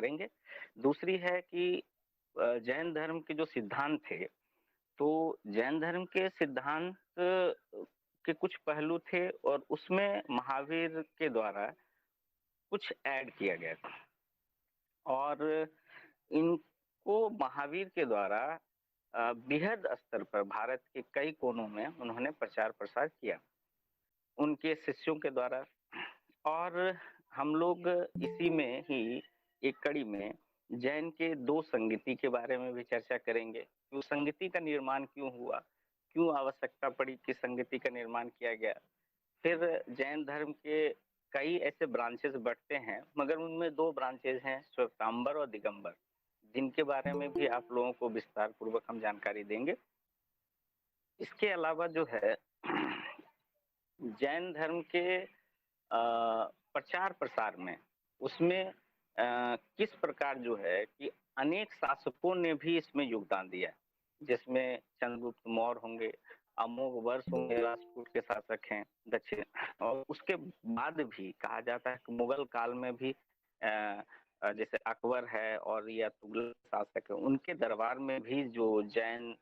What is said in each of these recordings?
करेंगे। दूसरी है कि जैन धर्म के जो सिद्धांत थे, तो जैन धर्म के सिद्धांत के कुछ पहलू थे और उसमें महावीर के द्वारा कुछ ऐड किया गया था और इनको महावीर के द्वारा बृहद स्तर पर भारत के कई कोनों में उन्होंने प्रचार प्रसार किया उनके शिष्यों के द्वारा। और हम लोग इसी में ही एक कड़ी में जैन के दो संगीति के बारे में भी चर्चा करेंगे कि उस संगीति का निर्माण क्यों हुआ, क्यों आवश्यकता पड़ी कि संगीति का निर्माण किया गया। फिर जैन धर्म के कई ऐसे ब्रांचेस बढ़ते हैं, मगर उनमें दो ब्रांचेस हैं, श्वेतांबर और दिगंबर, जिनके बारे में भी आप लोगों को विस्तार पूर्वक हम जानकारी देंगे। इसके अलावा जो है जैन धर्म के प्रचार प्रसार में उसमें किस प्रकार जो है कि अनेक शासकों ने भी इसमें योगदान दिया, जिसमें चंद्रगुप्त मौर्य होंगे, अमोघ वर्ष होंगे, राष्ट्रकूट के शासक हैं दक्षिण, और उसके बाद भी कहा जाता है कि मुगल काल में भी जैसे अकबर है और या तुगलक शासक है, उनके दरबार में भी जो जैन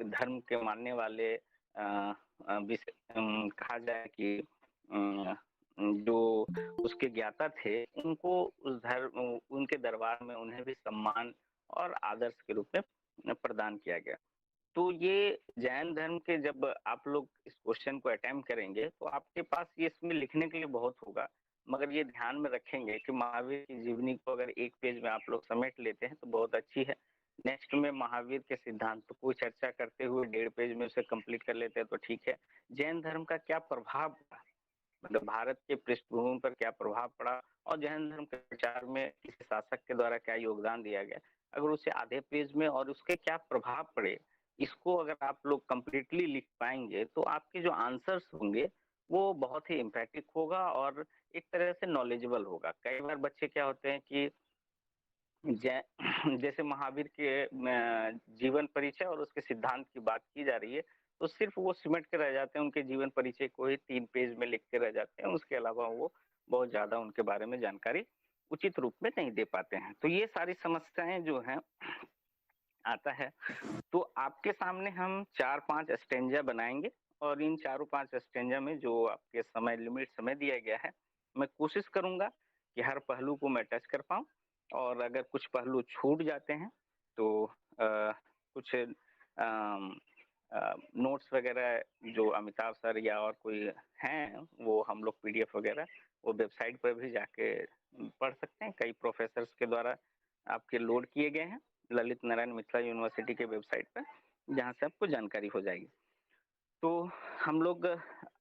धर्म के मानने वाले कहा जाए कि जो उसके ज्ञाता थे, उनको उस धर्म उनके दरबार में उन्हें भी सम्मान और आदर्श के रूप में प्रदान किया गया। तो ये जैन धर्म के जब आप लोग इस क्वेश्चन को अटेम्प्ट करेंगे तो आपके पास ये इसमें लिखने के लिए बहुत होगा, मगर ये ध्यान में रखेंगे कि महावीर की जीवनी को अगर एक पेज में आप लोग समेट लेते हैं तो बहुत अच्छी है। नेक्स्ट में महावीर के सिद्धांत को चर्चा करते हुए 1.5 पेज में उसे कंप्लीट कर लेते हैं तो ठीक है। जैन धर्म का क्या प्रभाव पड़ा, मतलब भारत के पृष्ठभूमि पर क्या प्रभाव पड़ा और जैन धर्म के प्रचार में किसी शासक के द्वारा क्या योगदान दिया गया, अगर उसे आधे पेज में और उसके क्या प्रभाव पड़े, इसको अगर आप लोग कंप्लीटली लिख पाएंगे तो आपके जो आंसर्स होंगे वो बहुत ही इम्पैक्टिक होगा और एक तरह से नॉलेजेबल होगा। कई बार बच्चे क्या होते हैं कि जैसे महावीर के जीवन परिचय और उसके सिद्धांत की बात की जा रही है तो सिर्फ वो सिमट के रह जाते हैं, उनके जीवन परिचय को ही 3 पेज में लिख के रह जाते हैं, उसके अलावा वो बहुत ज्यादा उनके बारे में जानकारी उचित रूप में नहीं दे पाते हैं। तो ये सारी समस्याएं जो हैं आता है, तो आपके सामने हम 4-5 स्टेंजा बनाएंगे और इन चारों 5 स्टेंजा में जो आपके समय दिया गया है, मैं कोशिश करूंगा कि हर पहलू को मैं टच कर पाऊं और अगर कुछ पहलू छूट जाते हैं तो कुछ नोट्स वगैरह जो अमिताभ सर या और कोई हैं वो हम लोग पीडीएफ वगैरह वो वेबसाइट पर भी जाके पढ़ सकते हैं, कई प्रोफेसर्स के द्वारा आपके लोड किए गए हैं ललित नारायण मिथिला यूनिवर्सिटी के वेबसाइट पर, जहां से आपको जानकारी हो जाएगी। तो हम लोग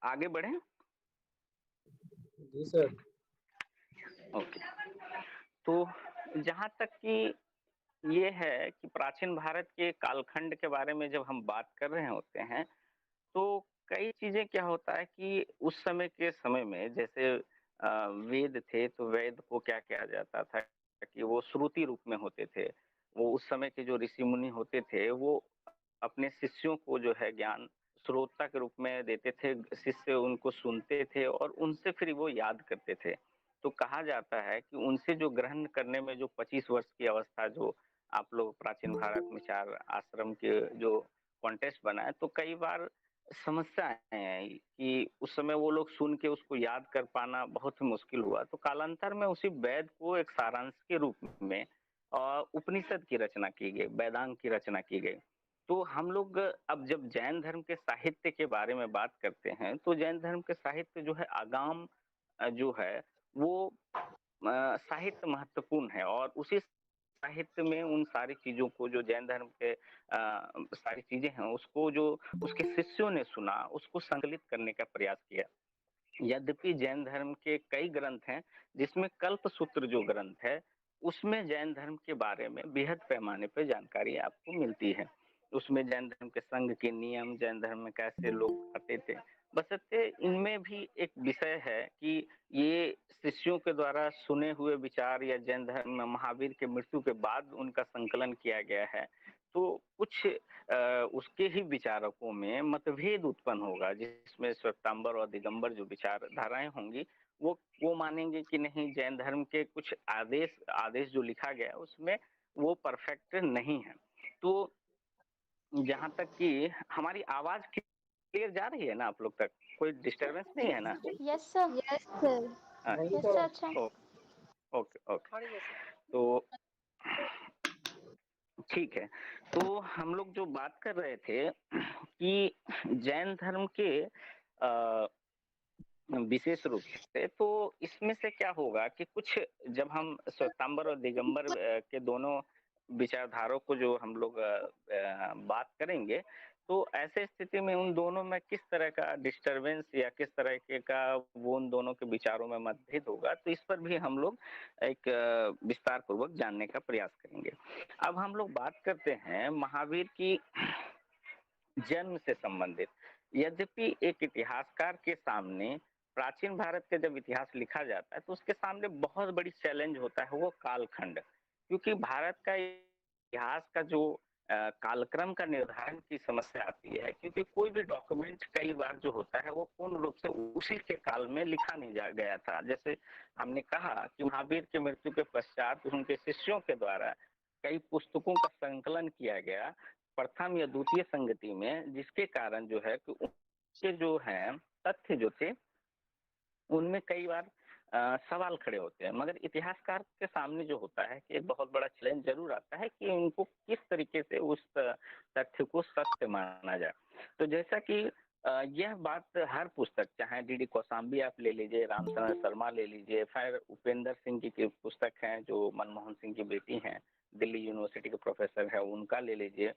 आगे बढ़े। जी सर। ओके, तो जहां तक कि ये है कि प्राचीन भारत के कालखंड के बारे में जब हम बात कर रहे होते हैं तो कई चीजें क्या होता है कि उस समय के समय में जैसे वेद थे तो वेद को क्या किया जाता था कि वो श्रुति रूप में होते थे। वो उस समय के जो ऋषि मुनि होते थे वो अपने शिष्यों को जो है ज्ञान श्रोता के रूप में देते थे, शिष्य उनको सुनते थे और उनसे फिर वो याद करते थे। तो कहा जाता है कि उनसे जो ग्रहण करने में जो 25 वर्ष की अवस्था जो आप लोग प्राचीन भारत में 4 आश्रम के जो कॉन्टेस्ट बना है, तो कई बार समस्या है कि उस समय वो लोग सुन के उसको याद कर पाना बहुत ही मुश्किल हुआ। तो कालांतर में उसी वेद को एक सारांश के रूप में उपनिषद की रचना की गई, वेदांग की रचना की गई। तो हम लोग अब जब जैन धर्म के साहित्य के बारे में बात करते हैं तो जैन धर्म के साहित्य जो है आगाम जो है वो साहित्य महत्वपूर्ण है और उसी साहित्य में उन सारी चीजों को जो जैन धर्म के सारी चीजें हैं उसको जो उसके शिष्यों ने सुना उसको संकलित करने का प्रयास किया। यद्यपि जैन धर्म के कई ग्रंथ हैं जिसमें कल्प सूत्र जो ग्रंथ है उसमें जैन धर्म के बारे में बेहद पैमाने पर जानकारी आपको मिलती है। उसमें जैन धर्म के संघ के नियम, जैन धर्म में कैसे लोग आते थे, बशर्ते इनमें भी एक विषय है कि ये शिष्यों के द्वारा सुने हुए विचार या जैन धर्म में महावीर के मृत्यु के बाद उनका संकलन किया गया है। तो कुछ उसके ही विचारकों में मतभेद उत्पन्न होगा जिसमें श्वेतांबर और दिगंबर जो विचारधाराएं होंगी वो मानेंगे कि नहीं, जैन धर्म के कुछ आदेश आदेश जो लिखा गया है उसमें वो परफेक्ट नहीं है। तो जहाँ तक कि हमारी आवाज क्लियर जा रही है ना आप लोग तक? कोई डिस्टरबेंस नहीं है ना? Yes sir. Yes sir. अच्छा, यस सर। अच्छा। Okay okay. तो ठीक है, तो हम लोग जो बात कर रहे थे कि जैन धर्म के विशेष रूप से, तो इसमें से क्या होगा कि कुछ, जब हम श्वेतांबर और दिगंबर के दोनों विचारधाराओं को जो हम लोग बात करेंगे, तो ऐसे स्थिति में उन दोनों में किस तरह का डिस्टरबेंस या किस तरह के का वो उन दोनों के विचारों में मतभेद होगा, तो इस पर भी हम लोग एक विस्तार पूर्वक जानने का प्रयास करेंगे। अब हम लोग बात करते हैं महावीर की जन्म से संबंधित। यद्यपि एक इतिहासकार के सामने प्राचीन भारत का जब इतिहास लिखा जाता है तो उसके सामने बहुत बड़ी चैलेंज होता है, वो कालखंड। क्योंकि भारत का इतिहास का जो कालक्रम का निर्धारण की समस्या आती है, क्योंकि कोई भी डॉक्यूमेंट कई बार जो होता है वो पूर्ण रूप से उसी के काल में लिखा नहीं जा गया था। जैसे हमने कहा कि महावीर की मृत्यु के पश्चात उनके शिष्यों के द्वारा कई पुस्तकों का संकलन किया गया प्रथम या द्वितीय संगति में, जिसके कारण जो है कि उनके जो है तथ्य जो थे उनमें कई बार सवाल खड़े होते हैं। मगर इतिहासकार के सामने जो होता है कि एक बहुत बड़ा चैलेंज जरूर आता है कि उनको किस तरीके से उस तथ्य को सत्य माना जाए। तो जैसा कि यह बात हर पुस्तक, चाहे डीडी कौशाम्बी आप ले लीजिए, रामचंद्र शर्मा ले लीजिए, फिर उपेंद्र सिंह जी की पुस्तक है जो मनमोहन सिंह की बेटी हैं, दिल्ली यूनिवर्सिटी के प्रोफेसर है, उनका ले लीजिए,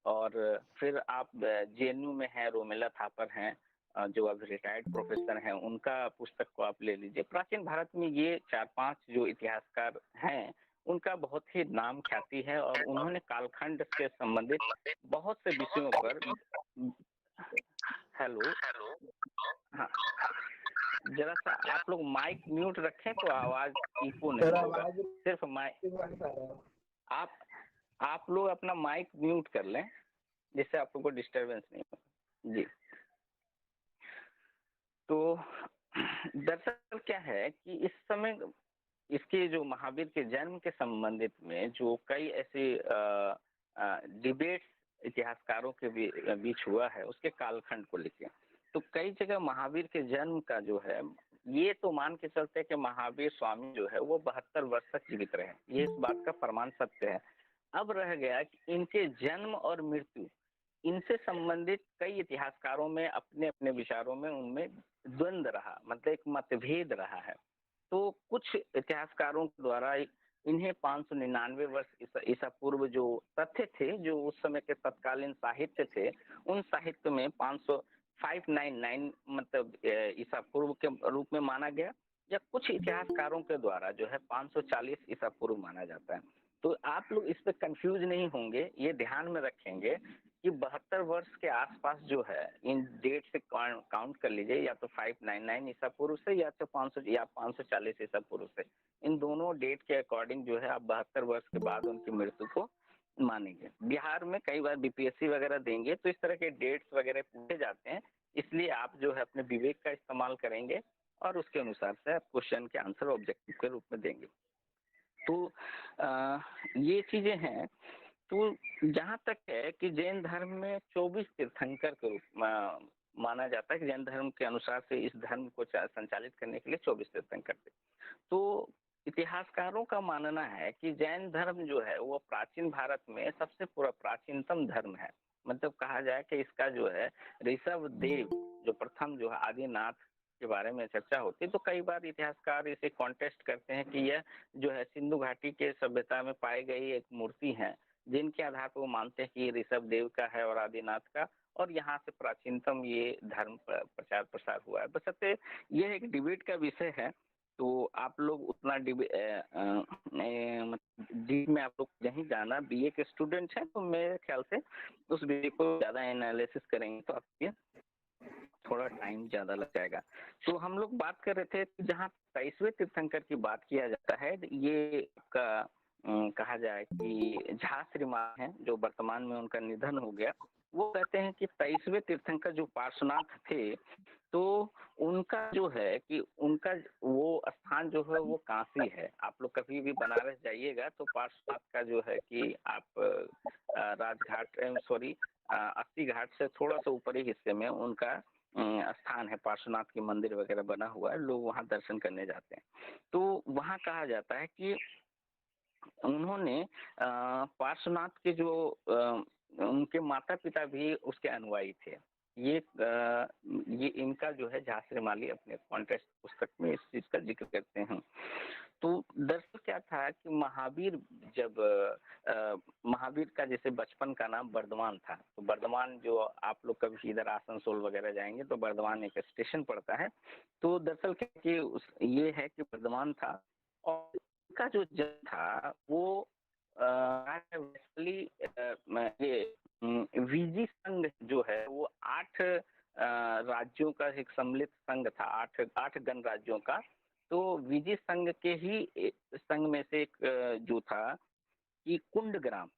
और फिर आप जेएनयू में हैं रोमेला थापर हैं, जो अभी रिटायर्ड प्रोफेसर हैं, उनका पुस्तक को आप ले लीजिए। प्राचीन भारत में ये 4-5 जो इतिहासकार हैं उनका बहुत ही नाम ख्याति है और उन्होंने कालखंड से संबंधित बहुत से विषयों पर। हेलो, हाँ, जरा सा आप लोग माइक म्यूट रखें तो आवाज इको नहीं होगा। सिर्फ माइक, आप आप लोग अपना माइक म्यूट कर लें जिससे आप लोग को डिस्टरबेंस नहीं हो जी। तो दरअसल क्या है कि इस समय इसके जो महावीर के जन्म के संबंधित में जो कई ऐसे डिबेट्स इतिहासकारों के बीच हुआ है उसके कालखंड को लेकर, तो कई जगह महावीर के जन्म का जो है ये तो मान के चलते हैं कि महावीर स्वामी जो है वो 72 वर्ष तक जीवित रहे, ये इस बात का प्रमाण सत्य है। अब रह गया कि इनके जन्म और मृत्यु, इनसे संबंधित कई इतिहासकारों में अपने अपने विचारों में उनमें द्वंद्व रहा, मतलब एक मतभेद रहा है। तो कुछ इतिहासकारों द्वारा इन्हें 599 वर्ष ईसा पूर्व जो तथ्य थे, जो उस समय के तत्कालीन साहित्य थे, उन साहित्य में 599 मतलब ईसा पूर्व के रूप में माना गया, या कुछ इतिहासकारों के द्वारा जो है 540 ईसा पूर्व माना जाता है। तो आप लोग इस पे कंफ्यूज नहीं होंगे, ये ध्यान में रखेंगे कि 72 वर्ष के आसपास जो है इन डेट से काउंट कर लीजिए, या तो 599 ईसा पूर्व से या तो 500 या 540 ईसा पूर्व से। इन दोनों डेट के अकॉर्डिंग जो है आप 72 वर्ष के बाद उनकी मृत्यु को मानेंगे। बिहार में कई बार बीपीएससी वगैरह देंगे तो इस तरह के डेट्स वगैरह पूछे जाते हैं, इसलिए आप जो है अपने विवेक का इस्तेमाल करेंगे और उसके अनुसार से आप क्वेश्चन के आंसर ऑब्जेक्टिव के रूप में देंगे। तो ये चीजें हैं। तो जहाँ तक है कि जैन धर्म में 24 तीर्थंकर के रूप माना जाता है कि जैन धर्म के अनुसार से इस धर्म को संचालित करने के लिए 24 तीर्थंकर थे। तो इतिहासकारों का मानना है कि जैन धर्म जो है वो प्राचीन भारत में सबसे प्राचीनतम धर्म है। मतलब कहा जाए कि इसका जो है ऋषभ देव जो प्रथम जो है आदिनाथ के बारे में चर्चा होती है, तो कई बार इतिहासकार इसे कॉन्टेस्ट करते हैं कि यह जो है सिंधु घाटी के सभ्यता में पाई गई एक मूर्ति है, जिनके आधार पर वो मानते हैं कि ये ऋषभ देव का है और आदिनाथ का, और यहाँ से प्राचीनतम ये धर्म प्रचार प्रसार हुआ है। बशर्ते यह एक डिबेट का विषय है, तो आप लोग उतना डीप में आप लोग नहीं जाना। बीए के स्टूडेंट हैं तो मेरे ख्याल से उस विषय को ज्यादा एनालिसिस करेंगे तो आपके थोड़ा टाइम ज्यादा लग जाएगा। तो हम लोग बात कर रहे थे जहाँ 23वें तीर्थंकर की बात किया जाता है, ये कहा जाए कि झा श्रीमान है जो वर्तमान में उनका निधन हो गया, वो कहते हैं कि 23वें तीर्थंकर जो पार्श्वनाथ थे, तो उनका जो है कि उनका वो स्थान जो है वो काशी है। आप लोग कभी भी बनारस जाइएगा तो पार्श्वनाथ का जो है कि आप राजघाट सॉरी अस्सी घाट से थोड़ा सा ऊपरी हिस्से में उनका स्थान है, पार्श्वनाथ की मंदिर वगैरह बना हुआ है, लोग वहाँ दर्शन करने जाते हैं। तो वहाँ कहा जाता है कि उन्होंने पार्श्वनाथ के जो उनके माता पिता भी उसके अनुयायी थे। ये इनका जो है झांसी माली अपने कॉन्टेस्ट पुस्तक में इस चीज का जिक्र करते हैं। तो दरअसल क्या था कि महावीर जब महावीर का जैसे बचपन का नाम बर्धमान था, तो बर्धमान जो आप लोग कभी इधर आसनसोल वगैरह जाएंगे तो बर्धमान एक स्टेशन पड़ता है। तो दरअसल क्या कि ये है कि बर्धमान था और का जो जन्म था वो वैशाली ये वीजी संघ जो है वो 8 राज्यों का एक सम्मिलित संघ था, 8 गणराज्यों का। तो विजय संघ के ही संघ में से एक जो था कि कुंडग्राम,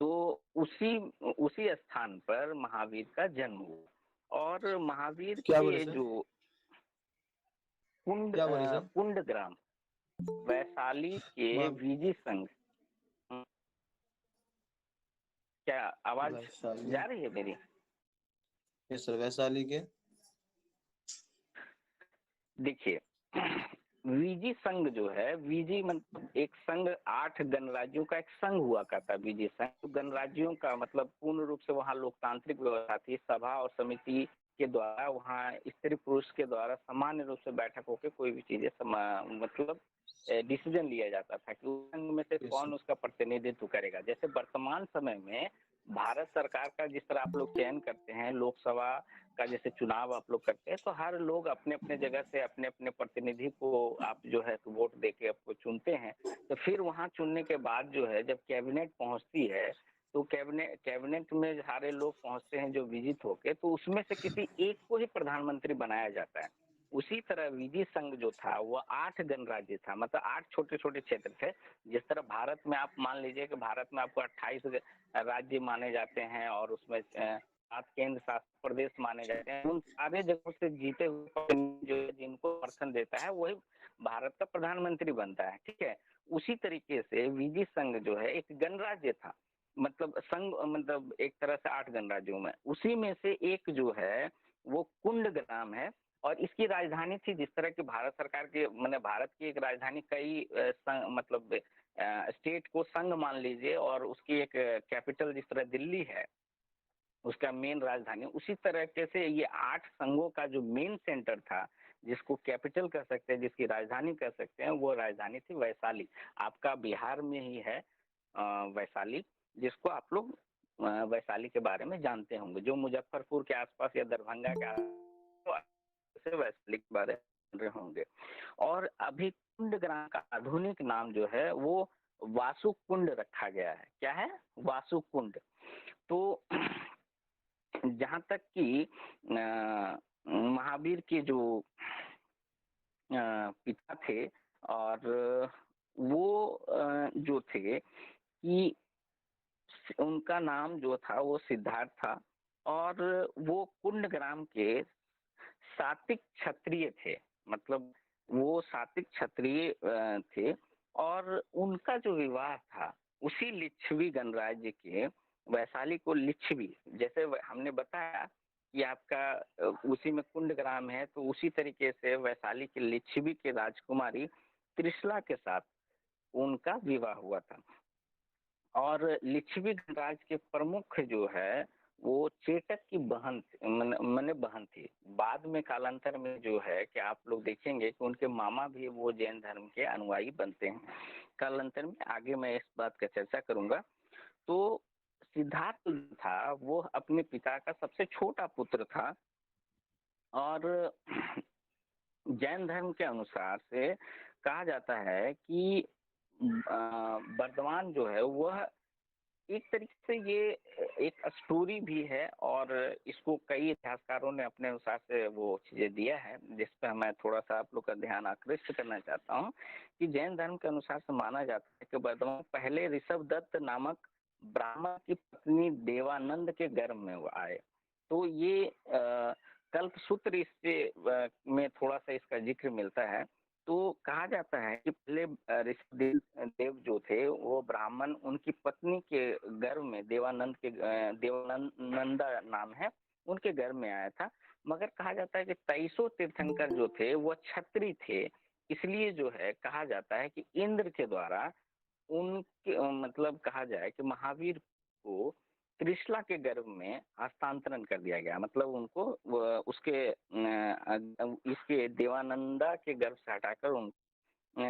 तो उसी उसी स्थान पर महावीर का जन्म हुआ। और महावीर क्या बोले के सर? जो क्या बोले सर? कुंडग्राम वैशाली के महा विजय संघ। क्या आवाज वैशाली। जा रही है मेरी? यस सर, वैशाली के। देखिए वीजी संघ जो है, वीजी मतलब एक संघ, 8 गणराज्यों का एक संघ हुआ करता। वीजी संघ गणराज्यों का मतलब पूर्ण रूप से वहाँ लोकतांत्रिक व्यवस्था थी, सभा और समिति के द्वारा वहाँ स्त्री पुरुष के द्वारा सामान्य रूप से बैठक होकर कोई भी चीजें मतलब डिसीजन लिया जाता था कि उस संघ में से यस कौन सर। उसका प्रतिनिधित्व करेगा। जैसे वर्तमान समय में भारत सरकार का जिस तरह आप लोग चयन करते हैं, लोकसभा का जैसे चुनाव आप लोग करते हैं, तो हर लोग अपने अपने जगह से अपने अपने प्रतिनिधि को आप जो है तो वोट देके आपको चुनते हैं। तो फिर वहां चुनने के बाद जो है जब कैबिनेट पहुंचती है, तो कैबिनेट में सारे लोग पहुंचते हैं जो विजित होके, तो उसमें से किसी एक को ही प्रधानमंत्री बनाया जाता है। उसी तरह विधि संघ जो था वो 8 गणराज्य था, मतलब 8 छोटे छोटे क्षेत्र थे। जिस तरह भारत में आप मान लीजिए कि भारत में आपको 28 राज्य माने जाते हैं और उसमें 7 केंद्र शासित प्रदेश माने जाते हैं। उन सारे जगहों से जीते हुए जो जिनको समर्थन देता है वही भारत का प्रधानमंत्री बनता है, ठीक है। उसी तरीके से विधि संघ जो है एक गणराज्य था, मतलब संघ मतलब एक तरह से 8 गणराज्यों में, उसी में से एक जो है वो कुंडग्राम है। और इसकी राजधानी थी, जिस तरह की भारत सरकार के मैंने भारत की एक राजधानी कई मतलब स्टेट को संघ मान लीजिए और उसकी एक कैपिटल जिस तरह दिल्ली है, उसका मेन राजधानी, उसी तरीके से ये 8 संघों का जो मेन सेंटर था, जिसको कैपिटल कह सकते हैं, जिसकी राजधानी कह सकते हैं, वो राजधानी थी वैशाली। आपका बिहार में ही है वैशाली, जिसको आप लोग वैशाली के बारे में जानते होंगे। जो मुजफ्फरपुर के आसपास या दरभंगा के आसपास से वैशाली के बारे में जान रहे होंगे। और अभी कुंडग्राम का आधुनिक नाम जो है वो वासुकुंड रखा गया है। क्या है? वासुकुंड। तो जहाँ तक कि महावीर के जो पिता थे, और वो जो थे कि उनका नाम जो था वो सिद्धार्थ था, और वो कुंडग्राम के सात्विक क्षत्रिय थे, मतलब वो सात्विक क्षत्रिय थे। और उनका जो विवाह था उसी लिच्छवी गणराज्य के वैशाली को लिच्छवी, जैसे हमने बताया कि आपका उसी में कुंडग्राम है, तो उसी तरीके से वैशाली के लिच्छवी के राजकुमारी त्रिशला के साथ उनका विवाह हुआ था। और लिच्छवी गणराज्य के प्रमुख जो है वो चेटक की बहन मैंने बहन थी। बाद में कालांतर में जो है कि आप लोग देखेंगे कि उनके मामा भी वो जैन धर्म के अनुयायी बनते हैं। कालांतर में आगे मैं इस बात का चर्चा करूंगा। तो सिद्धार्थ जो था वो अपने पिता का सबसे छोटा पुत्र था, और जैन धर्म के अनुसार से कहा जाता है कि वर्धमान जो है वह एक तरीके से ये एक स्टोरी भी है, और इसको कई इतिहासकारों ने अपने अनुसार से वो चीजें दिया है, जिस पर मैं थोड़ा सा आप लोग का ध्यान आकृष्ट करना चाहता हूँ कि जैन धर्म के अनुसार से माना जाता है कि वर्धमान पहले ऋषभ दत्त नामक ब्राह्मण की पत्नी देवानंद के गर्भ में वो आए। तो ये कल्पसूत्र इससे में थोड़ा-सा इसका ज़िक्र मिलता है। तो कहा जाता है कि पहले ऋषिदेव देव जो थे वो ब्राह्मण उनकी पत्नी के गर्भ में देवानंद के देवानंदा नाम है, उनके गर्भ में आया था। मगर कहा जाता है कि 23 तीर्थंकर जो थे वो क्षत्रिय थे। इसलिए जो है कहा जाता है कि इंद्र के द्वारा उनके मतलब कहा जाए कि महावीर को त्रिशला के गर्भ में हस्तांतरण कर दिया गया। मतलब उनको उसके इसके देवानंदा के गर्भ से हटाकर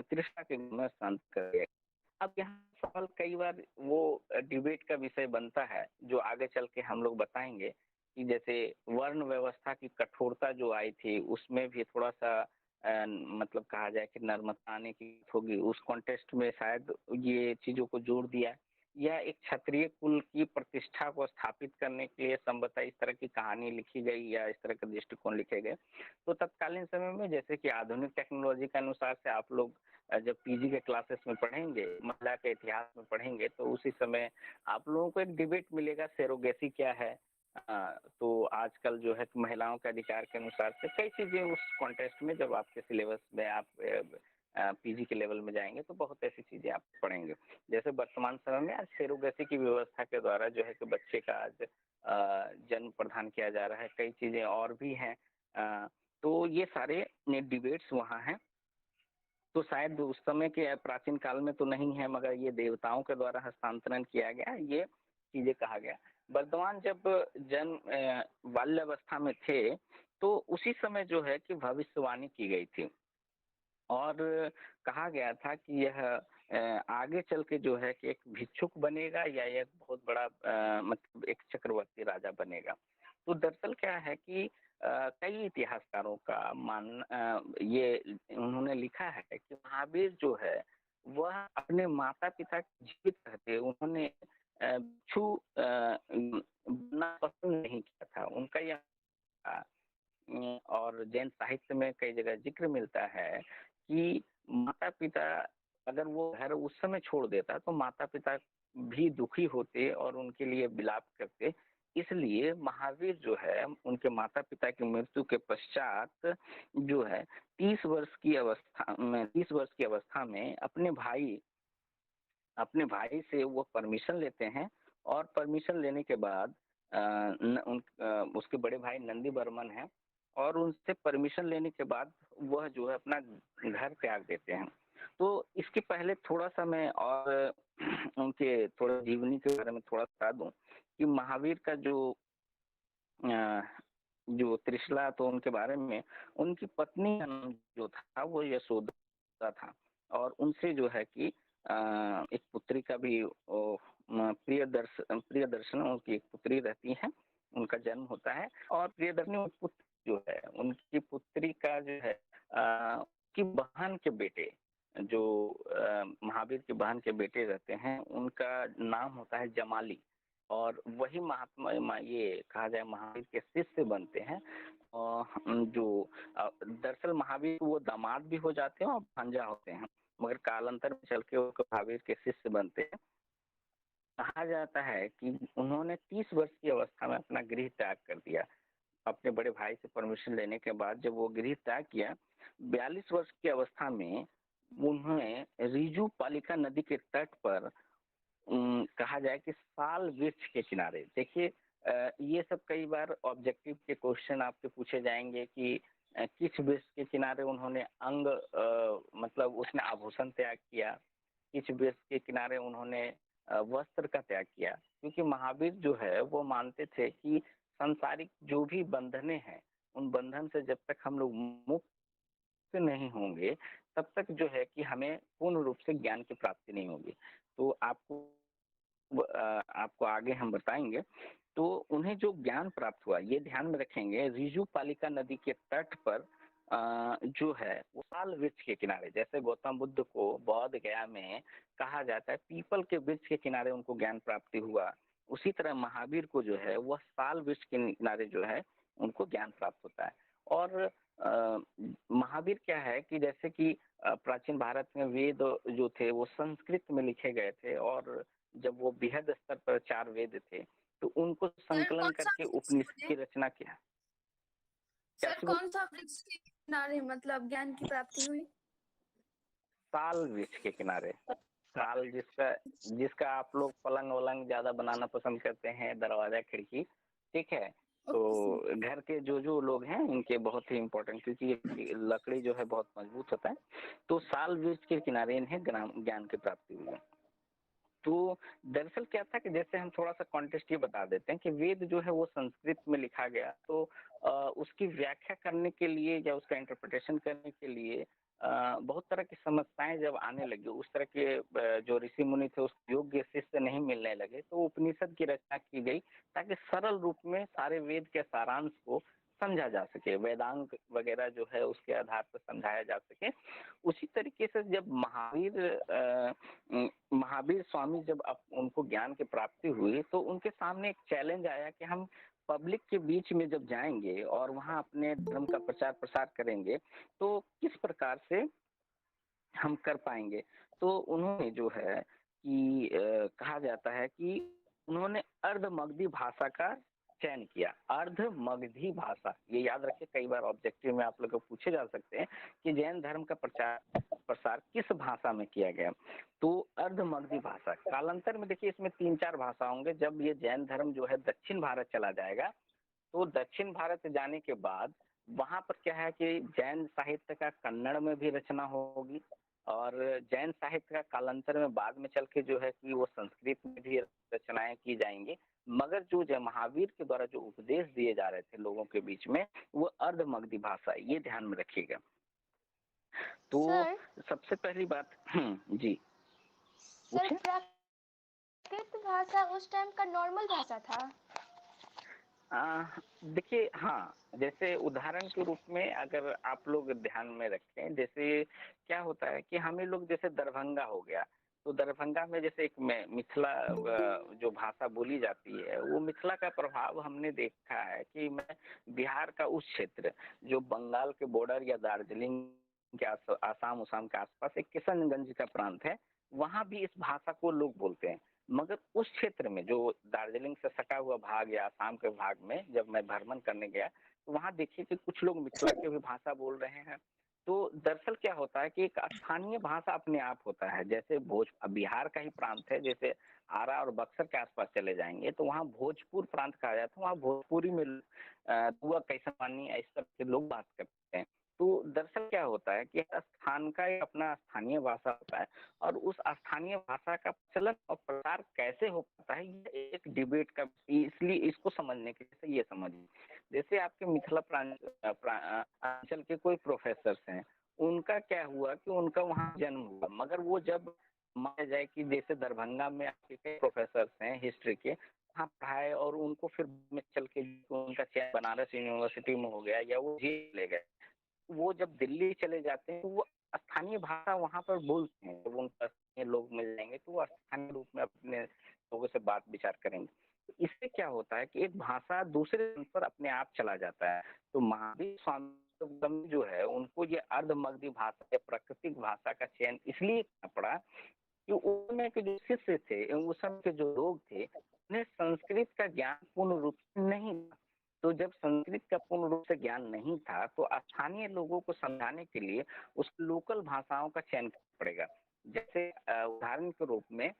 त्रिशला के गर्भ में हस्तांतरित कर दिया गया। अब यहाँ सवाल कई बार वो डिबेट का विषय बनता है, जो आगे चल के हम लोग बताएंगे कि जैसे वर्ण व्यवस्था की कठोरता जो आई थी, उसमें भी थोड़ा-सा मतलब कहा जाए कि नर्मता आने की होगी, उस कॉन्टेक्स्ट में शायद ये चीज़ों को जोड़ दिया। या एक क्षत्रिय कुल की प्रतिष्ठा को स्थापित करने के लिए संभवतः इस तरह की कहानी लिखी गई या इस तरह के दृष्टिकोण लिखे गए। तो तत्कालीन समय में जैसे कि आधुनिक टेक्नोलॉजी के अनुसार से आप लोग जब पीजी के क्लासेस में पढ़ेंगे, महिला के इतिहास में पढ़ेंगे, तो उसी समय आप लोगों को एक डिबेट मिलेगा सरोगेसी क्या है। तो आजकल जो है महिलाओं के अधिकार के अनुसार से कई चीज़ें उस कॉन्टेक्स्ट में जब आपके सिलेबस में आप पीजी के लेवल में जाएँगे तो बहुत ऐसी चीज़ें आप पढ़ेंगे। जैसे वर्तमान समय में आज सरोगेसी की व्यवस्था के द्वारा जो है कि बच्चे का आज जन्म प्रदान किया जा रहा है, कई चीज़ें और भी हैं। तो ये सारे डिबेट्स वहाँ हैं। तो शायद उस समय के प्राचीन काल में तो नहीं है, मगर ये देवताओं के द्वारा हस्तांतरण किया गया, ये चीज़ें कहा गया। वर्तमान जब जन्म बाल्यावस्था में थे, तो उसी समय जो है कि भविष्यवाणी की गई थी और कहा गया था कि यह आगे चल के जो है कि एक भिक्षुक बनेगा या एक बहुत बड़ा मतलब एक चक्रवर्ती राजा बनेगा। तो दरअसल क्या है कि कई इतिहासकारों का ये उन्होंने लिखा है कि महावीर जो है वह अपने माता-पिता जीवित रहते उन्होंने भिक्षु बनना पसंद नहीं किया था। उनका यह और जैन साहित्य में कई जगह ज़िक्र मिलता है कि माता-पिता अगर वो घर उस समय छोड़ देता तो माता-पिता भी दुखी होते और उनके लिए विलाप करते। इसलिए महावीर जो है उनके माता-पिता की मृत्यु के पश्चात जो है 30 वर्ष की अवस्था में अपने भाई से वो परमिशन लेते हैं और परमिशन लेने के बाद उसके बड़े भाई नंदी बर्मन हैं और उनसे परमिशन लेने के बाद वह जो है अपना घर त्याग देते हैं। तो इसके पहले थोड़ा-सा मैं और उनके थोड़ा जीवनी के बारे में थोड़ा बता दूँ कि महावीर का अ, जो त्रिशला तो उनके बारे में उनकी पत्नी का नाम जो था वो यशोदा था और उनसे जो है कि एक पुत्री का भी प्रियदर्शन उनकी एक पुत्री रहती है, उनका जन्म होता है और प्रियदर्शनी पुत्र जो है उनकी पुत्री का जो है की बहन के बेटे जो महावीर की बहन के बेटे रहते हैं, उनका नाम होता है जमाली और वही ये कहा जाए महावीर के शिष्य बनते हैं। जो दरअसल महावीर वो दामाद भी हो जाते हैं और भांजा होते हैं, मगर कालांतर में चल के वो महावीर के शिष्य बनते हैं। कहा जाता है कि उन्होंने 30 वर्ष की अवस्था में अपना गृह त्याग कर दिया। अपने बड़े भाई से परमिशन लेने के बाद जब वो गृह त्याग किया, 42 वर्ष की अवस्था में उन्होंने रिजू पालिका नदी के तट पर कहा जाए कि साल वृक्ष के किनारे देखिए ये सब कई बार ऑब्जेक्टिव के क्वेश्चन आपसे पूछे जाएंगे कि किस वृक्ष के किनारे उन्होंने मतलब उसमें आभूषण त्याग किया, किस वृक्ष के किनारे उन्होंने वस्त्र का त्याग किया, क्योंकि महावीर जो है वो मानते थे कि सांसारिक जो भी बंधने हैं उन बंधन से जब तक हम लोग मुक्त नहीं होंगे तब तक जो है कि हमें पूर्ण रूप से ज्ञान की प्राप्ति नहीं होगी। तो आपको आगे हम बताएँगे। तो उन्हें जो ज्ञान प्राप्त हुआ, ये ध्यान में रखेंगे रिजु पालिका नदी के तट पर जो है वो साल वृक्ष के किनारे, जैसे गौतम बुद्ध को बोध गया में कहा जाता है पीपल के वृक्ष के किनारे उनको ज्ञान प्राप्ति हुआ, उसी तरह महावीर को जो है वह साल वृक्ष के किनारे जो है उनको ज्ञान प्राप्त होता है। और महावीर क्या है कि जैसे कि प्राचीन भारत में वेद जो थे वो संस्कृत में लिखे गए थे, और जब वो बृहद स्तर पर 4 वेद थे, तो उनको सर संकलन कौन सा करके वृक्ष उपनिषद बोले? की रचना किया। सर कैसे कौन सा वृक्ष के किनारे मतलब ज्ञान की प्राप्ति हुई? साल वृक्ष के किनारे। साल जिसका जिसका आप लोग पलंग वलंग ज्यादा बनाना पसंद करते हैं, दरवाजा खिड़की, ठीक है। तो ओके सर। घर के जो लोग हैं इनके बहुत ही इम्पोर्टेंट, क्योंकि ये लकड़ी जो है बहुत मजबूत होता है। तो साल वृक्ष के किनारे इन्हें ज्ञान की प्राप्ति हुई है। तो दरअसल क्या था कि जैसे हम थोड़ा सा कॉन्टेक्स्ट ये बता देते हैं कि वेद जो है वो संस्कृत में लिखा गया, तो उसकी व्याख्या करने के लिए या उसका इंटरप्रिटेशन करने के लिए बहुत तरह की समस्याएं जब आने लगी, उस तरह के जो ऋषि मुनि थे उस योग्य शिष्य नहीं मिलने लगे, तो उपनिषद की रचना की गई ताकि सरल रूप में सारे वेद के सारांश को समझा जा सके, वेदांग वगैरह जो है उसके आधार पर समझाया जा सके। उसी तरीके से जब महावीर स्वामी जब उनको ज्ञान की प्राप्ति हुई, तो उनके सामने एक चैलेंज आया कि हम पब्लिक के बीच में जब जाएंगे और वहां अपने धर्म का प्रचार प्रसार करेंगे, तो किस प्रकार से हम कर पाएंगे। तो उन्होंने जो है कि कहा जाता है कि उन्होंने अर्ध मगधी भाषा का चयन किया। अर्ध मगधी भाषा, ये याद रखिए, कई बार ऑब्जेक्टिव में आप लोग को पूछे जा सकते हैं कि जैन धर्म का प्रचार प्रसार किस भाषा में किया गया। तो अर्ध मगधी भाषा, कालांतर में देखिए इसमें 3-4 भाषा होंगे। जब ये जैन धर्म जो है दक्षिण भारत चला जाएगा, तो दक्षिण भारत जाने के बाद वहां पर क्या है कि जैन साहित्य का कन्नड़ में भी रचना होगी, और जैन साहित्य का कालांतर में बाद में चल के जो है कि वो संस्कृत में भी रचनाएं की जाएंगी। मगर जो जय महावीर के द्वारा जो उपदेश दिए जा रहे थे लोगों के बीच में, वो अर्ध मगधी भाषा, ये ध्यान में रखिएगा। तो सर सबसे पहली बात, जी सर पूछे। प्राकृत भाषा उस टाइम का नॉर्मल भाषा था? देखिए, हाँ, जैसे उदाहरण के रूप में अगर आप लोग ध्यान में रखें, जैसे क्या होता है कि हमें लोग, जैसे दरभंगा हो गया, तो दरभंगा में जैसे एक मिथिला जो भाषा बोली जाती है, वो मिथिला का प्रभाव हमने देखा है कि मैं बिहार का उस क्षेत्र जो बंगाल के बॉर्डर या दार्जिलिंग के आसाम उसाम के आसपास एक किशनगंज का प्रांत है, वहां भी इस भाषा को लोग बोलते हैं। मगर उस क्षेत्र में जो दार्जिलिंग से सटा हुआ भाग या आसाम के भाग में जब मैं भ्रमण करने गया, तो वहां देखिए कि कुछ लोग मिथिला की भी भाषा बोल रहे हैं। तो दरअसल क्या होता है कि एक स्थानीय भाषा अपने आप होता है। जैसे बिहार का ही प्रांत है, जैसे आरा और बक्सर के आसपास चले जाएंगे तो वहाँ भोजपुर प्रांत कहा जाता है, वहाँ भोजपुरी में दुआ कैसा पानी इस तरह के लोग बात करते हैं। तो दरअसल क्या होता है कि हर स्थान का एक अपना स्थानीय भाषा होता है, और उस स्थानीय भाषा का प्रचलन और प्रसार कैसे हो पाता है, ये एक डिबेट का, इसलिए इसको समझने के लिए ये समझिए। जैसे आपके मिथिला अंचल के कोई प्रोफेसर हैं, उनका क्या हुआ कि उनका वहाँ जन्म हुआ, मगर वो जब माना जाए कि जैसे दरभंगा में आपके कई प्रोफेसर हैं हिस्ट्री के, वहाँ पढ़ाए और उनको फिर में चल के उनका चयन बनारस यूनिवर्सिटी में हो गया या वो ले गए, वो जब दिल्ली चले जाते हैं तो वो स्थानीय भाषा वहाँ पर बोलते हैं। जब उनका स्थानीय लोग मिल जाएंगे तो वो स्थानीय रूप में अपने लोगों से बात विचार करेंगे। तो इससे क्या होता है कि एक भाषा दूसरे पर अपने आप चला जाता है। तो महावीर स्वामी जो है उनको ये अर्ध मगधी भाषा या प्राकृतिक भाषा का चयन इसलिए करना पड़ा कि उस समय के जो शिष्य थे, उस समय के जो लोग थे, उन्हें संस्कृत का ज्ञान पूर्ण रूप से नहीं था। तो जब संस्कृत का पूर्ण रूप से ज्ञान नहीं था, तो स्थानीय लोगों को समझाने के लिए उस लोकल भाषाओं का चयन करना पड़ेगा। जैसे उदाहरण के रूप में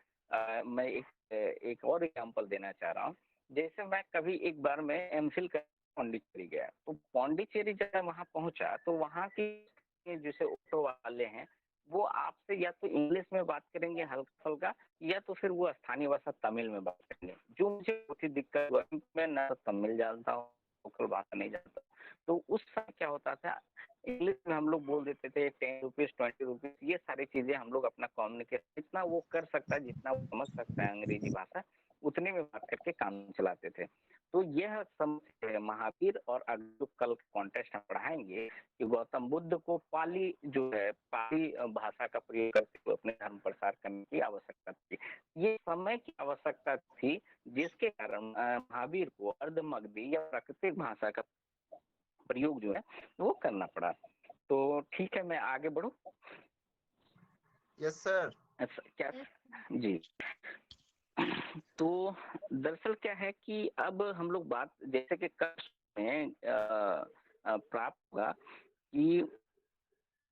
मैं एक और एग्जांपल देना चाह रहा हूँ। जैसे मैं कभी एक बार मैं एमफिल कर पौंडीचेरी गया, तो पौंडीचेरी जब मैं वहाँ पहुंचा तो वहाँ की जैसे ऑटो वाले हैं, वो आपसे या तो इंग्लिश में बात करेंगे हल्का फुल्का, या तो फिर वो स्थानीय भाषा तमिल में बात करेंगे, जो मुझे बहुत ही दिक्कत हुआ क्योंकि मैं ना तो तमिल जानता हूँ, लोकल भाषा नहीं जानता। तो उस समय क्या होता था, इंग्लिश में हम लोग बोल देते थे 10 रुपीज 20 रुपीज, ये सारी चीजें हम लोग अपना कम्युनिकेशन जितना वो कर सकता है, जितना वो समझ सकता है अंग्रेजी भाषा, उतने में बात करके काम चलाते थे। तो यह समझ है महावीर, और अगर जो कल कॉन्टेस्ट हम पढ़ाएंगे कि गौतम बुद्ध को पाली जो है, पाली भाषा का प्रयोग करते हुए अपने धर्म प्रसार करने की आवश्यकता थी। ये समय की आवश्यकता थी, जिसके कारण महावीर को अर्ध मगधी या प्राकृतिक भाषा का प्रयोग जो है वो करना पड़ा। तो ठीक है, मैं आगे बढ़ूं? Yes sir. क्या जी। तो दरअसल क्या है कि अब हम लोग बात जैसे कि कष्ट में प्राप्त हुआ कि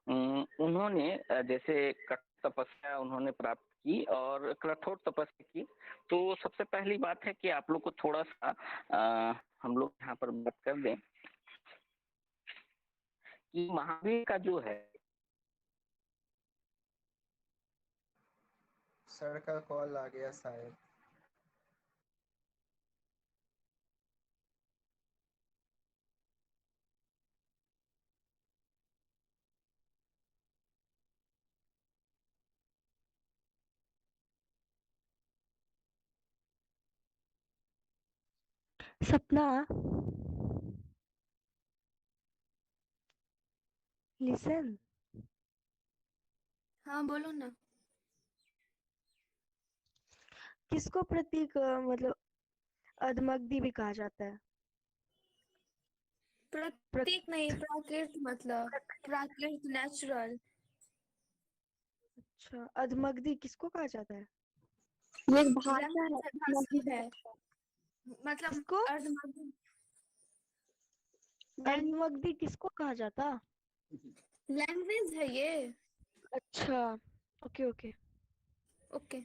उन्होंने जैसे कठोर तपस्या उन्होंने प्राप्त की और कठोर तपस्या की। तो सबसे पहली बात है कि आप लोग को थोड़ा सा हम लोग यहाँ पर बात कर दें कि महावीर का जो है सर का कॉल आ गया शायद। सपना, लिसन। हाँ बोलो ना। किसको प्रतीक मतलब अधमगधी भी कहा जाता है? प्रतीक नहीं, प्राकृत मतलब प्राकृत, नेचुरल। अच्छा, अधमगधी किसको कहा जाता है? ये एक भाषा है। भाषा है मतलब किसको? अर्धमध्य अधमगधी किसको कहा जाता? लैंग्वेज है ये। अच्छा, ओके ओके। ओके।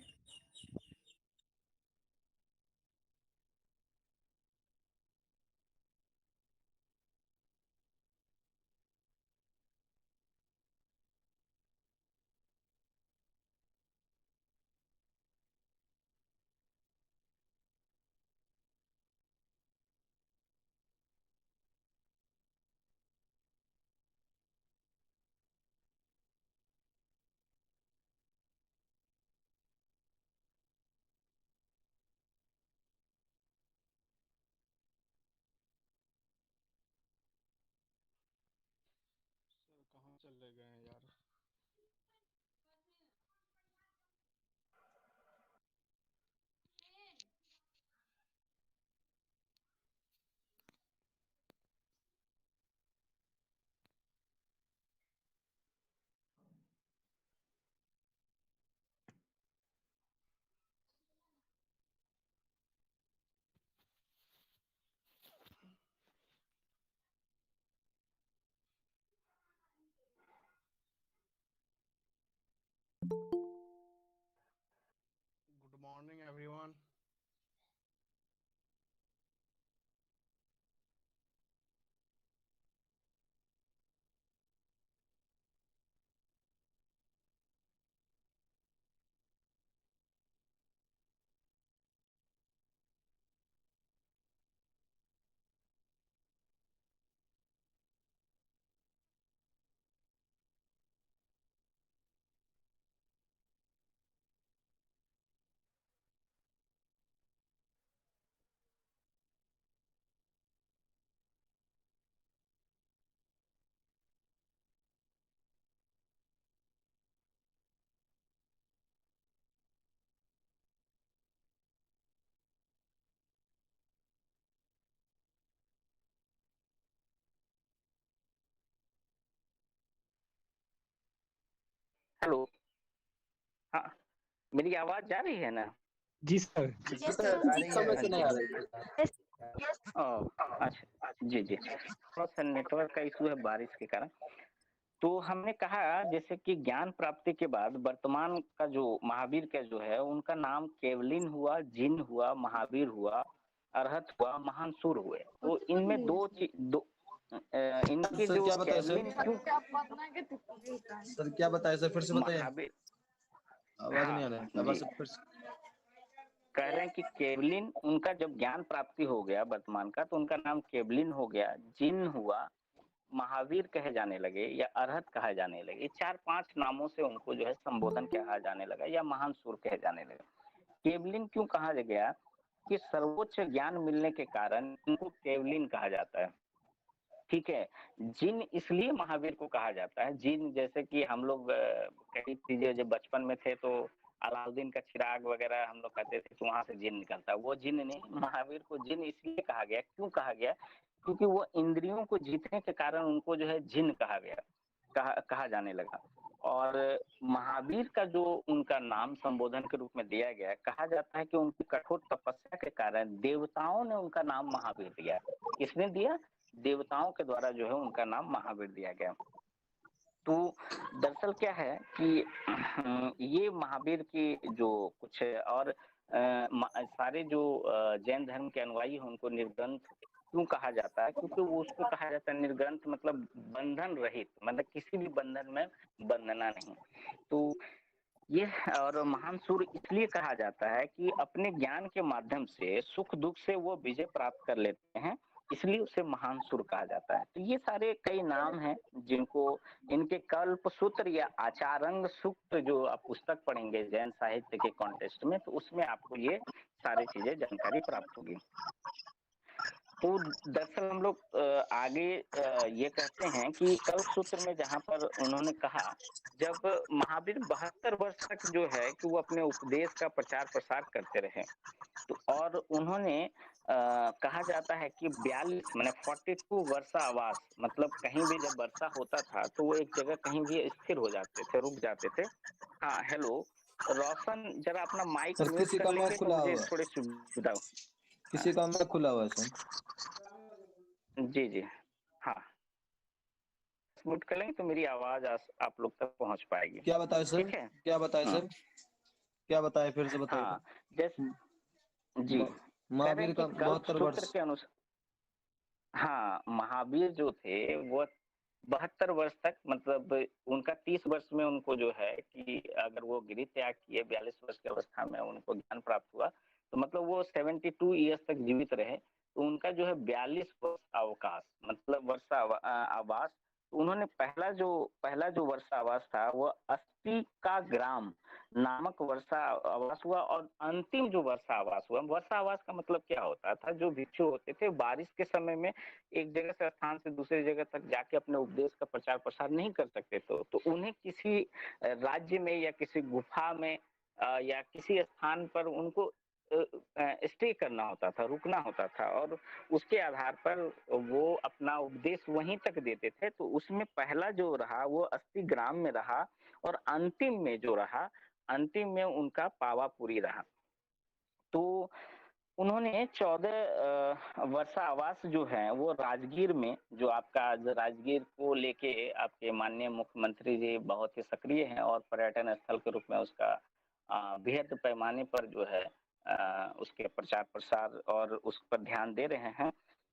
कहाँ चले गए हैं यार? Good morning everyone. हेलो। हाँ, मेरी आवाज जा रही है ना? जी सर। यस सर, आ रही है। जी। नहीं आ रही है। अच्छा, जी जी, थोड़ा सा नेटवर्क का इशू है बारिश के कारण। तो हमने कहा जैसे कि ज्ञान प्राप्ति के बाद वर्तमान का जो महावीर का जो है उनका नाम केवलिन हुआ, जिन हुआ, महावीर हुआ, अरहत हुआ, महान सूर हुए। तो इनमें इनकी सर जो क्या बताए केवलिन क्यों सर क्या बताए सर, फिर से बताइए। महावीर, आवाज हाँ नहीं आ रहा है, जी, आवाज फिर से। कह रहे हैं कि केवलिन उनका जब ज्ञान प्राप्ति हो गया वर्तमान का तो उनका नाम केवलिन हो गया, जिन हुआ, महावीर कहे जाने लगे या अरहत कहा जाने लगे। 4-5 नामों से उनको जो है संबोधन कहा जाने लगा या महान सूर कहे जाने लगे। केवलिन क्यों कहा गया कि सर्वोच्च ज्ञान मिलने के कारण उनको केवलिन कहा जाता है। ठीक है। जिन इसलिए महावीर को कहा जाता है, जिन जैसे कि हम लोग कई चीजें जब बचपन में थे तो अलाउद्दीन का चिराग वगैरह हम लोग कहते थे कि वहां से जिन निकलता है, वो जिन नहीं, महावीर को जिन इसलिए कहा गया, क्यों कहा गया, क्योंकि वो इंद्रियों को जीतने के कारण उनको जो है जिन कहा गया, कहा जाने लगा। और महावीर का जो उनका नाम संबोधन के रूप में दिया गया, कहा जाता है कि उनकी कठोर तपस्या के कारण देवताओं ने उनका नाम महावीर दिया। किसने दिया? देवताओं के द्वारा जो है उनका नाम महावीर दिया गया। तो दरअसल क्या है कि ये महावीर की जो कुछ है, और सारे जो जैन धर्म के अनुयायी हैं उनको निर्ग्रंथ क्यों कहा जाता है, क्योंकि वो उसको कहा जाता है निर्ग्रंथ, मतलब बंधन रहित, मतलब किसी भी बंधन में बंधना नहीं। तो ये और महान सूर्य इसलिए कहा जाता है कि अपने ज्ञान के माध्यम से सुख दुख से वो विजय प्राप्त कर लेते हैं, इसलिए उसे महान सूर्य कहा जाता है। तो ये सारे कई नाम हैं जिनको इनके कल्प सूत्र या आचारंग सूक्त जो आप पुस्तक पढ़ेंगे जैन साहित्य के कॉन्टेक्स्ट में, तो उसमें आपको ये सारी चीजें जानकारी प्राप्त होगी। तो दरअसल हम लोग आगे ये कहते हैं कि कल्प सूत्र में जहां पर उन्होंने कहा, जब महावीर 72 वर्ष तक जो है कि वो अपने उपदेश का प्रचार प्रसार करते रहे, तो और उन्होंने कहा जाता है कि 42 माने 42 वर्षावास, मतलब कहीं भी जब वर्षा होता था तो वो एक जगह कहीं भी स्थिर हो जाते थे, रुक जाते थे। हाँ हेलो रोशन, जरा अपना माइक सर म्यूट किसी कर का लेंगे मुंह तो खुला मुझे हुआ, थोड़ी सुविधा हो। किसी का मुंह खुला हुआ है सर। जी जी हाँ, म्यूट कर लेंगे तो मेरी आवाज आप लोग तक पहुंच पाएगी। क्या बताए सर? ठीक है, क्या बताए सर? क्या बताए, फिर से बताइए। हाँ जैसे जी कह रहे महावीर हैं कि का कल्प 72 सूत्र वर्ष। के अनुसार, हाँ महावीर जो थे वो 72 वर्ष तक, मतलब उनका 30 वर्ष में उनको जो है कि अगर वो गिरि त्याग किए, 42 वर्ष की अवस्था में उनको ज्ञान प्राप्त हुआ, तो मतलब वो 72 ईयर्स तक जीवित रहे। तो उनका जो है 42 वर्ष अवकाश, मतलब वर्षा आवास, तो उन्होंने पहला जो वर्षा आवास था वो 80 का ग्राम नामक वर्षा आवास हुआ। और अंतिम जो वर्षा आवास हुआ, वर्षा आवास का मतलब क्या होता था, जो भिक्षु होते थे बारिश के समय में एक जगह से स्थान से दूसरी जगह तक जाके अपने उपदेश का प्रचार प्रसार नहीं कर सकते थे, तो उन्हें किसी राज्य में या किसी गुफा में या किसी स्थान पर उनको स्टे करना होता था, रुकना होता था, और उसके आधार पर वो अपना उपदेश वहीं तक देते थे। तो उसमें पहला जो रहा वो 80 ग्राम में रहा, और अंतिम में जो रहा, अंतिम में उनका पावापुरी रहा। तो उन्होंने 14 वर्षा आवास जो है वो राजगीर में, जो आपका राजगीर को लेके आपके माननीय मुख्यमंत्री जी बहुत ही सक्रिय हैं और पर्यटन स्थल के रूप में उसका बृहद पैमाने पर जो है उसके प्रचार प्रसार और उस पर ध्यान दे रहे हैं।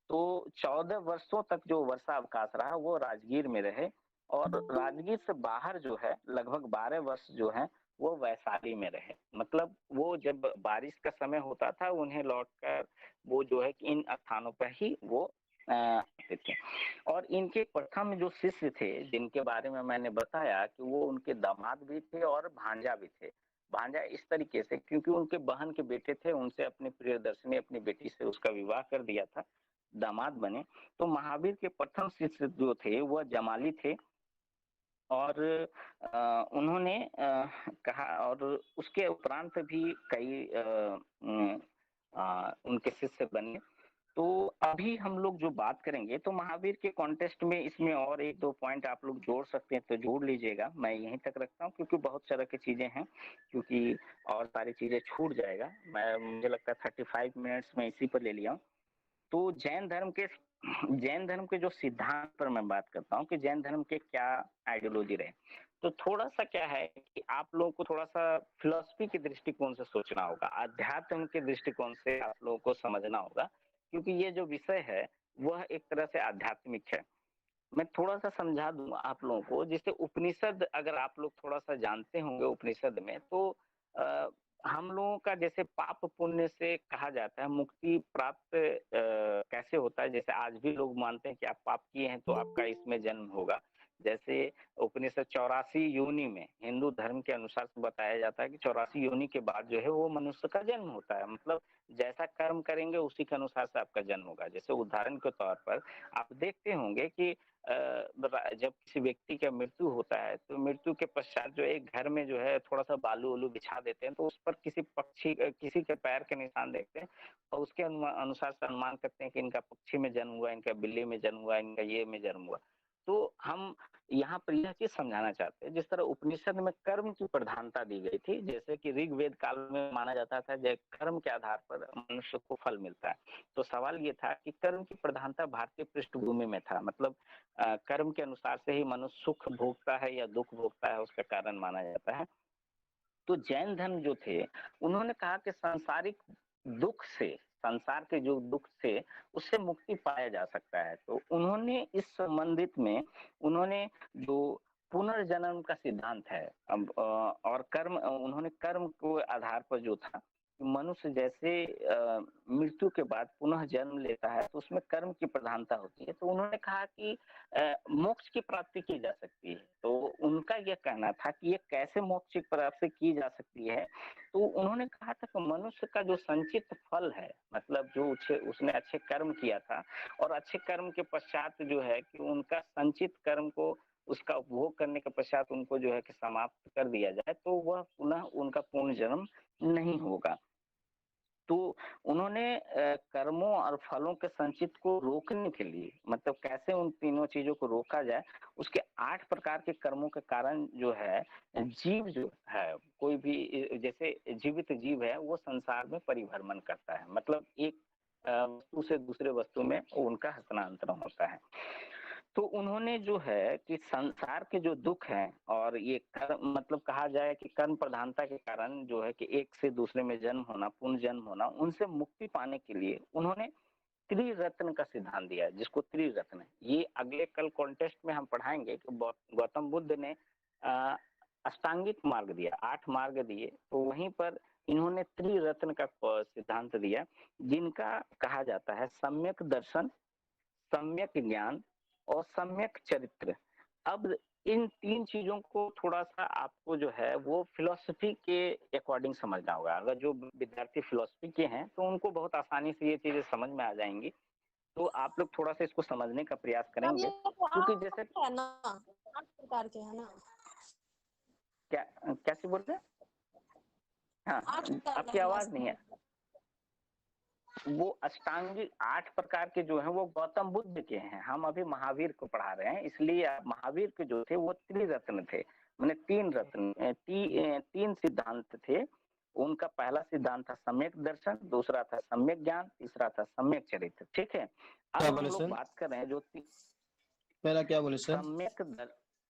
तो 14 वर्षों तक जो वर्षा अवकाश रहा वो राजगीर में रहे, और राजगीर से बाहर जो है लगभग 12 वर्ष जो है वो वैशाली में रहे। मतलब वो जब बारिश का समय होता था उन्हें लौटकर वो जो है कि इन स्थानों पर ही वो आते थे। और इनके प्रथम जो शिष्य थे जिनके बारे में मैंने बताया कि वो उनके दामाद भी थे और भांजा भी थे। भांजा इस तरीके से क्योंकि उनके बहन के बेटे थे, उनसे अपनी प्रियदर्शनी अपनी बेटी से उसका विवाह कर दिया था, दामाद बने। तो महावीर के प्रथम शिष्य जो थे वह जमाली थे, और उन्होंने कहा, और उसके उपरांत भी कई उनके शिष्य बने। तो अभी हम लोग जो बात करेंगे तो महावीर के कॉन्टेस्ट में इसमें और एक दो पॉइंट आप लोग जोड़ सकते हैं तो जोड़ लीजिएगा, मैं यहीं तक रखता हूँ क्योंकि बहुत तरह की चीजें हैं, क्योंकि और सारी चीजें छूट जाएगा। मुझे लगता है 35 मिनट्स में इसी पर ले लिया हूँ। तो जैन धर्म के जो सिद्धांत पर मैं बात करता हूँ कि जैन धर्म के क्या आइडियोलॉजी रहे, तो थोड़ा सा क्या है कि आप लोगों को थोड़ा सा फिलॉसफी के दृष्टिकोण से सोचना होगा, अध्यात्म के दृष्टिकोण से आप लोगों को समझना होगा, क्योंकि ये जो विषय है वह एक तरह से आध्यात्मिक है। मैं थोड़ा सा समझा दूं आप लोगों को, जैसे उपनिषद अगर आप लोग थोड़ा सा जानते होंगे उपनिषद में, तो आ, हम लोगों का जैसे पाप पुण्य से कहा जाता है मुक्ति प्राप्त कैसे होता है, जैसे आज भी लोग मानते हैं कि आप पाप किए हैं तो आपका इसमें जन्म होगा, जैसे उपनिषद 84 योनि में हिंदू धर्म के अनुसार से बताया जाता है कि 84 योनि के बाद जो है वो मनुष्य का जन्म होता है। मतलब जैसा कर्म करेंगे उसी के अनुसार से आपका जन्म होगा। जैसे उदाहरण के तौर पर आप देखते होंगे कि जब किसी व्यक्ति का मृत्यु होता है तो मृत्यु के पश्चात जो एक घर में जो है थोड़ा सा बालू वालू बिछा देते हैं, तो उस पर किसी पक्षी किसी के पैर के निशान देखते हैं और उसके अनुसार से अनुमान करते हैं कि इनका पक्षी में जन्म हुआ, इनका बिल्ली में जन्म हुआ, इनका ये में जन्म हुआ। तो हम यहाँ पर यह चीज समझाना चाहते हैं, जिस तरह उपनिषद में कर्म की प्रधानता दी गई थी, जैसे कि ऋग्वेद काल में माना जाता था जय कर्म के आधार पर मनुष्य को फल मिलता है। तो सवाल ये था कि कर्म की प्रधानता भारतीय पृष्ठभूमि में था, मतलब कर्म के अनुसार से ही मनुष्य सुख भोगता है या दुख भोगता है, उसका कारण माना जाता है। तो जैन धर्म जो थे उन्होंने कहा कि सांसारिक दुख से, संसार के जो दुख से उससे मुक्ति पाया जा सकता है। तो उन्होंने इस संबंधित में उन्होंने जो पुनर्जन्म का सिद्धांत है और कर्म, उन्होंने कर्म को आधार पर जो था मनुष्य जैसे मृत्यु के बाद पुनः जन्म लेता है तो उसमें कर्म की प्रधानता होती है। तो उन्होंने कहा कि मोक्ष की प्राप्ति की जा सकती है। तो उनका यह कहना था कि ये कैसे मोक्ष की प्राप्ति की जा सकती है। तो उन्होंने कहा था कि मनुष्य का जो संचित फल है, मतलब जो उसने अच्छे कर्म किया था और अच्छे कर्म के पश्चात जो है कि उनका संचित कर्म को उसका उपभोग करने के पश्चात उनको जो है कि समाप्त कर दिया जाए तो वह पुनः उनका पूर्ण जन्म नहीं होगा। तो उन्होंने कर्मों और फलों के संचित को रोकने के लिए, मतलब कैसे उन तीनों चीजों को रोका जाए, उसके 8 प्रकार के कर्मों के कारण जो है जीव जो है, कोई भी जैसे जीवित जीव है वो संसार में परिभ्रमण करता है, मतलब एक वस्तु से दूसरे वस्तु में उनका हस्तांतरण होता है। तो उन्होंने जो है कि संसार के जो दुख हैं और ये कर्म, मतलब कहा जाए कि कर्म प्रधानता के कारण जो है कि एक से दूसरे में जन्म होना, पुनर्जन्म होना, उनसे मुक्ति पाने के लिए उन्होंने त्रिरत्न का सिद्धांत दिया है, जिसको त्रिरत्न, ये अगले कल कॉन्टेस्ट में हम पढ़ाएंगे कि गौतम बुद्ध ने अष्टांगिक मार्ग दिया, 8 मार्ग दिए, तो वहीं पर इन्होंने त्रिरत्न का सिद्धांत दिया, जिनका कहा जाता है सम्यक दर्शन, सम्यक ज्ञान और सम्यक चरित्र। अब इन 3 चीजों को थोड़ा सा आपको जो है वो फिलॉसफी के अकॉर्डिंग समझना होगा। अगर जो विद्यार्थी फिलॉसफी के हैं तो उनको बहुत आसानी से ये चीजें समझ में आ जाएंगी। तो आप लोग थोड़ा सा इसको समझने का प्रयास करेंगे, क्योंकि जैसे है ना 8 प्रकार के है ना, क्या कैसे बोल रहे हैं? हाँ, 8 प्रकार आपकी आवाज नहीं है। वो अष्टांगिक 8 प्रकार के जो हैं वो गौतम बुद्ध के हैं, हम अभी महावीर को पढ़ा रहे हैं, इसलिए महावीर के जो थे वो त्रिरत्न थे, मैंने 3 रत्न 3 सिद्धांत थे। उनका पहला सिद्धांत था सम्यक दर्शन, दूसरा था सम्यक ज्ञान, तीसरा था सम्यक चरित्र। ठीक है, अब हम लोग बात कर रहे हैं जो पहला क्या बोले सर? सम्यक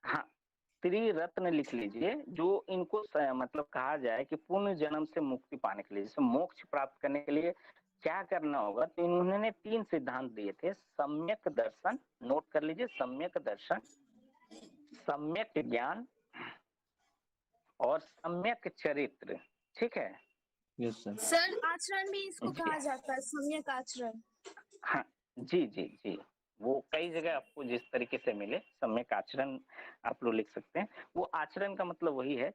हाँ, त्रिरत्न लिख लीजिए, जो इनको मतलब कहा जाए कि पुनः जन्म से मुक्ति पाने के लिए, जैसे मोक्ष प्राप्त करने के लिए क्या करना होगा, तो इन्होंने 3 सिद्धांत दिए थे। सम्यक दर्शन, नोट कर लीजिए, सम्यक दर्शन, सम्यक ज्ञान और सम्यक चरित्र। ठीक है, यस सर। सर आचरण भी इसको कहा जाता है, सम्यक आचरण। हाँ जी जी जी, वो कई जगह आपको जिस तरीके से मिले सम्यक आचरण आप लोग लिख सकते हैं, वो आचरण का मतलब वही है।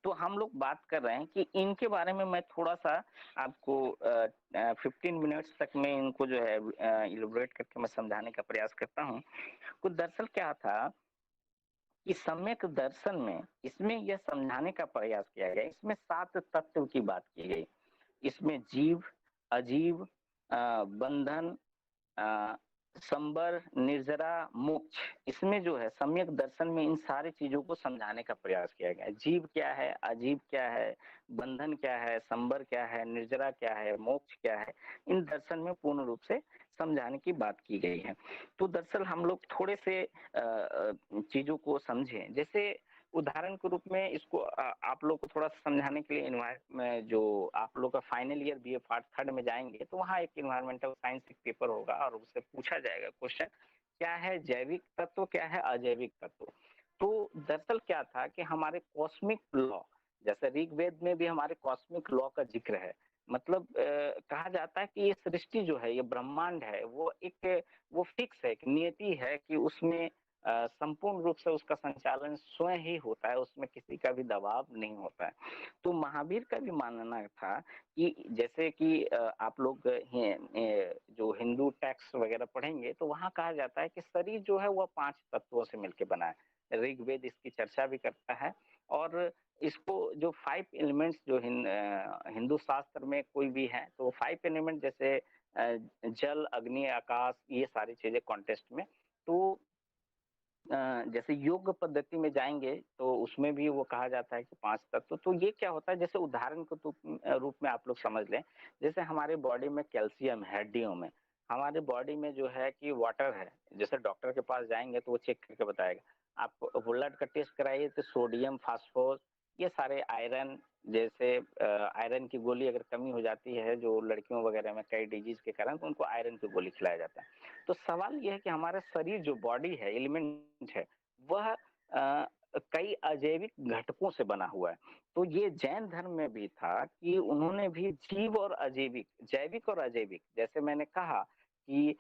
तो हम लोग बात कर रहे हैं कि इनके बारे में मैं थोड़ा सा आपको 15 मिनट्स तक में इनको जो है इलैबोरेट करके मैं समझाने का प्रयास करता हूँ। तो दरअसल क्या था कि सम्यक दर्शन में इसमें यह समझाने का प्रयास किया गया, इसमें 7 तत्व की बात की गई। इसमें जीव, अजीव, बंधन, संबर, निर्जरा, मोक्ष, इसमें जो है सम्यक दर्शन में इन सारी चीजों को समझाने का प्रयास किया गया है। जीव क्या है, अजीव क्या है, बंधन क्या है, संबर क्या है, निर्जरा क्या है, मोक्ष क्या है, इन दर्शन में पूर्ण रूप से समझाने की बात की गई है। तो दरअसल हम लोग थोड़े से चीजों को समझें, जैसे उदाहरण के रूप में इसको आप लोग को थोड़ा समझाने के लिए में जो आप लोग का फाइनल ईयर बीए पार्ट 3 में जाएंगे तो वहाँ एक इन्वायरमेंटल साइंस एक पेपर होगा और उससे पूछा जाएगा क्वेश्चन, क्या है जैविक तत्व, क्या है अजैविक तत्व। तो दरअसल क्या था कि हमारे कॉस्मिक लॉ, जैसे ऋग्वेद में भी हमारे कॉस्मिक लॉ का जिक्र है, मतलब कहा जाता है कि ये सृष्टि जो है, ये ब्रह्मांड है, वो फिक्स है, एक नियति है कि उसमें संपूर्ण रूप से उसका संचालन स्वयं ही होता है, उसमें किसी का भी दबाव नहीं होता है। तो महावीर का भी मानना था कि जैसे कि आप लोग जो हिंदू टेक्स्ट वगैरह पढ़ेंगे तो वहाँ कहा जाता है कि शरीर जो है वह 5 तत्वों से मिलकर बना है। ऋग्वेद इसकी चर्चा भी करता है और इसको जो 5 एलिमेंट्स जो हिंदू शास्त्र में कोई भी है तो 5 एलिमेंट जैसे जल, अग्नि, आकाश, ये सारी चीजें कॉन्टेस्ट में। तो जैसे योग पद्धति में जाएंगे तो उसमें भी वो कहा जाता है कि 5 तत्व। तो ये क्या होता है, जैसे उदाहरण के रूप में आप लोग समझ लें, जैसे हमारे बॉडी में कैल्शियम है, हड्डियों में, हमारे बॉडी में जो है कि वाटर है। जैसे डॉक्टर के पास जाएंगे तो वो चेक करके बताएगा। आप ब्लड का टेस्ट कराइए तो सोडियम, फास्फोरस, ये सारे आयरन, जैसे आयरन की गोली अगर कमी हो जाती है जो लड़कियों वगैरह में कई डिजीज के कारण, तो उनको आयरन की गोली खिलाया जाता है। तो सवाल यह है कि हमारा शरीर जो बॉडी है, एलिमेंट है, वह कई अजैविक घटकों से बना हुआ है। तो ये जैन धर्म में भी था कि उन्होंने भी जीव और अजैविक, जैविक और अजैविक, जैसे मैंने कहा कि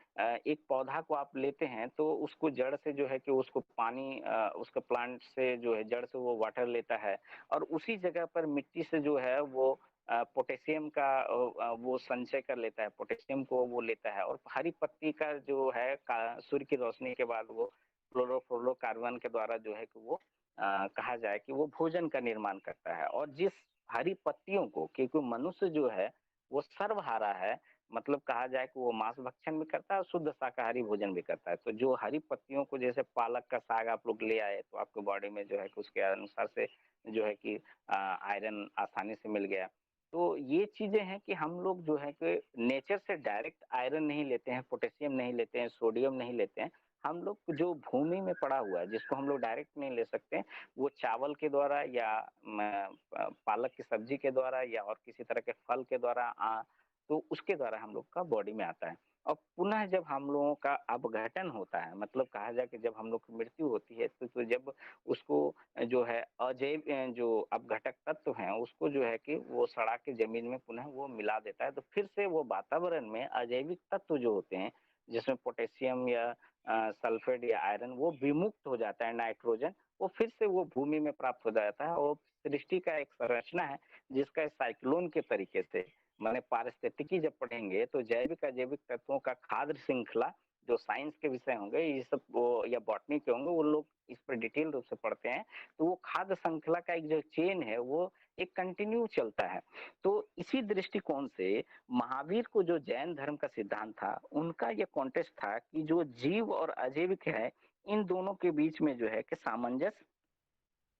एक पौधा को आप लेते हैं तो उसको जड़ से जो है कि उसको पानी, उसका प्लांट से जो है जड़ से वो वाटर लेता है और उसी जगह पर मिट्टी से जो है वो पोटेशियम का वो संचय कर लेता है, पोटेशियम को वो लेता है और हरी पत्ती का जो है सूर्य की रोशनी के बाद वो फ्लोरोफ्लोरोकार्बन के द्वारा जो है कि वो कहा जाए कि वो भोजन का निर्माण करता है। और जिस हरी पत्तियों को, क्योंकि मनुष्य जो है वो सर्वहारा है, मतलब कहा जाए कि वो मांस भक्षण भी करता है और शुद्ध शाकाहारी भोजन भी करता है। तो जो हरी पत्तियों को, जैसे पालक का साग आप लोग ले आए तो आपके बॉडी में जो है कि उसके अनुसार से जो है कि आयरन आसानी से मिल गया। तो ये चीजें हैं कि हम लोग जो है कि नेचर से डायरेक्ट आयरन नहीं लेते हैं, पोटेशियम नहीं लेते हैं, सोडियम नहीं लेते हैं। हम लोग जो भूमि में पड़ा हुआ है जिसको हम लोग डायरेक्ट नहीं ले सकते, वो चावल के द्वारा या पालक की सब्जी के द्वारा या और किसी तरह के फल के द्वारा, तो उसके द्वारा हम लोग का बॉडी में आता है। और पुनः जब हम लोगों का अपघटन होता है, मतलब कहा जाए कि जब हम लोग की मृत्यु होती है तो जब उसको जो है अजैव जो अपघटक तत्व हैं उसको जो है कि वो सड़ा के जमीन में पुनः वो मिला देता है, तो फिर से वो वातावरण में अजैविक तत्व जो होते हैं जिसमें पोटेशियम या सल्फेट या आयरन, वो विमुक्त हो जाता है, नाइट्रोजन, वो फिर से वो भूमि में प्राप्त हो जाता है। और सृष्टि का एक संरचना है जिसका साइक्लोन के तरीके से, माने पारिस्थितिकी जब पढ़ेंगे तो जैविक अजैविक तत्वों का खाद्य श्रृंखला, जो साइंस के विषय होंगे ये सब, वो या बॉटनी के होंगे, वो लोग इस पर डिटेल रूप से पढ़ते हैं। तो वो खाद्य श्रृंखला का एक जो चेन है वो एक कंटिन्यू चलता है। तो इसी दृष्टिकोण से महावीर को जो जैन धर्म का सिद्धांत था, उनका ये कॉन्टेस्ट था कि जो जीव और अजैविक है, इन दोनों के बीच में जो है कि सामंजस्य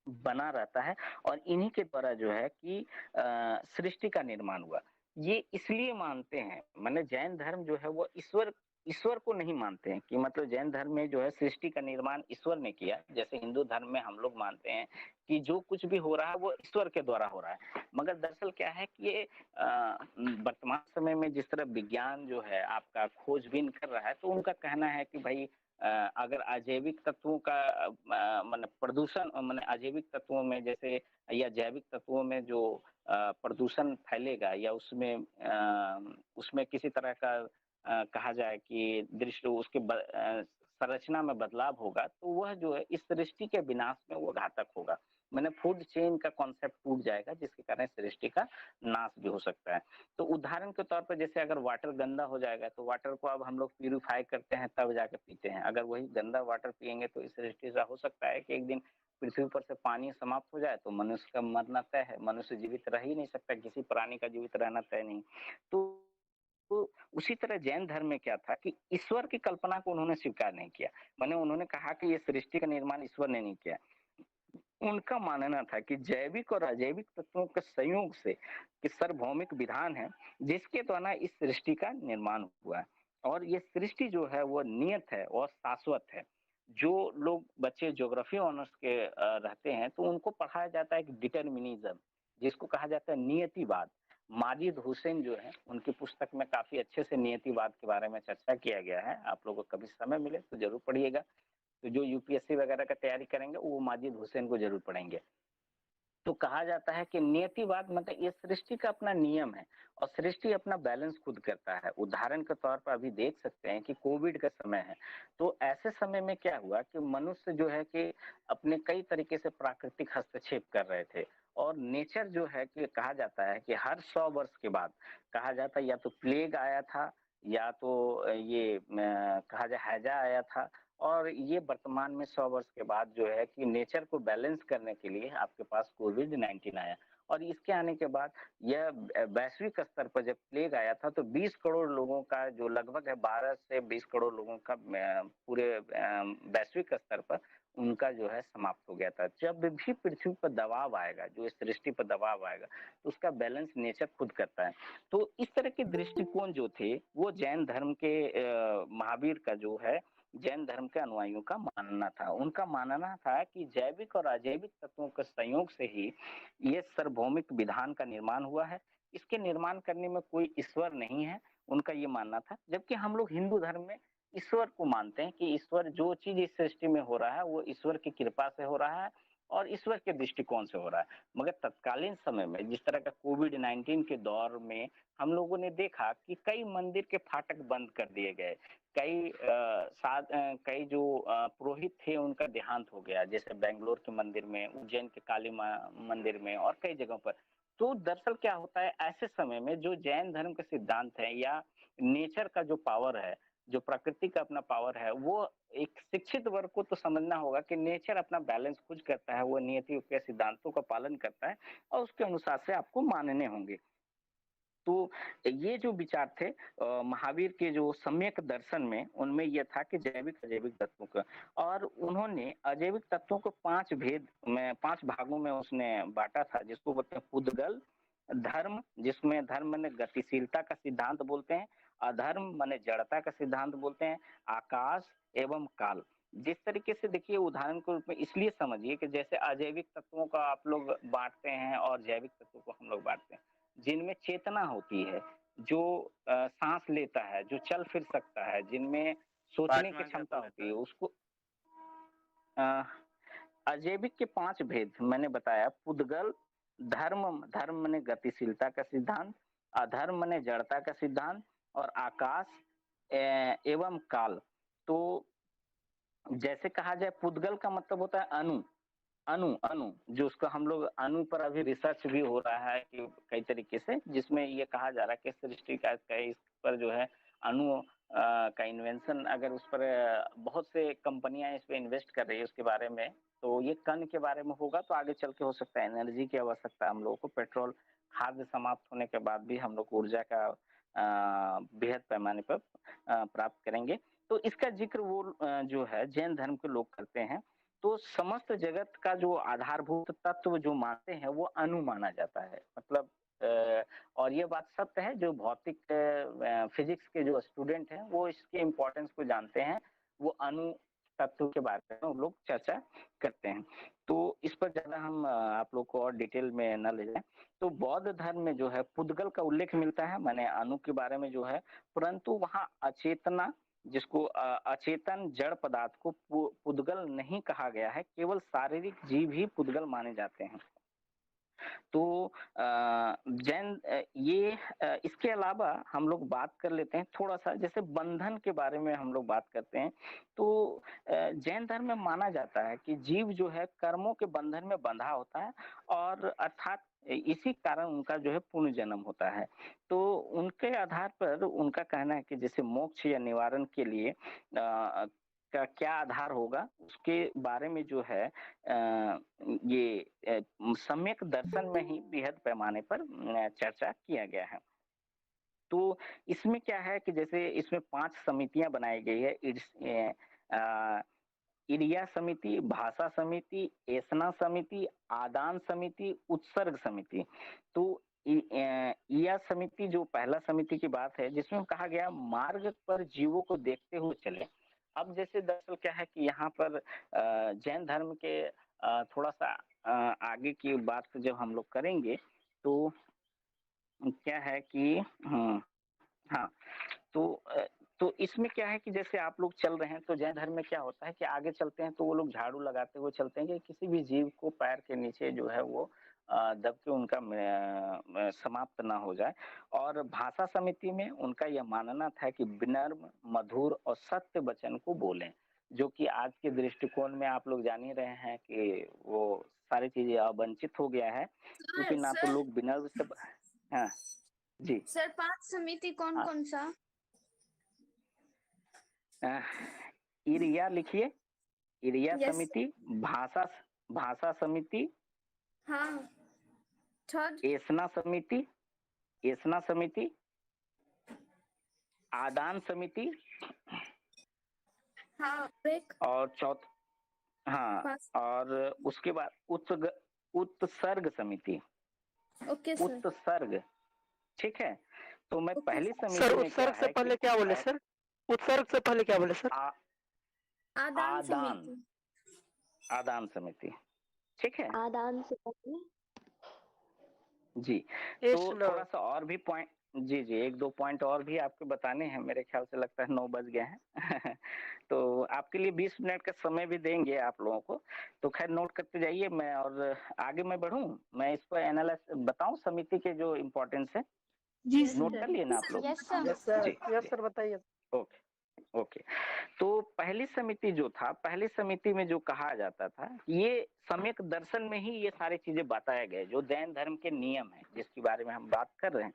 बना रहता है और इन्हीं के द्वारा जो है कि सृष्टि का निर्माण हुआ। ये इसलिए मानते हैं, माने जैन धर्म जो है वो ईश्वर ईश्वर को नहीं मानते हैं कि मतलब जैन धर्म में जो है सृष्टि का निर्माण ईश्वर ने किया। जैसे हिंदू धर्म में हम लोग मानते हैं कि जो कुछ भी हो रहा है वो ईश्वर के द्वारा हो रहा है। मगर दरअसल क्या है कि ये वर्तमान समय में जिस तरह विज्ञान जो है आपका खोजबीन कर रहा है, तो उनका कहना है कि भाई अगर अजैविक तत्वों का मतलब प्रदूषण, माने अजैविक तत्वों में जैसे या जैविक तत्वों में जो प्रदूषण फैलेगा या उसमें किसी तरह का कहा जाए कि दृश्य उसके संरचना में बदलाव होगा, तो वह जो है इस सृष्टि के विनाश में वो घातक होगा। मैंने फूड चेन का कॉन्सेप्ट टूट जाएगा जिसके कारण सृष्टि का नाश भी हो सकता है। तो उदाहरण के तौर पर जैसे अगर वाटर गंदा हो जाएगा तो वाटर को अब हम लोग प्यूरिफाई करते हैं तब जाके पीते हैं। अगर वही गंदा वाटर पिएंगे तो इस सृष्टि से हो सकता है कि एक दिन पृथ्वी पर से पानी समाप्त हो जाए तो मनुष्य का मरना तय है। मनुष्य जीवित रह ही नहीं सकता, किसी प्राणी का जीवित रहना तय नहीं। तो उसी तरह जैन धर्म में क्या था कि ईश्वर की कल्पना को उन्होंने स्वीकार नहीं किया। माने उन्होंने कहा कि ये सृष्टि का निर्माण ईश्वर ने नहीं किया। उनका मानना था कि जैविक और अजैविक तत्वों के संयोग से कि सार्वभौमिक विधान है जिसके द्वारा इस सृष्टि का निर्माण हुआ है। और ये सृष्टि जो है वो नियत है और शाश्वत है। जो लोग बच्चे ज्योग्राफी ऑनर्स के रहते हैं तो उनको पढ़ाया जाता है कि डिटर्मिनिज्म, जिसको कहा जाता है नियतिवाद। माजिद हुसैन जो है उनकी पुस्तक में काफी अच्छे से नियतिवाद के बारे में चर्चा किया गया है। आप लोगों को कभी समय मिले तो जरूर पढ़िएगा। तो जो यूपीएससी वगैरह का तैयारी करेंगे वो माजिद हुसैन को जरूर पढ़ेंगे। तो कहा जाता है कि नियतिवाद मतलब ये सृष्टि का अपना नियम है और सृष्टि अपना बैलेंस खुद करता है। उदाहरण के तौर पर अभी देख सकते हैं कि कोविड का समय है, तो ऐसे समय में क्या हुआ कि मनुष्य जो है कि अपने कई तरीके से प्राकृतिक हस्तक्षेप कर रहे थे और नेचर जो है कि कहा जाता है कि हर 100 वर्ष के बाद कहा जाता है या तो प्लेग आया था या तो ये कहा जाए हैजा आया था और ये वर्तमान में 100 वर्ष के बाद जो है कि नेचर को बैलेंस करने के लिए आपके पास कोविड-19 आया और इसके आने के बाद यह वैश्विक स्तर पर जब प्लेग आया था तो 20 करोड़ लोगों का जो लगभग है 12 से 20 करोड़ लोगों का पूरे वैश्विक स्तर पर उनका जो है समाप्त हो गया था। जब भी पृथ्वी पर दबाव आएगा, जो इस सृष्टि पर दबाव आएगा, तो उसका बैलेंस नेचर खुद करता है। तो इस तरह के दृष्टिकोण जो थे, वो जैन धर्म के महावीर का जो है जैन धर्म के अनुयायियों का मानना था। उनका मानना था कि जैविक और अजैविक तत्वों के संयोग से ही ये सार्वभौमिक विधान का निर्माण हुआ है। इसके निर्माण करने में कोई ईश्वर नहीं है, उनका ये मानना था। जबकि हम लोग हिंदू धर्म में ईश्वर को मानते हैं कि ईश्वर जो चीज़ इस सृष्टि में हो रहा है, वो ईश्वर की कृपा से हो रहा है और ईश्वर के दृष्टिकोण से हो रहा है। मगर तत्कालीन समय में जिस तरह का कोविड-19 के दौर में हम लोगों ने देखा कि कई मंदिर के फाटक बंद कर दिए गए। कई जो पुरोहित थे उनका देहांत हो गया, जैसे बेंगलोर के मंदिर में, उज्जैन के काली माँ मंदिर में और कई जगहों पर। तो दरअसल क्या होता है ऐसे समय में जो जैन धर्म के सिद्धांत है या नेचर का जो पावर है, जो प्रकृति का अपना पावर है, वो एक शिक्षित वर्ग को तो समझना होगा कि नेचर अपना बैलेंस खुद करता है, वो नियति के सिद्धांतों का पालन करता है और उसके अनुसार से आपको मानने होंगे। तो ये जो विचार थे महावीर के जो सम्यक दर्शन में उनमें ये था कि जैविक अजैविक तत्वों का और उन्होंने अजैविक तत्वों को 5 भागों में उसने बांटा था जिसको बोलते हैं पुद्गल धर्म, जिसमें धर्म माने गतिशीलता का सिद्धांत बोलते हैं, अधर्म माने जड़ता का सिद्धांत बोलते हैं, आकाश एवं काल। जिस तरीके से देखिए उदाहरण के रूप में इसलिए समझिए कि जैसे अजैविक तत्वों का आप लोग बांटते हैं और जैविक तत्वों को हम लोग बांटते हैं, जिनमें चेतना होती है, जो सांस लेता है, जो चल फिर सकता है, जिनमें सोचने की क्षमता होती है, उसको अजैविक के 5 भेद मैंने बताया। पुद्गल धर्म, धर्म माने गतिशीलता का सिद्धांत, अधर्म माने जड़ता का सिद्धांत और आकाश एवं काल। तो जैसे कहा जाए पुद्गल का मतलब होता है अणु, अणु अणु जो उसका हम लोग अणु पर अभी रिसर्च भी हो रहा है कि कई तरीके से, जिसमें ये कहा जा रहा है कि सृष्टि का इस पर जो है अणु का इन्वेंशन, अगर उस पर बहुत से कंपनियां इस पे इन्वेस्ट कर रही है उसके बारे में, तो ये कण के बारे में होगा तो आगे चल के हो सकता है एनर्जी की आवश्यकता हम लोगों को, पेट्रोल खाद्य समाप्त होने के बाद भी हम लोग ऊर्जा का बेहद पैमाने पर प्राप्त करेंगे। तो इसका जिक्र वो जो है जैन धर्म के लोग करते हैं। तो समस्त जगत का जो आधारभूत तत्व जो मानते हैं वो अणु माना जाता है। मतलब और ये बात सत्य है, जो भौतिक फिजिक्स के जो स्टूडेंट हैं वो इसके इम्पोर्टेंस को जानते हैं, वो अणु तत्व के बारे में वो लोग चर्चा करते हैं। तो इस पर ज्यादा हम आप लोग को और डिटेल में न ले जाएं। तो बौद्ध धर्म में जो है पुद्गल का उल्लेख मिलता है, माने अणु के बारे में जो है, परंतु वहाँ अचेतना जिसको अचेतन जड़ पदार्थ को पुद्गल नहीं कहा गया है, केवल शारीरिक जीव ही पुद्गल माने जाते हैं। तो जैन ये इसके अलावा हम लोग बात कर लेते हैं थोड़ा सा, जैसे बंधन के बारे में हम लोग बात करते हैं। तो जैन धर्म में माना जाता है कि जीव जो है कर्मों के बंधन में बंधा होता है और अर्थात इसी कारण उनका जो है पुनर्जन्म होता है। तो उनके आधार पर उनका कहना है कि जैसे मोक्ष या निवारण के लिए का क्या आधार होगा, उसके बारे में जो है ये सम्यक दर्शन में ही बृहद पैमाने पर चर्चा किया गया है। तो इसमें क्या है कि जैसे इसमें 5 समितियां बनाई गई है, इडिया समिति, भाषा समिति, एसना समिति, आदान समिति, उत्सर्ग समिति। तो यह समिति जो पहला समिति की बात है, जिसमें कहा गया मार्ग पर जीवों को देखते हुए चले। अब जैसे दरअसल क्या है कि यहाँ पर जैन धर्म के थोड़ा सा आगे की बात जब हम लोग करेंगे तो क्या है कि हाँ, तो इसमें क्या है कि जैसे आप लोग चल रहे हैं तो जैन धर्म में क्या होता है कि आगे चलते हैं तो वो लोग झाड़ू लगाते हुए चलते हैं कि किसी भी जीव को पैर के नीचे जो है वो जब कि उनका समाप्त ना हो जाए। और भाषा समिति में उनका यह मानना था कि विनम्र, मधुर और सत्य वचन को बोलें, जो कि आज के दृष्टिकोण में आप लोग जान ही रहे हैं कि वो सारी चीज़ें अवंचित हो गया है, क्योंकि ना तो सर लोग विनम्र से हाँ, जी। सर 5 समिति कौन हाँ, कौन सा? इरिया लिखिए, इरिया यस समिति, भाषा भाषा समिति, हाँ थर्ड एसना समिति, एसना समिति, आदान समिति हाँ ब्रेक और हाँ, पास और उसके बाद उत्सर्ग समिति, ओके सर उत्सर्ग, ठीक है। तो मैं ओके पहली सर समिति में क्या उत्सर्ग से है कि पहले क्या बोले सर? उत्सर्ग से पहले क्या बोले सर? आदान आदान, समिति आदान समिति, ठीक है आदान से पहले जी। तो थोड़ा सा और भी पॉइंट, जी जी, एक दो पॉइंट और भी आपको बताने हैं, मेरे ख्याल से लगता है 9 बज गए हैं तो आपके लिए 20 मिनट का समय भी देंगे आप लोगों को, तो खैर नोट करते जाइए। मैं और आगे मैं बढ़ूं, मैं इस पर एनालाइज बताऊं समिति के जो इम्पोर्टेंस है, जी नोट कर लिए ना आप लोग? Yes sir. यस सर, जी यस सर, बताइए। Okay okay. तो पहली समिति जो था, पहली समिति में जो कहा जाता था, ये सम्यक दर्शन में ही ये सारी चीजें बताए गए, जो जैन धर्म के नियम है जिसके बारे में हम बात कर रहे हैं।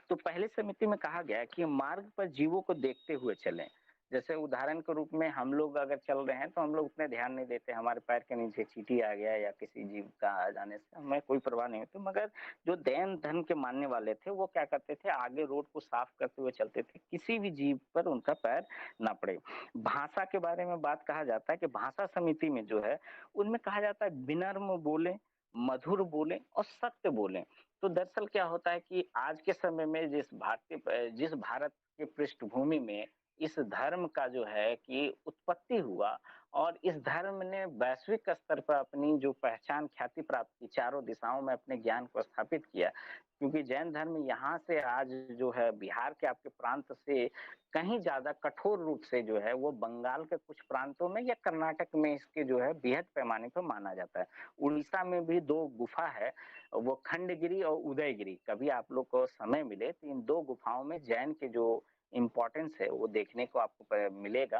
तो पहली समिति में कहा गया कि मार्ग पर जीवों को देखते हुए चलें। जैसे उदाहरण के रूप में हम लोग अगर चल रहे हैं तो हम लोग उतने ध्यान नहीं देते, हमारे पैर के नीचे चींटी आ गया या किसी जीव का आ जाने से हमें कोई परवाह नहीं होती। मगर जो जैन धर्म के मानने वाले थे वो क्या करते थे, आगे रोड को साफ करते हुए चलते थे, किसी भी जीव पर उनका पैर ना पड़े। भाषा के बारे में बात कहा जाता है कि भाषा समिति में जो है उनमें कहा जाता है विनम्र बोले, मधुर बोले और सत्य बोले। तो दरअसल क्या होता है कि आज के समय में जिस भारत के पृष्ठभूमि में इस धर्म का जो है कि उत्पत्ति हुआ और इस धर्म ने वैश्विक स्तर पर अपनी जो पहचान ख्याति प्राप्त की, चारों दिशाओं में अपने ज्ञान को स्थापित किया, क्योंकि जैन धर्म यहाँ से आज जो है बिहार के आपके प्रांत से कहीं ज्यादा कठोर रूप से जो है वो बंगाल के कुछ प्रांतों में या कर्नाटक में इसके जो है बृहद पैमाने पर माना जाता है। उड़ीसा में भी 2 गुफा है, वो खंडगिरी और उदयगिरी। कभी आप लोग को समय मिले तो इन 2 गुफाओं में जैन के जो इम्पोर्टेंस है वो देखने को आपको मिलेगा।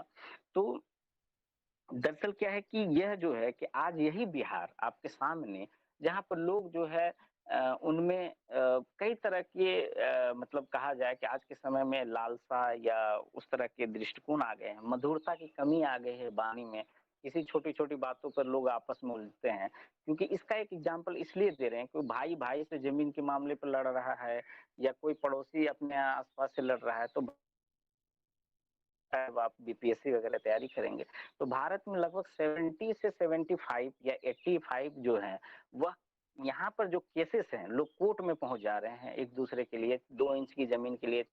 तो दरअसल क्या है कि यह जो है कि आज यही बिहार आपके सामने, जहाँ पर लोग जो है उनमें कई तरह के मतलब कहा जाए कि आज के समय में लालसा या उस तरह के दृष्टिकोण आ गए हैं, मधुरता की कमी आ गई है वाणी में। किसी छोटी-छोटी बातों पर लोग आपस में उलझते हैं, क्योंकि इसका एक एग्जांपल इसलिए दे रहे हैं, कोई भाई-भाई से ज़मीन के मामले पर लड़ रहा है या कोई पड़ोसी अपने आस-पास से लड़ रहा है, तो अब आप बीपीएससी वगैरह तैयारी करेंगे तो भारत में लगभग 70 से 75 या 85 जो है वह यहाँ पर जो केसेस हैं, लोग कोर्ट में पहुंच जा रहे हैं एक दूसरे के लिए, 2 इंच की जमीन के लिए,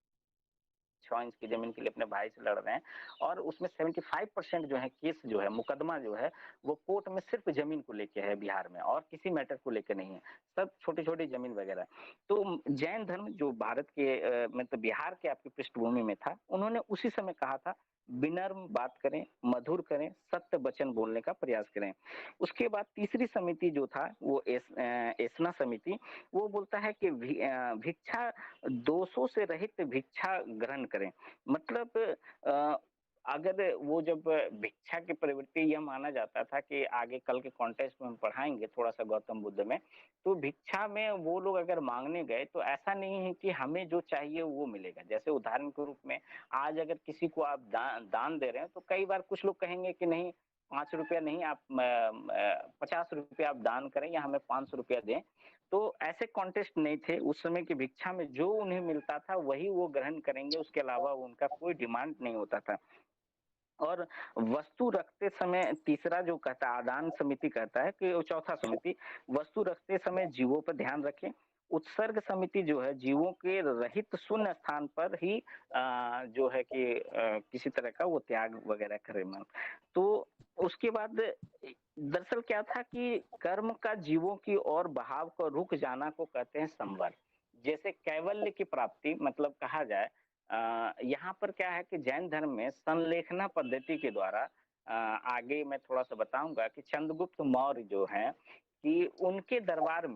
6 इंच की जमीन के लिए अपने भाई से लड़ रहे हैं। और उसमें 75% जो है केस जो है, मुकदमा जो है वो कोर्ट में सिर्फ जमीन को लेके है बिहार में, और किसी मैटर को लेकर नहीं है, सब छोटी-छोटी जमीन वगैरह। तो जैन धर्म जो भारत के मतलब बिहार के आपकी पृष्ठभूमि में था, उन्होंने उसी समय कहा था विनम्र बात करें, मधुर करें, सत्य वचन बोलने का प्रयास करें। उसके बाद तीसरी समिति जो था वो एसना समिति, वो बोलता है कि भिक्षा दोषों से रहित भिक्षा ग्रहण करें। मतलब अगर वो जब भिक्षा की प्रवृत्ति, यह माना जाता था कि आगे कल के कॉन्टेक्स्ट में हम पढ़ाएंगे थोड़ा सा गौतम बुद्ध में, तो भिक्षा में वो लोग अगर मांगने गए तो ऐसा नहीं है कि हमें जो चाहिए वो मिलेगा। जैसे उदाहरण के रूप में आज अगर किसी को आप दान दे रहे हैं तो कई बार कुछ लोग कहेंगे कि नहीं 5 रुपया नहीं, आप 50 रुपया आप दान करें या हमें 500 रुपया दें। तो ऐसे कॉन्टेस्ट नहीं थे उस समय की भिक्षा में, जो उन्हें मिलता था वही वो ग्रहण करेंगे, उसके अलावा उनका कोई डिमांड नहीं होता था। और वस्तु रखते समय तीसरा जो कहता है, आदान समिति कहता है कि चौथा समिति, वस्तु रखते समय जीवों पर ध्यान रखें। उत्सर्ग समिति जो है जीवों के रहित शून्य स्थान पर ही जो है कि किसी तरह का वो त्याग वगैरह करे मन। तो उसके बाद दरअसल क्या था कि कर्म का जीवों की ओर बहाव को रुक जाना को कहते हैं संवर। जैसे कैवल्य की प्राप्ति, मतलब कहा जाए यहाँ पर क्या है कि जैन धर्म में संलेखना पद्धति के द्वारा आगे मैं थोड़ा सा बताऊंगा कि चंद्रगुप्त मौर्य जो हैं कि उनके दरबार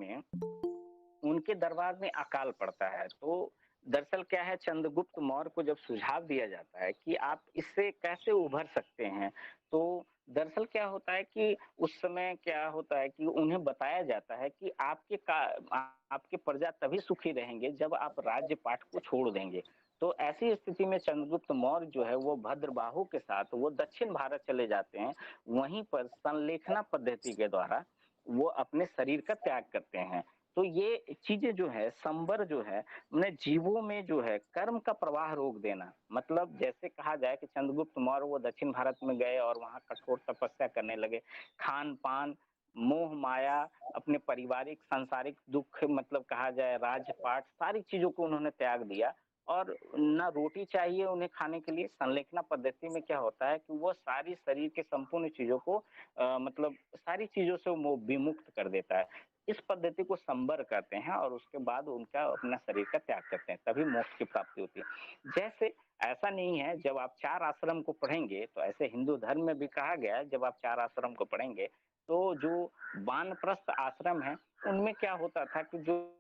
में अकाल पड़ता है। तो दरअसल क्या है, चंद्रगुप्त मौर्य को जब सुझाव दिया जाता है कि आप इससे कैसे उभर सकते हैं, तो दरअसल क्या होता है कि उस समय क्या होता है कि उन्हें बताया जाता है कि आपके प्रजा तभी सुखी रहेंगे जब आप राज्य पाठ को छोड़ देंगे। तो ऐसी स्थिति में चंद्रगुप्त मौर्य जो है वो भद्रबाहु के साथ वो दक्षिण भारत चले जाते हैं। वहीं पर संलेखना पद्धति के द्वारा वो अपने शरीर का त्याग करते हैं। तो ये चीजें जो है, संबर जो है, ने जीवों में जो है कर्म का प्रवाह रोक देना, मतलब जैसे कहा जाए कि चंद्रगुप्त मौर्य वो दक्षिण भारत में गए और वहां कठोर तपस्या करने लगे। खान पान, मोह माया, अपने पारिवारिक सांसारिक दुख, मतलब कहा जाए राजपाट, सारी चीजों को उन्होंने त्याग दिया और ना रोटी चाहिए उन्हें खाने के लिए। संलेखना पद्धति में क्या होता है कि वो सारी शरीर के संपूर्ण चीजों को मतलब सारी चीजों से वो विमुक्त कर देता है। इस पद्धति को संबर करते हैं और उसके बाद उनका अपना शरीर का त्याग करते हैं, तभी मोक्ष की प्राप्ति होती है। जैसे ऐसा नहीं है, जब आप 4 आश्रम को पढ़ेंगे तो ऐसे हिंदू धर्म में भी कहा गया है, जब आप 4 आश्रम को पढ़ेंगे तो जो वानप्रस्थ आश्रम है उनमें क्या होता था कि जो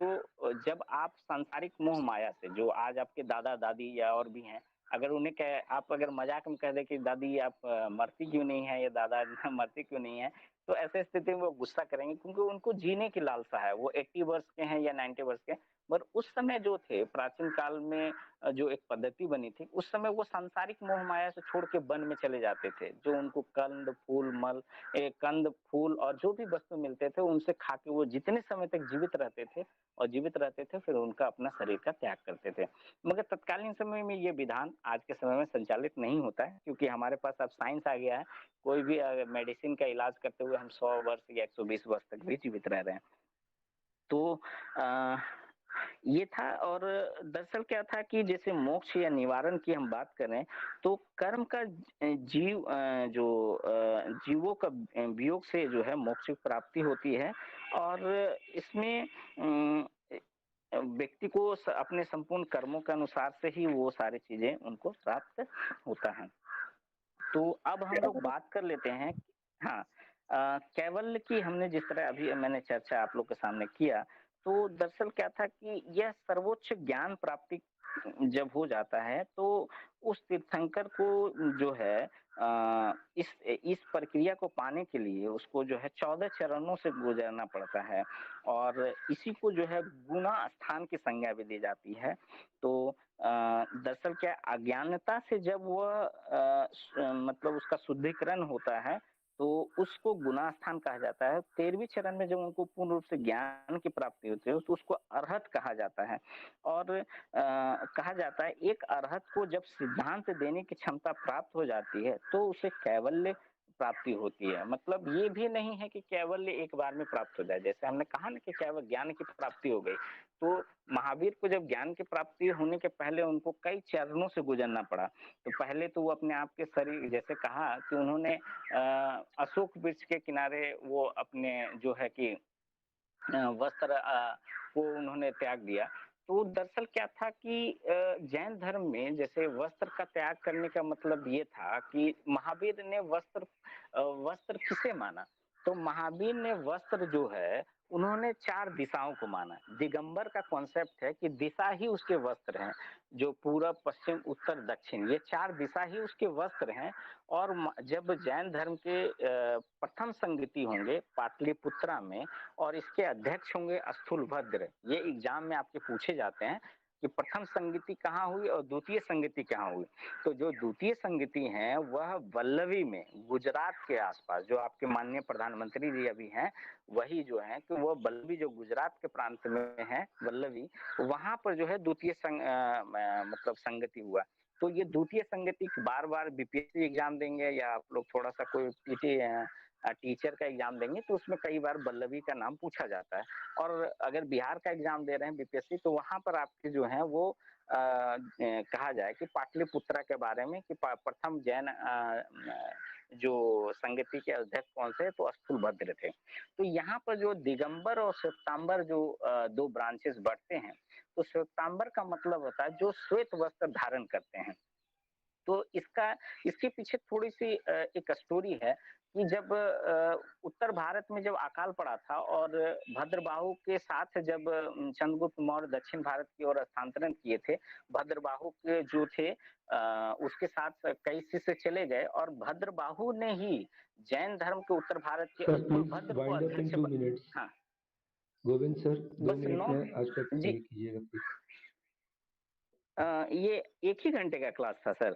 जब आप सांसारिक मोह माया से, जो आज आपके दादा दादी या और भी हैं, अगर उन्हें कह आप अगर मजाक में कह दे कि दादी आप मरती क्यों नहीं है या दादा मरती क्यों नहीं है, तो ऐसे स्थिति में वो गुस्सा करेंगे क्योंकि उनको जीने की लालसा है। वो 80 वर्ष के हैं या 90 वर्ष के, पर उस समय जो थे प्राचीन काल में जो एक पद्धति बनी थी, उस समय वो सांसारिक मोह माया से छोड़ के वन में चले जाते थे। जो उनको कंद फूल और जो भी वस्तु मिलते थे उनसे खा के वो जितने समय तक जीवित रहते थे और जीवित रहते थे, फिर उनका अपना शरीर का त्याग करते थे। मगर तत्कालीन समय में ये विधान आज के समय में संचालित नहीं होता है, क्योंकि हमारे पास अब साइंस आ गया है। कोई भी मेडिसिन का इलाज करते हुए हम 100 वर्ष या 120 वर्ष तक भी जीवित रह रहे हैं। तो ये था। और दरअसल क्या था कि जैसे मोक्ष या निवारण की हम बात करें तो कर्म का जीवों का वियोग से जो है मोक्ष की प्राप्ति होती है। और इसमें व्यक्ति को अपने संपूर्ण कर्मों के अनुसार से ही वो सारी चीजें उनको प्राप्त होता है। तो अब हम लोग बात कर लेते हैं। हाँ, कैवल्य की हमने जिस तरह अभी मैंने चर्चा आप लोग के सामने किया, तो दरअसल क्या था कि यह सर्वोच्च ज्ञान प्राप्ति जब हो जाता है तो उस तीर्थंकर को जो है इस प्रक्रिया को पाने के लिए उसको जो है 14 चरणों से गुजरना पड़ता है और इसी को जो है गुना स्थान की संज्ञा भी दी जाती है। तो दरअसल क्या अज्ञानता से जब वह मतलब उसका शुद्धिकरण होता है तो उसको गुना स्थान कहा जाता है। 13वीं चरण में जब उनको पूर्ण रूप से ज्ञान की प्राप्ति होती है तो उसको अरहत कहा जाता है। और कहा जाता है एक अरहत को जब सिद्धांत देने की क्षमता प्राप्त हो जाती है तो उसे कैवल्य प्राप्ति होती है। मतलब ये भी नहीं है कि कैवल्य एक बार में प्राप्त हो जाए, जैसे हमने कहा ना कि केवल ज्ञान की प्राप्ति हो गई, तो महावीर को जब ज्ञान की प्राप्ति होने के पहले उनको कई चरणों से गुजरना पड़ा। तो पहले तो वो अपने आप के शरीर, जैसे कहा कि उन्होंने अशोक वृक्ष के किनारे वो अपने जो है कि वस्त्र को उन्होंने त्याग दिया। तो दरअसल क्या था कि जैन धर्म में जैसे वस्त्र का त्याग करने का मतलब ये था कि महावीर ने वस्त्र किसे माना, तो महावीर ने वस्त्र जो है उन्होंने 4 दिशाओं को माना। दिगंबर का कॉन्सेप्ट है कि दिशा ही उसके वस्त्र हैं, जो पूरब पश्चिम उत्तर दक्षिण ये 4 दिशा ही उसके वस्त्र हैं। और जब जैन धर्म के प्रथम संगति होंगे पाटलिपुत्रा में और इसके अध्यक्ष होंगे स्थूलभद्र, ये एग्जाम में आपके पूछे जाते हैं कि प्रथम संगति कहाँ हुई और द्वितीय संगति कहाँ हुई। तो जो द्वितीय संगति है वह वल्लभी में गुजरात के आसपास, जो आपके माननीय प्रधानमंत्री जी अभी हैं वही जो है कि वो वल्लभी जो गुजरात के प्रांत में है वल्लभी, वहां पर जो है द्वितीय मतलब संगति हुआ। तो ये द्वितीय संगति बार बार बीपीएससी एग्जाम देंगे या आप लोग थोड़ा सा कोई पीटी टीचर का एग्जाम देंगे तो उसमें कई बार वल्लभी का नाम पूछा जाता है। और अगर बिहार का एग्जाम दे रहे हैं बीपीएससी तो वहां पर आपके जो है वो कहा जाए कि पाटलिपुत्रा के बारे में कि प्रथम जैन जो संगति के अध्यक्ष कौन से, तो स्थूलभद्र थे। तो यहाँ पर जो दिगंबर और श्वेतांबर जो 2 ब्रांचेस बढ़ते हैं, तो श्वेतांबर का मतलब होता है जो श्वेत वस्त्र धारण करते हैं। तो इसके पीछे थोड़ी-सी एक स्टोरी है कि जब उत्तर भारत में जब अकाल पड़ा था और भद्रबाहु के साथ जब चंद्रगुप्त मौर्य दक्षिण भारत की ओर स्थानांतरण किए थे, भद्रबाहु के जो थे उसके साथ कई शिष्य चले गए और भद्रबाहु ने ही जैन धर्म के उत्तर भारत के सर स्थूल प्लीज भद्र को वाइंड अप इन अध्यक्ष 2 मिनट्स। हाँ, गोविंद सर 2 बस मिनट 9 में आज तक जी नहीं कीजिएगा प्लीज। ये 1 ही घंटे का क्लास था सर।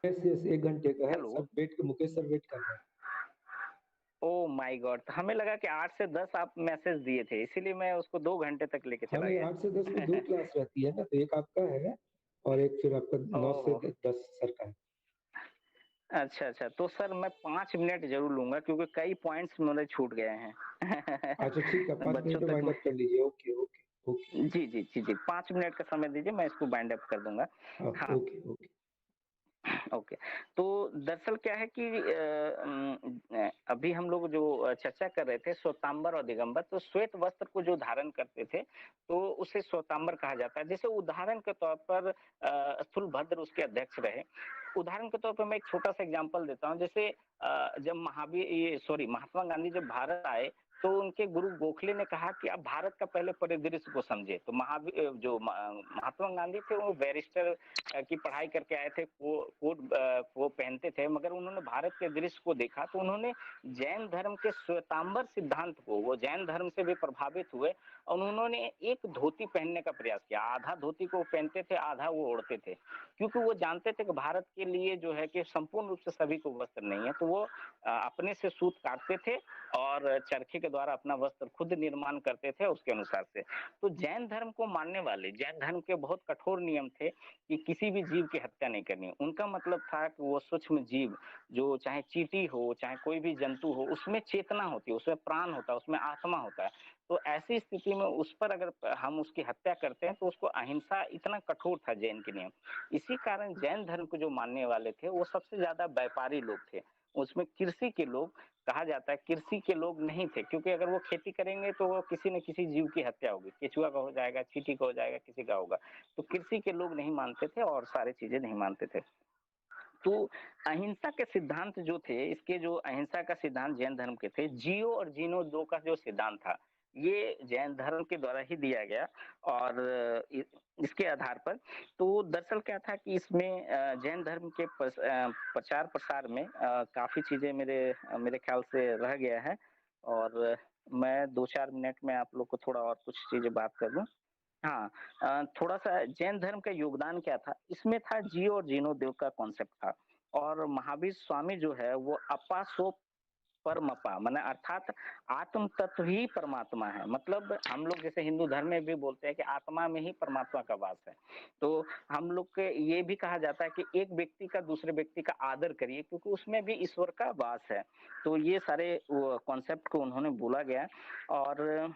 यस यस 1 घंटे का है। हेलो। सब वेट के मुकेश सर वेट कर रहे हैं। Oh my God! हमें लगा कि 8 से 10 आप मैसेज दिए थे, इसीलिए मैं उसको 2 घंटे तक लेके हाँ चला नहीं गया। 8 से 10 में 2 क्लास रहती है ना, तो एक आपका है और एक फिर आपका 9 से ओह! 10 सर का है। अच्छा, तो सर मैं 5 मिनट ज़रूर लूँगा क्योंकि कई पॉइंट्स मेरे छूट गए हैं। अच्छा ठीक है 5 बच्चों मिनट में तक वाइंड अप कर लीजिए। Okay okay okay. जी, 5 मिनट का समय दीजिए, मैं इसको बाइंड अप कर दूँगा। हाँ हाँ। Okay okay. ओके, तो दरअसल क्या है कि अभी हम लोग जो चर्चा कर रहे थे श्वेतांबर और दिगंबर, तो श्वेत वस्त्र को जो धारण करते थे, तो उसे श्वेतांबर कहा जाता है। जैसे उदाहरण के तौर पर स्थूलभद्र उसके अध्यक्ष रहे। उदाहरण के तौर पर मैं एक छोटा-सा एग्जांपल देता हूँ, जैसे जब महात्मा गांधी जब भारत आए, तो उनके गुरु गोखले ने कहा कि आप भारत का पहले परिदृश्य को समझिए। तो महात्मा गांधी थे, वो बैरिस्टर की पढ़ाई करके आए थे, वो पहनते थे, मगर उन्होंने भारत के दृश्य को देखा तो उन्होंने जैन धर्म के श्वेतांबर सिद्धांत को, वो जैन धर्म से भी प्रभावित हुए और उन्होंने एक धोती पहनने का प्रयास किया। आधा धोती को पहनते थे, आधा वो ओढ़ते थे, क्योंकि वो जानते थे कि भारत के लिए जो है कि संपूर्ण रूप से सभी को वस्त्र नहीं है, तो वो अपने से सूत काटते थे और चरखे के द्वारा अपना वस्त्र खुद निर्माण करते थे उसके अनुसार से। तो जैन धर्म को मानने वाले, जैन धर्म के बहुत कठोर नियम थे कि किसी भी जीव की हत्या नहीं करनी। उनका मतलब था कि वो सूक्ष्म जीव, जो चाहे चींटी हो, चाहे कोई भी जंतु हो, उसमें चेतना होती है, उसमें प्राण होता है, उसमें आत्मा होता है। तो ऐसी स्थिति में उस पर अगर हम उसकी हत्या करते हैं तो उसको अहिंसा, इतना कठोर था जैन के नियम। इसी कारण जैन धर्म को जो मानने वाले थे वो सबसे ज्यादा व्यापारी लोग थे। उसमें कृषि के लोग, कहा जाता है कृषि के लोग नहीं थे, क्योंकि अगर वो खेती करेंगे तो वो किसी न किसी जीव की हत्या होगी, केचुआ का हो जाएगा, चींटी का हो जाएगा, किसी का होगा। तो कृषि के लोग नहीं मानते थे और सारी चीजें नहीं मानते थे। तो अहिंसा के सिद्धांत जो थे, इसके जो अहिंसा का सिद्धांत जैन धर्म के थे, जियो और जीनो दो का जो सिद्धांत था, ये जैन धर्म के द्वारा ही दिया गया। और इसके आधार पर तो दरअसल क्या था कि इसमें जैन धर्म के प्रचार प्रसार में काफी चीजें मेरे ख्याल से रह गया है और मैं 2-4 मिनट में आप लोग को थोड़ा और कुछ चीजें बात कर दूं। हाँ, थोड़ा-सा जैन धर्म का योगदान क्या था? इसमें था जियो और जीर्णोद्योग का कॉन्सेप्ट था और महावीर स्वामी जो है वो अप्पा सो परमपा, माने अर्थात आत्म तत्व ही परमात्मा है। मतलब हम लोग जैसे हिंदू धर्म में भी बोलते हैं कि आत्मा में ही परमात्मा का वास है। तो हम लोग के ये भी कहा जाता है कि एक व्यक्ति का दूसरे व्यक्ति का आदर करिए, क्योंकि उसमें भी ईश्वर का वास है। तो ये सारे वो कॉन्सेप्ट को उन्होंने बोला गया और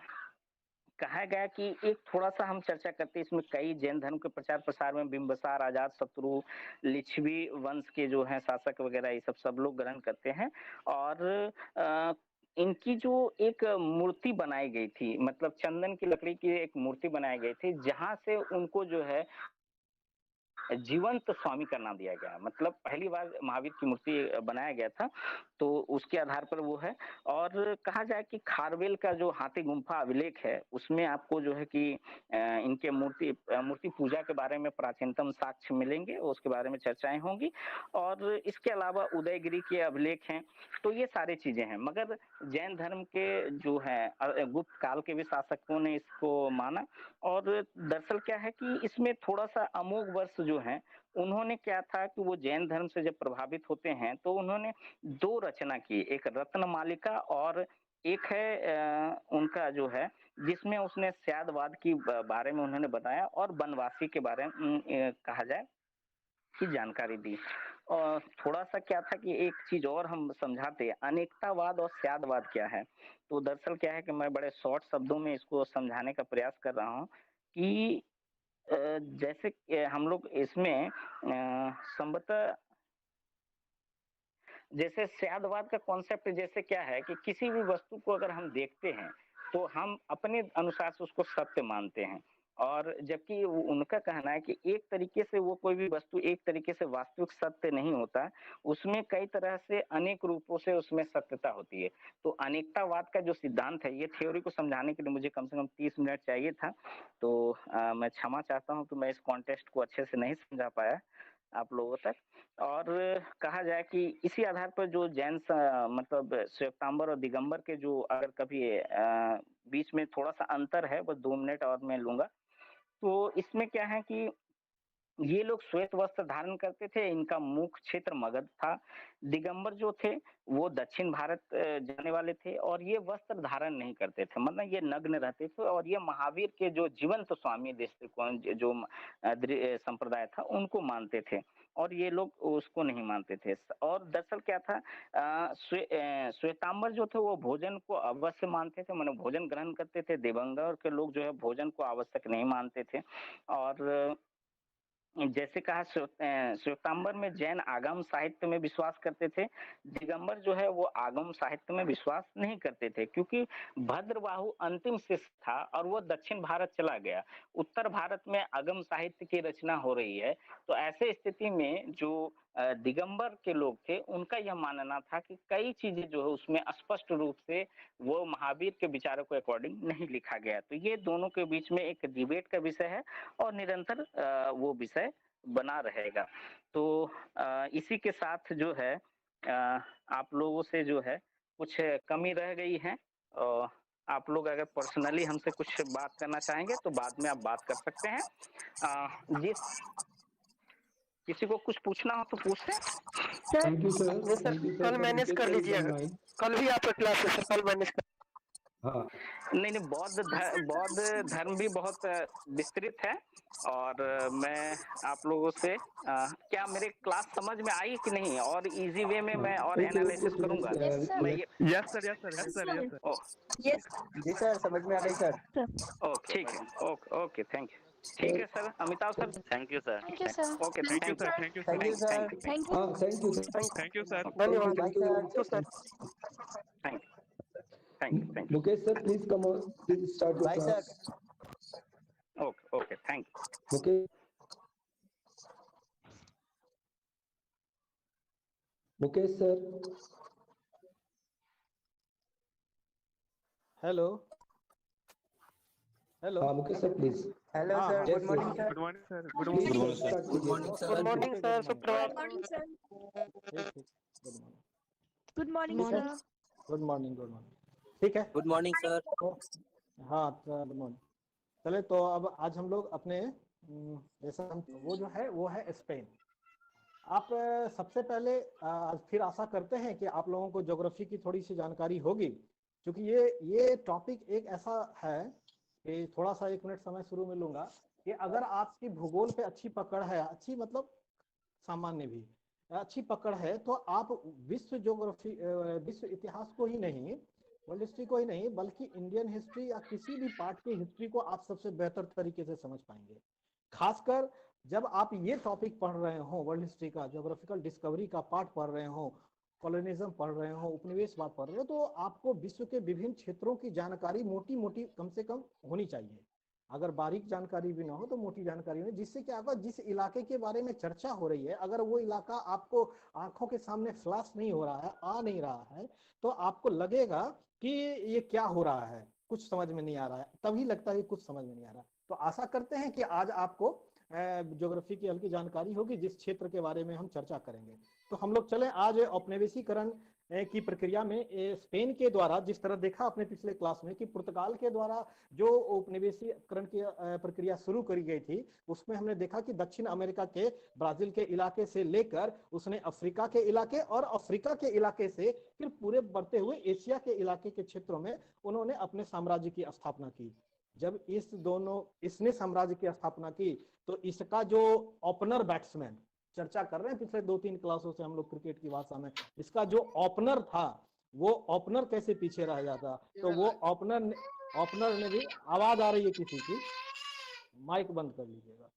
कहा गया कि एक थोड़ा-सा हम चर्चा करते हैं, इसमें कई जैन धर्म के प्रचार प्रसार में बिंबिसार, अजातशत्रु, लिच्छवी वंश के जो हैं शासक वगैरह, ये सब लोग ग्रहण करते हैं और अ, इनकी जो एक मूर्ति बनाई गई थी, मतलब चंदन की लकड़ी की एक मूर्ति बनाई गई थी, जहाँ से उनको जो है जीवंत स्वामी का नाम दिया गया। मतलब पहली बार महावीर की मूर्ति बनाया गया था, तो उसके आधार पर वो है। और कहा जाए कि खारवेल का जो हाथी गुम्फा अभिलेख है, उसमें आपको जो है कि इनके मूर्ति पूजा के बारे में प्राचीनतम साक्ष्य मिलेंगे, उसके बारे में चर्चाएँ होंगी। और इसके अलावा उदयगिरि के अभिलेख हैं, तो ये सारी चीज़ें हैं। मगर जैन धर्म के जो हैं गुप्त काल के भी शासकों ने इसको माना और दरअसल क्या है कि इसमें थोड़ा-सा अमोघ वर्ष जो हैं, उन्होंने क्या था कि वो जैन धर्म से जब प्रभावित होते हैं, तो उन्होंने 2 रचना की, एक रत्नमालिका और एक है उनका जो है, जिसमें उसने स्यादवाद की बारे में उन्होंने बताया और वनवासी के बारे में कहा जाए की जानकारी दी। और थोड़ा-सा क्या था कि एक चीज़ और हम समझाते, अनेकतावाद और स्यादवाद क्या है? तो दरअसल क्या है कि मैं बड़े शॉर्ट शब्दों में इसको समझाने का प्रयास कर रहा हूँ कि जैसे हम लोग इसमें संभवतः जैसे स्यादवाद का कॉन्सेप्ट जैसे क्या है कि किसी भी वस्तु को अगर हम देखते हैं, तो हम अपने अनुसार से उसको सत्य मानते हैं। और जबकि उनका कहना है कि एक तरीके से वो कोई भी वस्तु एक तरीके से वास्तविक सत्य नहीं होता, उसमें कई तरह से अनेक रूपों से उसमें सत्यता होती है। तो अनेकतावाद का जो सिद्धांत है, ये थ्योरी को समझाने के लिए मुझे कम से कम 30 मिनट चाहिए था। तो मैं क्षमा चाहता हूँ कि मैं इस कॉन्टेक्स्ट को अच्छे से नहीं समझा पाया आप लोगों तक। और कहा जाए कि इसी आधार पर जो जैन मतलब श्वेतांबर और दिगंबर के जो अगर कभी बीच में थोड़ा-सा अंतर है, वो 2 मिनट और मैं लूँगा। तो इसमें क्या है कि ये लोग श्वेत वस्त्र धारण करते थे, इनका मुख्य क्षेत्र मगध था। दिगंबर जो थे, वो दक्षिण भारत जाने वाले थे और ये वस्त्र धारण नहीं करते थे, मतलब ये नग्न रहते थे और ये महावीर के जो जीवंत स्वामी दृष्टिकोण जो संप्रदाय था, उनको मानते थे और ये लोग उसको नहीं मानते थे। और दरअसल क्या था, श्वेतांबर जो थे वो भोजन को अवश्य मानते थे, माने भोजन ग्रहण करते थे। दिगंबर के लोग जो है भोजन को आवश्यक नहीं मानते थे। और जैसे कहा श्वेतांबर में जैन आगम साहित्य में विश्वास करते थे, दिगंबर जो है वो आगम साहित्य में विश्वास नहीं करते थे, क्योंकि भद्रबाहु अंतिम शिष्य था और वो दक्षिण भारत चला गया। उत्तर भारत में आगम साहित्य की रचना हो रही है, तो ऐसे स्थिति में जो दिगंबर के लोग थे, उनका यह मानना था कि कई चीजें जो है उसमें स्पष्ट रूप से वो महावीर के विचारों के अकॉर्डिंग नहीं लिखा गया। तो ये दोनों के बीच में एक डिबेट का विषय है और निरंतर वो विषय बना रहेगा। तो इसी के साथ जो है आप लोगों से जो है कुछ कमी रह गई है, और आप लोग अगर पर्सनली हमसे कुछ बात करना चाहेंगे तो बाद में आप बात कर सकते हैं। जिस किसी को कुछ पूछना हो तो पूछ लें। थैंक यू सर, नहीं सर, थैंक यू कल सर। मैनेज कर लीजिएगा, कल भी आपका क्लास है सर, कल मैनेज कर। हाँ नहीं, बौद्ध धर्म भी बहुत विस्तृत है और मैं आप लोगों से क्या मेरे क्लास समझ में आई कि नहीं, और इजी वे में मैं और एनालिसिस करूंगा। Yes, sir. मैं ये yes sir, yes sir, yes sir, yes sir. Oh, जी सर, समझ में आ गई सर। ओके, ठीक है, ओके ओके, थैंक यू। ठीक है sir, Amitabh sir, thank you sir. Thank you, sir. Okay, thank you sir, thank you sir, thank you sir. Thank you. हाँ, thank you sir, thank you sir. धन्यवाद। Bye sir. तो sir thank you. Mukesh sir please come on, please start your bye sir. Class. Okay, thank you. Mukesh sir. Hello hello. हाँ Mukesh sir please. Hello हाँ, sir, yes, good morning yes. Sir. Good morning sir, good please morning. Start कीजिए। Good morning sir, सुप्रभात। Morning sir. ठीक, good good morning. Morning sir. Good morning, good morning. ठीक है। Good morning sir. हाँ good morning. चले तो अब आज हम लोग अपने जैसा हम वो जो है वो है स्पेन। आप सबसे पहले आज फिर आशा करते हैं कि आप लोगों को ज्योग्राफी की थोड़ी सी जानकारी होगी, क्योंकि ये टॉपिक एक ऐसा है कि थोड़ा सा 1 मिनट समय शुरू में लूंगा कि अगर आपकी भूगोल पे अच्छी पकड़ है, अच्छी मतलब सामान्य भी अच्छी पकड़ है, तो आप विश्व ज्योग्राफी विश्व इतिहास को ही नहीं, वर्ल्ड हिस्ट्री को ही नहीं, बल्कि इंडियन हिस्ट्री या किसी भी पार्ट की हिस्ट्री को आप सबसे बेहतर तरीके से समझ पाएंगे। खासकर जब आप ये टॉपिक पढ़ रहे हो, वर्ल्ड हिस्ट्री का ज्योग्राफिकल डिस्कवरी का पार्ट पढ़ रहे हो, कॉलोनिज्म पढ़ रहे हो, उपनिवेशवाद पढ़ रहे हो, तो आपको विश्व के विभिन्न क्षेत्रों की जानकारी मोटी मोटी कम से कम होनी चाहिए। अगर बारीक जानकारी भी ना हो तो मोटी जानकारी हो, जिससे क्या होगा, जिस इलाके के बारे में चर्चा हो रही है, अगर वो इलाका आपको आंखों के सामने फ्लैश नहीं हो रहा है, आ नहीं रहा है, तो आपको लगेगा कि ये क्या हो रहा है, कुछ समझ में नहीं आ रहा है, तभी लगता है कि कुछ समझ में नहीं आ रहा। तो आशा करते हैं कि आज आपको ज्योग्राफी की हल्की जानकारी होगी, जिस क्षेत्र के बारे में हम चर्चा करेंगे। तो हम लोग चले आज औपनिवेशीकरण की प्रक्रिया में स्पेन के द्वारा, जिस तरह देखा आपने पिछले क्लास में कि पुर्तगाल के द्वारा जो औपनिवेशीकरण की प्रक्रिया शुरू करी गई थी, उसमें हमने देखा कि दक्षिण अमेरिका के ब्राजील के इलाके से लेकर उसने अफ्रीका के इलाके, और अफ्रीका के इलाके से फिर पूरे बढ़ते हुए एशिया के इलाके के क्षेत्रों में उन्होंने अपने साम्राज्य की स्थापना की। जब इसने साम्राज्य की स्थापना की, तो इसका जो ओपनर बैट्समैन, चर्चा कर रहे हैं पिछले 2-3 क्लासों से हम लोग क्रिकेट की भाषा में, इसका जो ओपनर था, वो ओपनर कैसे पीछे रह जाता, तो वो ओपनर ने भी, आवाज आ रही है किसी की, माइक बंद कर लीजिएगा,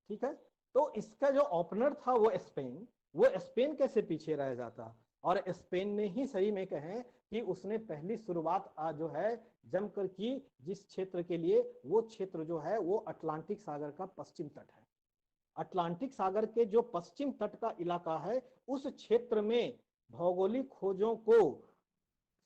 ठीक है। तो इसका जो ओपनर था वो स्पेन कैसे पीछे रह जाता, और स्पेन ने ही सही में कहें कि उसने पहली शुरुआत जो है जमकर की जिस क्षेत्र के लिए, वो क्षेत्र जो है वो अटलांटिक सागर का पश्चिम तट है। अटलांटिक सागर के जो पश्चिम तट का इलाका है, उस क्षेत्र में भौगोलिक खोजों को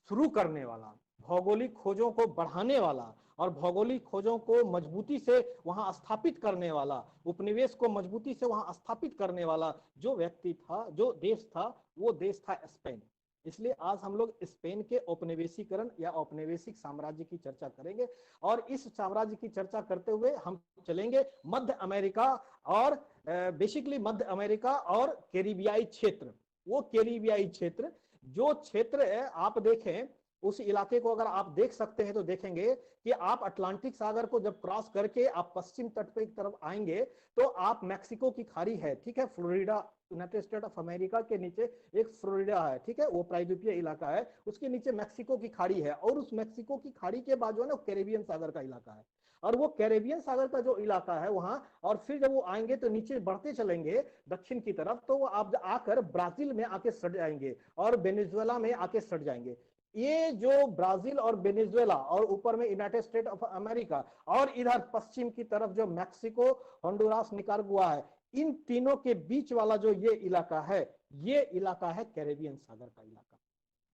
शुरू करने वाला, भौगोलिक खोजों को बढ़ाने वाला और भौगोलिक खोजों को मजबूती से वहां स्थापित करने वाला, उपनिवेश को मजबूती से वहां स्थापित करने वाला जो व्यक्ति था, जो देश था, वो देश था स्पेन। इसलिए आज हम लोग स्पेन के औपनिवेशीकरण या औपनिवेशिक साम्राज्य की चर्चा करेंगे और इस साम्राज्य की चर्चा करते हुए हम चलेंगे मध्य अमेरिका और बेसिकली मध्य अमेरिका और कैरिबियाई क्षेत्र। वो कैरिबियाई क्षेत्र जो क्षेत्र आप देखें, उस इलाके को अगर आप देख सकते हैं तो देखेंगे कि आप अटलांटिक सागर को जब क्रॉस करके आप पश्चिम तट पे की तरफ आएंगे तो आप मैक्सिको की खाड़ी है, ठीक है, Florida, United state of America के नीचे एक फ्लोरिडा है, ठीक है, वो प्रायद्वीपीय इलाका है, उसके नीचे मैक्सिको की खाड़ी है और उस मैक्सिको की खाड़ी के बाद जो है ना कैरेबियन सागर का इलाका है। और वो कैरेबियन सागर का जो इलाका है वहां, और फिर जब वो आएंगे तो नीचे बढ़ते चलेंगे दक्षिण की तरफ, तो वो आप आकर ब्राजील में आके सट जाएंगे और वेनेजुएला में आके सट जाएंगे। ये जो ब्राजील और वेनेजुएला और ऊपर में यूनाइटेड स्टेट ऑफ अमेरिका और इधर पश्चिम की तरफ जो मैक्सिको, होंडुरास, निकारागुआ है, इन तीनों के बीच वाला जो ये इलाका है, ये इलाका है कैरेबियन सागर का इलाका,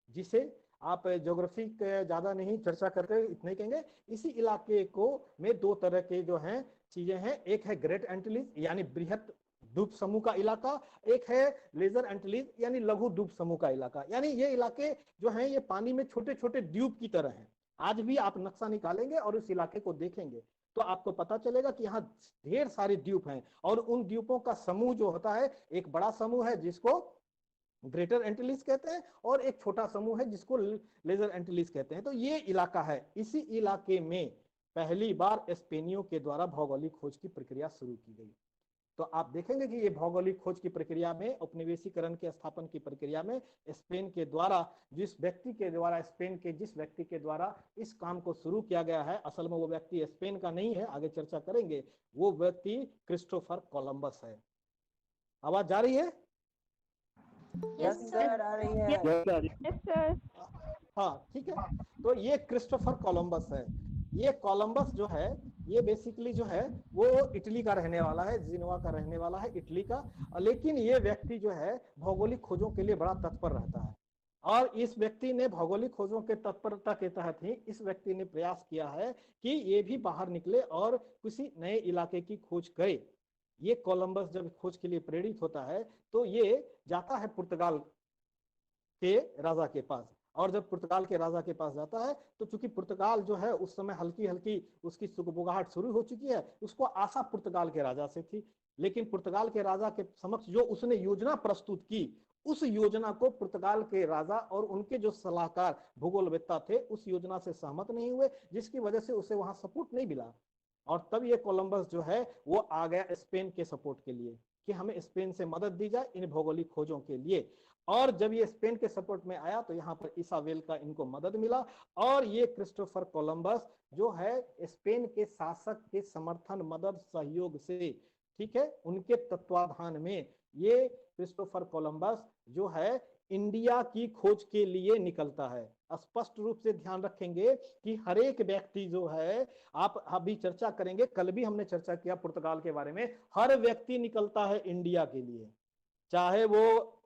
जिसे आप ज्योग्राफी ज्यादा नहीं चर्चा करते, इतने कहेंगे। इसी इलाके को में दो तरह के जो हैं चीजें हैं, एक है ग्रेट एंटिलीज यानी बृहत द्वीप समूह का इलाका, एक है लेजर एंटिलीज यानी लघु द्वीप समूह का इलाका। यानी ये इलाके जो हैं ये पानी में छोटे छोटे द्वीप की तरह हैं। आज भी आप नक्शा निकालेंगे और इस इलाके को देखेंगे तो आपको पता चलेगा कि यहाँ ढेर सारे द्वीप हैं और उन द्वीपों का समूह जो होता है, एक बड़ा समूह है जिसको ग्रेटर एंटिलीज कहते हैं और एक छोटा समूह है जिसको लेजर एंटिलीज कहते हैं। तो ये इलाका है, इसी इलाके में पहली बार स्पेनियों के द्वारा भौगोलिक खोज की प्रक्रिया शुरू की गई। तो आप देखेंगे कि ये भौगोलिक खोज की प्रक्रिया में, औपनिवेशीकरण के स्थापन की प्रक्रिया में स्पेन के द्वारा जिस व्यक्ति के द्वारा इस काम को शुरू किया गया है, असल में वो व्यक्ति स्पेन का नहीं है, आगे चर्चा करेंगे, वो व्यक्ति क्रिस्टोफर कोलंबस है। आवाज जा रही है? यस सर, आ रही है। Yes sir. हाँ, ठीक है। तो ये क्रिस्टोफर कोलंबस है। ये कोलंबस जो है ये बेसिकली जो है वो इटली का रहने वाला है, जिनवा का रहने वाला है, इटली का। लेकिन ये व्यक्ति जो है भौगोलिक खोजों के लिए बड़ा तत्पर रहता है और इस व्यक्ति ने भौगोलिक खोजों के तत्परता के तहत ही इस व्यक्ति ने प्रयास किया है कि ये भी बाहर निकले और किसी नए इलाके की खोज करे। ये कोलंबस जब खोज के लिए प्रेरित होता है तो ये जाता है पुर्तगाल के राजा के पास, और जब पुर्तगाल के राजा के पास जाता है तो चूंकि पुर्तगाल जो है उस समय हल्की हल्की उसकी सुगबुगाहट शुरू हो चुकी है, उसको आशा पुर्तगाल के राजा से थी, लेकिन पुर्तगाल के राजा के समक्ष जो उसने योजना प्रस्तुत की, उस योजना को पुर्तगाल के राजा और उनके जो सलाहकार भूगोलवेत्ता थे उस योजना से सहमत नहीं हुए, जिसकी वजह से उसे वहां सपोर्ट नहीं मिला। और तब ये कोलंबस जो है वो आ गया स्पेन के सपोर्ट के लिए कि हमें स्पेन से मदद दी जाए इन भौगोलिक खोजों के लिए। और जब ये स्पेन के सपोर्ट में आया तो यहाँ पर इसाबेल का इनको मदद मिला और ये क्रिस्टोफर कोलंबस जो है स्पेन के शासक के समर्थन, मदद, सहयोग से, ठीक है, उनके तत्वाधान में ये क्रिस्टोफर कोलंबस जो है इंडिया की खोज के लिए निकलता है। स्पष्ट रूप से ध्यान रखेंगे कि हर एक व्यक्ति जो है, आप अभी चर्चा करेंगे, कल भी हमने चर्चा किया पुर्तगाल के बारे में, हर व्यक्ति निकलता है इंडिया के लिए, चाहे वो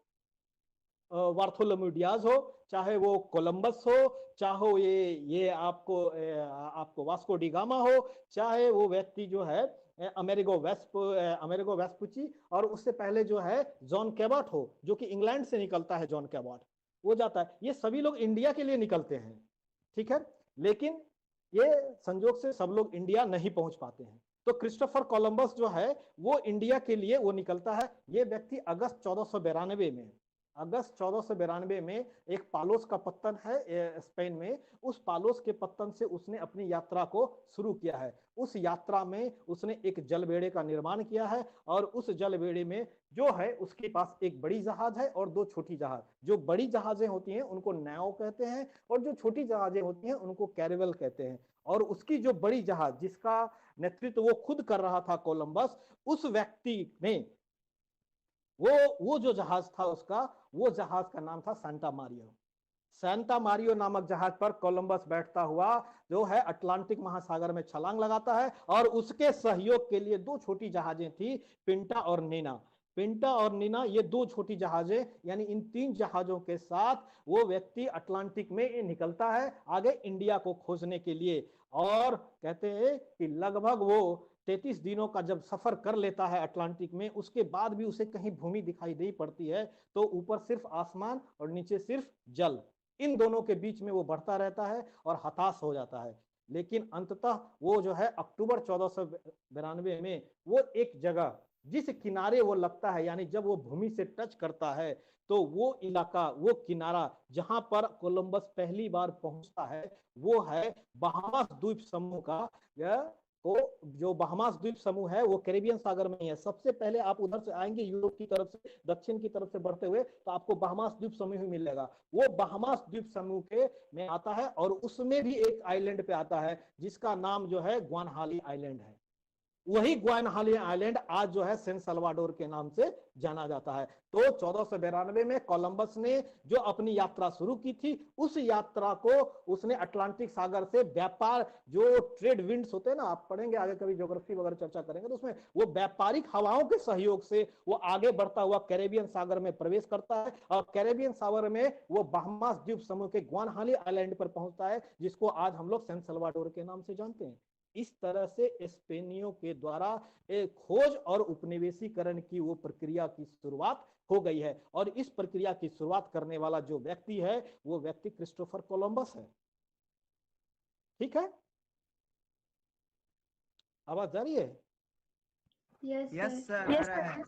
बार्थोलोम्यू डियाज हो, चाहे वो कोलंबस हो, चाहे ये आपको वास्को डी गामा हो, चाहे वो व्यक्ति जो है अमेरिगो वेस्पुची, और उससे पहले जो है जॉन कैबॉट हो, जो कि इंग्लैंड से निकलता है, जॉन कैबॉट वो जाता है। ये सभी लोग इंडिया के लिए निकलते हैं, ठीक है, लेकिन ये संजोग से सब लोग इंडिया नहीं पहुंच पाते हैं। तो क्रिस्टोफर कोलंबस जो है वो इंडिया के लिए वो निकलता है। ये व्यक्ति अगस्त 1492 में एक पालोस का पत्तन है स्पेन में, उस पालोस के पत्तन से उसने अपनी यात्रा को शुरू किया है। उस यात्रा में उसने एक जलबेड़े का निर्माण किया है और उस जलबेड़े में जो है उसके पास एक बड़ी जहाज है और 2 छोटी जहाज। जो बड़ी जहाजें होती हैं उनको नाव कहते हैं और जो छोटी जहाजें होती हैं उनको कैरेवल कहते हैं। और उसकी जो बड़ी जहाज जिसका नेतृत्व वो खुद कर रहा था कोलंबस, उस व्यक्ति ने वो जो जहाज था उसका, वो जहाज का नाम था सांता मारियो। सांता मारियो नामक जहाज पर कोलंबस बैठता हुआ जो है अटलांटिक महासागर में छलांग लगाता है, और उसके सहयोग के लिए दो छोटी जहाजें थी, पिंटा और नीना। पिंटा और नीना ये दो छोटी जहाजें, यानी इन 3 जहाजों के साथ वो व्यक्ति अटलांटिक में निकलता है आगे इंडिया को खोजने के लिए। और कहते हैं कि लगभग वो 33 दिनों का जब सफर कर लेता है अटलांटिक में, उसके बाद भी उसे कहीं भूमि दिखाई नहीं पड़ती है, तो ऊपर सिर्फ आसमान और नीचे सिर्फ जल, इन दोनों के बीच में वो बढ़ता रहता है और हताश हो जाता है। लेकिन अंततः वो जो है अक्टूबर 1492 में वो एक जगह जिस किनारे वो लगता है, यानी जब वो भूमि से टच करता है, तो वो इलाका, वो किनारा जहां पर कोलंबस पहली बार पहुंचता है, वो है बहामास द्वीप समूह का। तो जो बहामास द्वीप समूह है वो कैरेबियन सागर में ही है। सबसे पहले आप उधर से आएंगे यूरोप की तरफ से, दक्षिण की तरफ से बढ़ते हुए, तो आपको बहामास द्वीप समूह ही मिलेगा। वो बहामास द्वीप समूह के में आता है, और उसमें भी एक आइलैंड पे आता है जिसका नाम जो है ग्वानहाली आइलैंड है। वही ग्वानहाली आइलैंड आज जो है सैन सल्वाडोर के नाम से जाना जाता है। तो 1492 में कोलंबस ने जो अपनी यात्रा शुरू की थी, उस यात्रा को उसने अटलांटिक सागर से व्यापार, जो ट्रेड विंड्स होते हैं ना, आप पढ़ेंगे आगे कभी ज्योग्राफी वगैरह चर्चा करेंगे, तो उसमें वो व्यापारिक हवाओं के सहयोग से वो आगे बढ़ता हुआ कैरेबियन सागर में प्रवेश करता है, और कैरेबियन सागर में वो बहामास द्वीप समूह के ग्वानहाली आइलैंड पर पहुंचता है, जिसको आज हम लोग सैन सल्वाडोर के नाम से जानते हैं। इस तरह से स्पेनियों के द्वारा एक खोज और उपनिवेशीकरण की वो प्रक्रिया की शुरुआत हो गई है। और इस प्रक्रिया की शुरुआत करने वाला जो व्यक्ति है, वो व्यक्ति क्रिस्टोफर कोलंबस है। ठीक है, आवाज जा रही है? Yes sir.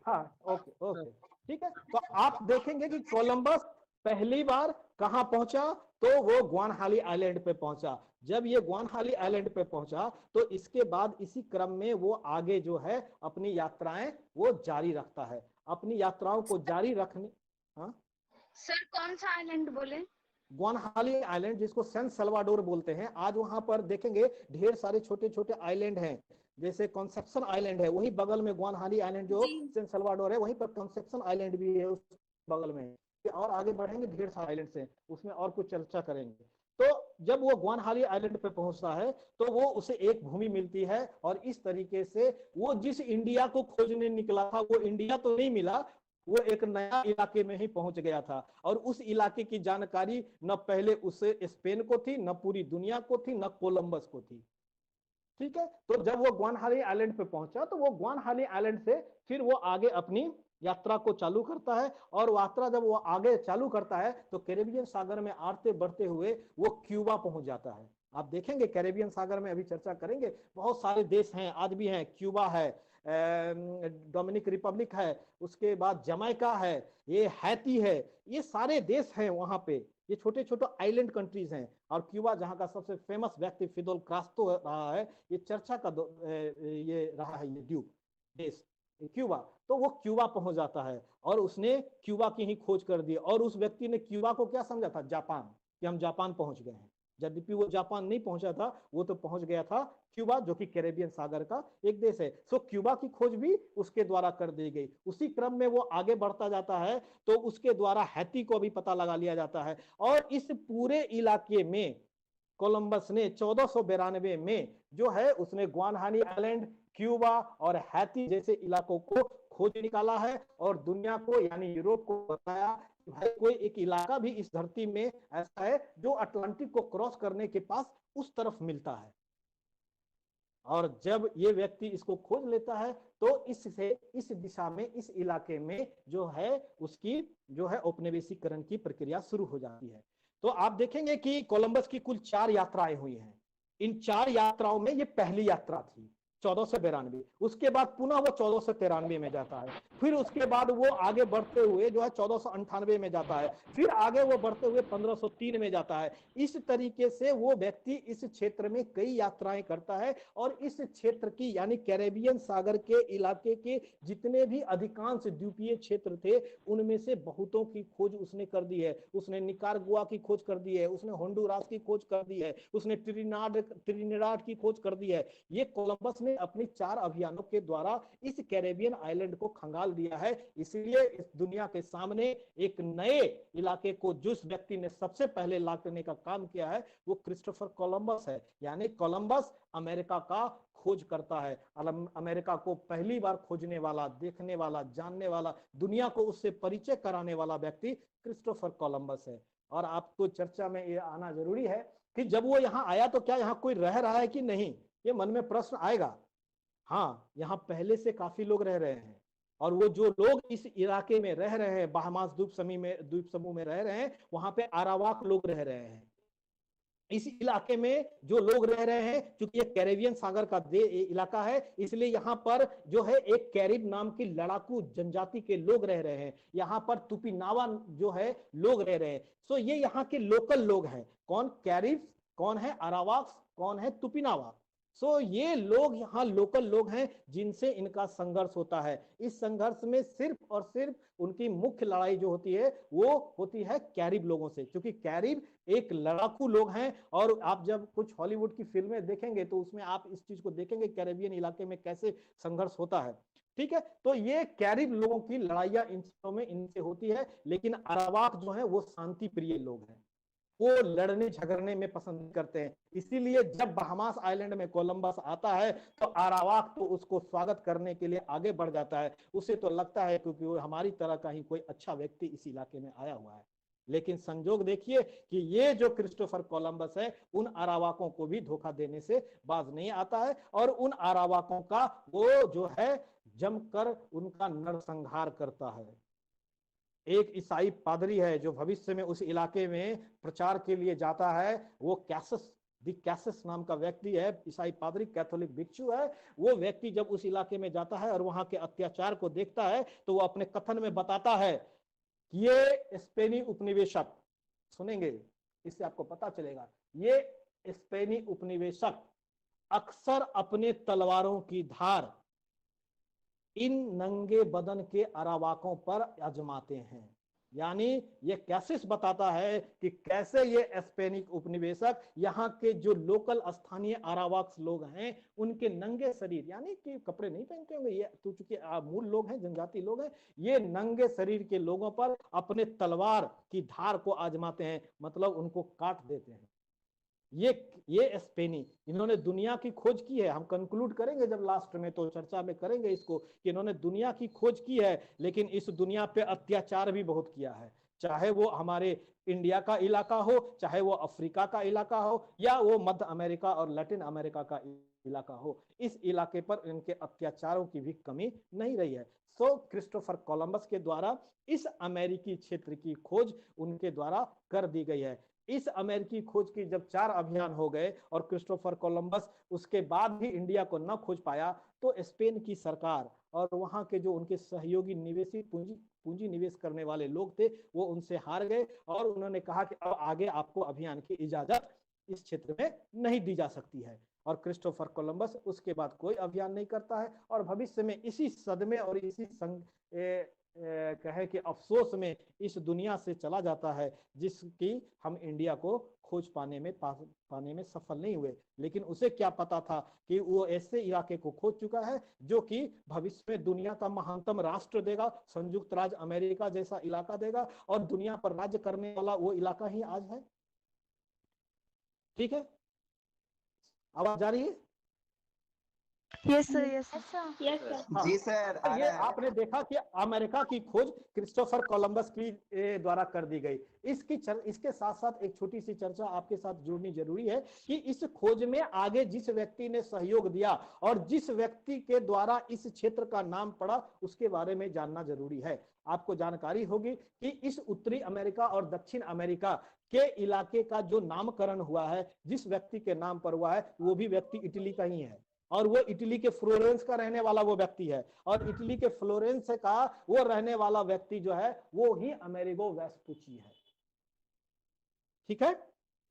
हाँ, ओके ओके, ठीक है। तो आप देखेंगे कि कोलंबस पहली बार कहां पहुंचा, तो वो ग्वानहाली आइलैंड पे पहुंचा। जब ये ग्वानहाली आइलैंड पे पहुंचा, तो इसके बाद इसी क्रम में वो आगे जो है अपनी यात्राएं वो जारी रखता है। अपनी यात्राओं को जारी रखने, हाँ सर कौन सा आइलैंड बोले? ग्वानहाली आइलैंड, जिसको सैन सल्वाडोर बोलते हैं। आज वहां पर देखेंगे ढेर सारे छोटे छोटे आइलैंड हैं, जैसे कॉन्सेप्शन आइलैंड है, वहीं बगल में ग्वानहाली आइलैंड जो सैन सल्वाडोर है, वहीं पर कॉन्सेप्शन आइलैंड भी है उस बगल में। और आगे बढ़ेंगे ढेर सारे आइलैंड से, उसमें और कुछ चर्चा करेंगे। तो जब वो ग्वानहाली आइलैंड पे पहुंचता है, तो वो उसे एक भूमि मिलती है, और इस तरीके से वो जिस इंडिया को खोजने निकला था, वो इंडिया तो नहीं मिला, वो एक नया इलाके में ही पहुंच गया था। और उस इलाके की जानकारी न पहले उसे स्पेन को थी, न पूरी दुनिया को थी, न कोलंबस को थी। ठीक है, तो जब वो ग्वानहाली आइलैंड पे पहुंचा, तो वो ग्वानहाली आइलैंड से फिर वो आगे अपनी यात्रा को चालू करता है। और यात्रा जब वो आगे चालू करता है, तो कैरेबियन सागर में आते बढ़ते हुए वो क्यूबा पहुंच जाता है। आप देखेंगे कैरेबियन सागर में, अभी चर्चा करेंगे, बहुत सारे देश हैं, आज भी हैं। क्यूबा है, डोमिनिक रिपब्लिक है, उसके बाद जमैका है, ये हैती है, ये सारे देश हैं वहां पे। ये छोटे छोटे आइलैंड कंट्रीज हैं। और क्यूबा, जहां का सबसे फेमस व्यक्ति फिदेल कास्ट्रो रहा है, ये चर्चा का ये रहा है, ये ड्यूक देश क्यूबा। तो वो क्यूबा पहुंच जाता है, और उसने क्यूबा की ही खोज कर दी। और उस व्यक्ति ने क्यूबा को क्या समझा था? जापान, कि हम जापान पहुंच गए हैं। यद्यपि वो जापान नहीं पहुंचा था, वो तो पहुंच गया था क्यूबा, जो कि कैरेबियन सागर का एक देश है। सो क्यूबा की खोज भी उसके द्वारा कर दी गई। उसी क्रम में वो आगे बढ़ता जाता है, तो उसके द्वारा हैती को भी पता लगा लिया जाता है। और इस पूरे इलाके में कोलंबस ने 1492 में जो है, उसने ग्वानहाली आइलैंड, क्यूबा और हैती जैसे इलाकों को खोज निकाला है, और दुनिया को, यानी यूरोप को बताया कि भाई कोई एक इलाका भी इस धरती में ऐसा है जो अटलांटिक को क्रॉस करने के पास उस तरफ मिलता है। और जब ये व्यक्ति इसको खोज लेता है, तो इससे इस दिशा में, इस इलाके में जो है उसकी जो है औपनिवेशीकरण की प्रक्रिया शुरू हो जाती है। तो आप देखेंगे कि कोलंबस की कुल 4 यात्राएं हुई हैं। इन 4 यात्राओं में ये पहली यात्रा थी 1492। उसके बाद पुनः वो 1493 में जाता है। फिर उसके बाद वो आगे बढ़ते हुए जो है 1498 में जाता है। फिर आगे वो बढ़ते हुए 1503 में जाता है। इस तरीके से वो व्यक्ति इस क्षेत्र में कई यात्राएं करता है, और इस क्षेत्र की, यानी कैरेबियन सागर के इलाके के जितने भी अधिकांश द्वीपीय क्षेत्र थे, उनमें से बहुतों की खोज उसने कर दी है। उसने निकारागुआ की खोज कर दी है, उसने होंडुरास की खोज कर दी है, उसने ट्रिनिडाद की खोज कर दी है। ये कोलंबस ने ने अपनी 4 अभियानों के द्वारा इस कैरेबियन आइलैंड को खंगाल दिया है। इसलिए इस दुनिया के सामने एक नए इलाके को जिस व्यक्ति ने सबसे पहले लाने का काम किया है वो क्रिस्टोफर कोलंबस है। यानी कोलंबस अमेरिका का खोज करता है। अमेरिका को पहली बार खोजने वाला, देखने वाला, जानने वाला, दुनिया को उससे परिचय कराने वाला व्यक्ति क्रिस्टोफर कोलंबस है। और आपको चर्चा में ये आना जरूरी है कि जब वो यहाँ आया तो क्या यहाँ कोई रह रहा है कि नहीं, ये मन में प्रश्न आएगा। हाँ, यहाँ पहले से काफी लोग रह रहे हैं, और वो जो लोग इस इलाके में रह रहे हैं, बहामास द्वीप समूह में रह रहे हैं, वहां पे आरावाक लोग रह रहे हैं। इस इलाके में जो लोग रह रहे हैं, क्योंकि ये कैरेबियन सागर का इलाका है, इसलिए यहाँ पर जो है एक कैरिब नाम की लड़ाकू जनजाति के लोग रह रहे हैं। यहाँ पर तुपिनावा जो है लोग रह रहे हैं। सो ये यहाँ के लोकल लोग हैं। कौन? कैरिब, कौन है अरावाक्स, कौन है तुपिनावा। सो ये लोग यहाँ लोकल लोग हैं जिनसे इनका संघर्ष होता है। इस संघर्ष में सिर्फ और सिर्फ उनकी मुख्य लड़ाई जो होती है वो होती है कैरिब लोगों से, क्योंकि कैरिब एक लड़ाकू लोग हैं। और आप जब कुछ हॉलीवुड की फिल्में देखेंगे तो उसमें आप इस चीज को देखेंगे कैरेबियन इलाके में कैसे संघर्ष होता है। ठीक है, तो ये कैरिब लोगों की लड़ाइयां इन चीजों में इनसे होती है। लेकिन अरावाक जो है वो शांति प्रिय लोग हैं, वो लड़ने झगड़ने में पसंद करते हैं। इसीलिए जब बहामास आइलैंड में कोलंबस आता है तो अरावाक तो उसको स्वागत करने के लिए आगे बढ़ जाता है। उसे तो लगता है क्योंकि वो हमारी तरह का ही कोई अच्छा व्यक्ति इस इलाके में आया हुआ है। लेकिन संजोग देखिए कि ये जो क्रिस्टोफर कोलंबस है उन अरावाकों को भी धोखा देने से बाज नहीं आता है, और उन अरावाकों का वो जो है जमकर उनका नरसंहार करता है। एक ईसाई पादरी है जो भविष्य में उस इलाके में प्रचार के लिए जाता है। वो कैसस नाम का व्यक्ति है, ईसाई पादरी, कैथोलिक भिक्षु है। वो व्यक्ति जब उस इलाके में जाता है और वहां के अत्याचार को देखता है तो वो अपने कथन में बताता है कि ये स्पेनी उपनिवेशक, सुनेंगे इससे आपको पता चलेगा, ये स्पेनी उपनिवेशक अक्सर अपने तलवारों की धार इन नंगे बदन के अरावाकों पर आजमाते हैं। यानी ये कैसिस बताता है कि कैसे ये स्पेनिक उपनिवेशक यहाँ के जो लोकल स्थानीय अरावाक्स लोग हैं उनके नंगे शरीर, यानी कि कपड़े नहीं पहनते होंगे, ये तो चूंकि मूल लोग हैं, जनजाति लोग हैं, ये नंगे शरीर के लोगों पर अपने तलवार की धार को आजमाते हैं, मतलब उनको काट देते हैं। ये स्पेनी, इन्होंने दुनिया की खोज की है। हम कंक्लूड करेंगे जब लास्ट में तो चर्चा में करेंगे इसको कि इन्होंने दुनिया की खोज की है, लेकिन इस दुनिया पे अत्याचार भी बहुत किया है। चाहे वो हमारे इंडिया का इलाका हो, चाहे वो अफ्रीका का इलाका हो, या वो मध्य अमेरिका और लैटिन अमेरिका का इलाका हो, इस इलाके पर इनके अत्याचारों की भी कमी नहीं रही है। सो क्रिस्टोफर कोलंबस के द्वारा इस अमेरिकी क्षेत्र की खोज उनके द्वारा कर दी गई है। इस अमेरिकी खोज की जब 4 अभियान हो गए और क्रिस्टोफर कोलंबस उसके बाद भी इंडिया को न खोज पाया, तो स्पेन की सरकार और वहां के जो उनके सहयोगी निवेशी पूंजी निवेश करने वाले लोग थे वो उनसे हार गए, और उन्होंने कहा कि अब आगे आपको अभियान की इजाजत इस क्षेत्र में नहीं दी जा सकती है। और क्रिस्टोफर कोलंबस उसके बाद कोई अभियान नहीं करता है, और भविष्य में इसी सदमे और इसी कहे कि अफसोस में इस दुनिया से चला जाता है, जिसकी हम इंडिया को खोज पाने में सफल नहीं हुए। लेकिन उसे क्या पता था कि वो ऐसे इलाके को खोज चुका है जो कि भविष्य में दुनिया का महानतम राष्ट्र देगा, संयुक्त राज्य अमेरिका जैसा इलाका देगा, और दुनिया पर राज्य करने वाला वो इलाका ही आज है। ठीक है, आवाज जा रही है? यस सर, यस ऐसा जी सर, आ ये रहा है। आपने देखा कि अमेरिका की खोज क्रिस्टोफर कोलंबस की द्वारा कर दी गई। इसके साथ साथ एक छोटी सी चर्चा आपके साथ जोड़नी जरूरी है कि इस खोज में आगे जिस व्यक्ति ने सहयोग दिया और जिस व्यक्ति के द्वारा इस क्षेत्र का नाम पड़ा उसके बारे में जानना जरूरी है। आपको जानकारी होगी कि इस उत्तरी अमेरिका और दक्षिण अमेरिका के इलाके का जो नामकरण हुआ है, जिस व्यक्ति के नाम पर हुआ है, वो भी व्यक्ति इटली का ही है, और वो इटली के फ्लोरेंस का रहने वाला वो व्यक्ति है, और इटली के फ्लोरेंस का वो रहने वाला व्यक्ति जो है वो ही अमेरिगो वेस्पुची है। ठीक है,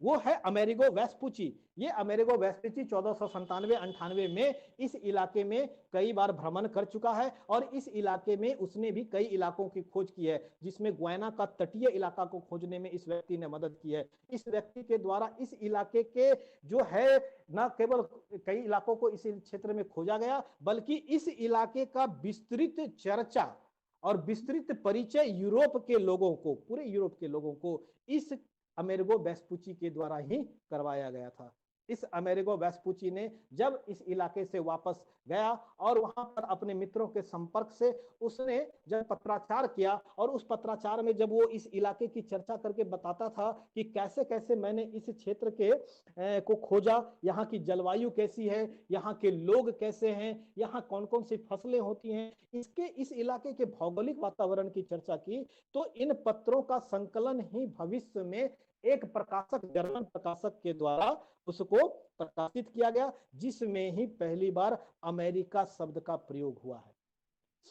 वो है अमेरिगो वेस्पुची। ये अमेरिगो वेस्पुची 1497-98 में इस इलाके में कई बार भ्रमण कर चुका है और इस इलाके में उसने भी कई इलाकों की खोज की है, जिसमें गुयाना का तटीय इलाका को खोजने में इस व्यक्ति ने मदद की है। इस व्यक्ति के द्वारा इस इलाके के जो है न केवल कई इलाकों को इस क्षेत्र में खोजा गया, बल्कि इस इलाके का विस्तृत चर्चा और विस्तृत परिचय यूरोप के लोगों को, पूरे यूरोप के लोगों को इस अमेरिगो वेस्पुची के द्वारा ही करवाया गया था। इस अमेरिगो वेस्पुची ने जब इस इलाके से वापस गया और वहां पर अपने मित्रों के संपर्क से उसने जब पत्राचार किया, और उस पत्राचार में जब वो इस इलाके की चर्चा करके बताता था कि कैसे कैसे मैंने इस क्षेत्र के को खोजा, यहाँ की जलवायु कैसी है, यहाँ के लोग कैसे हैं, यहाँ कौन कौन सी फसलें होती हैं, इस इलाके के भौगोलिक वातावरण की चर्चा की, तो इन पत्रों का संकलन ही भविष्य में एक प्रकाशक, जर्मन प्रकाशक के द्वारा उसको प्रकाशित किया गया, जिसमें ही पहली बार अमेरिका शब्द का प्रयोग हुआ है।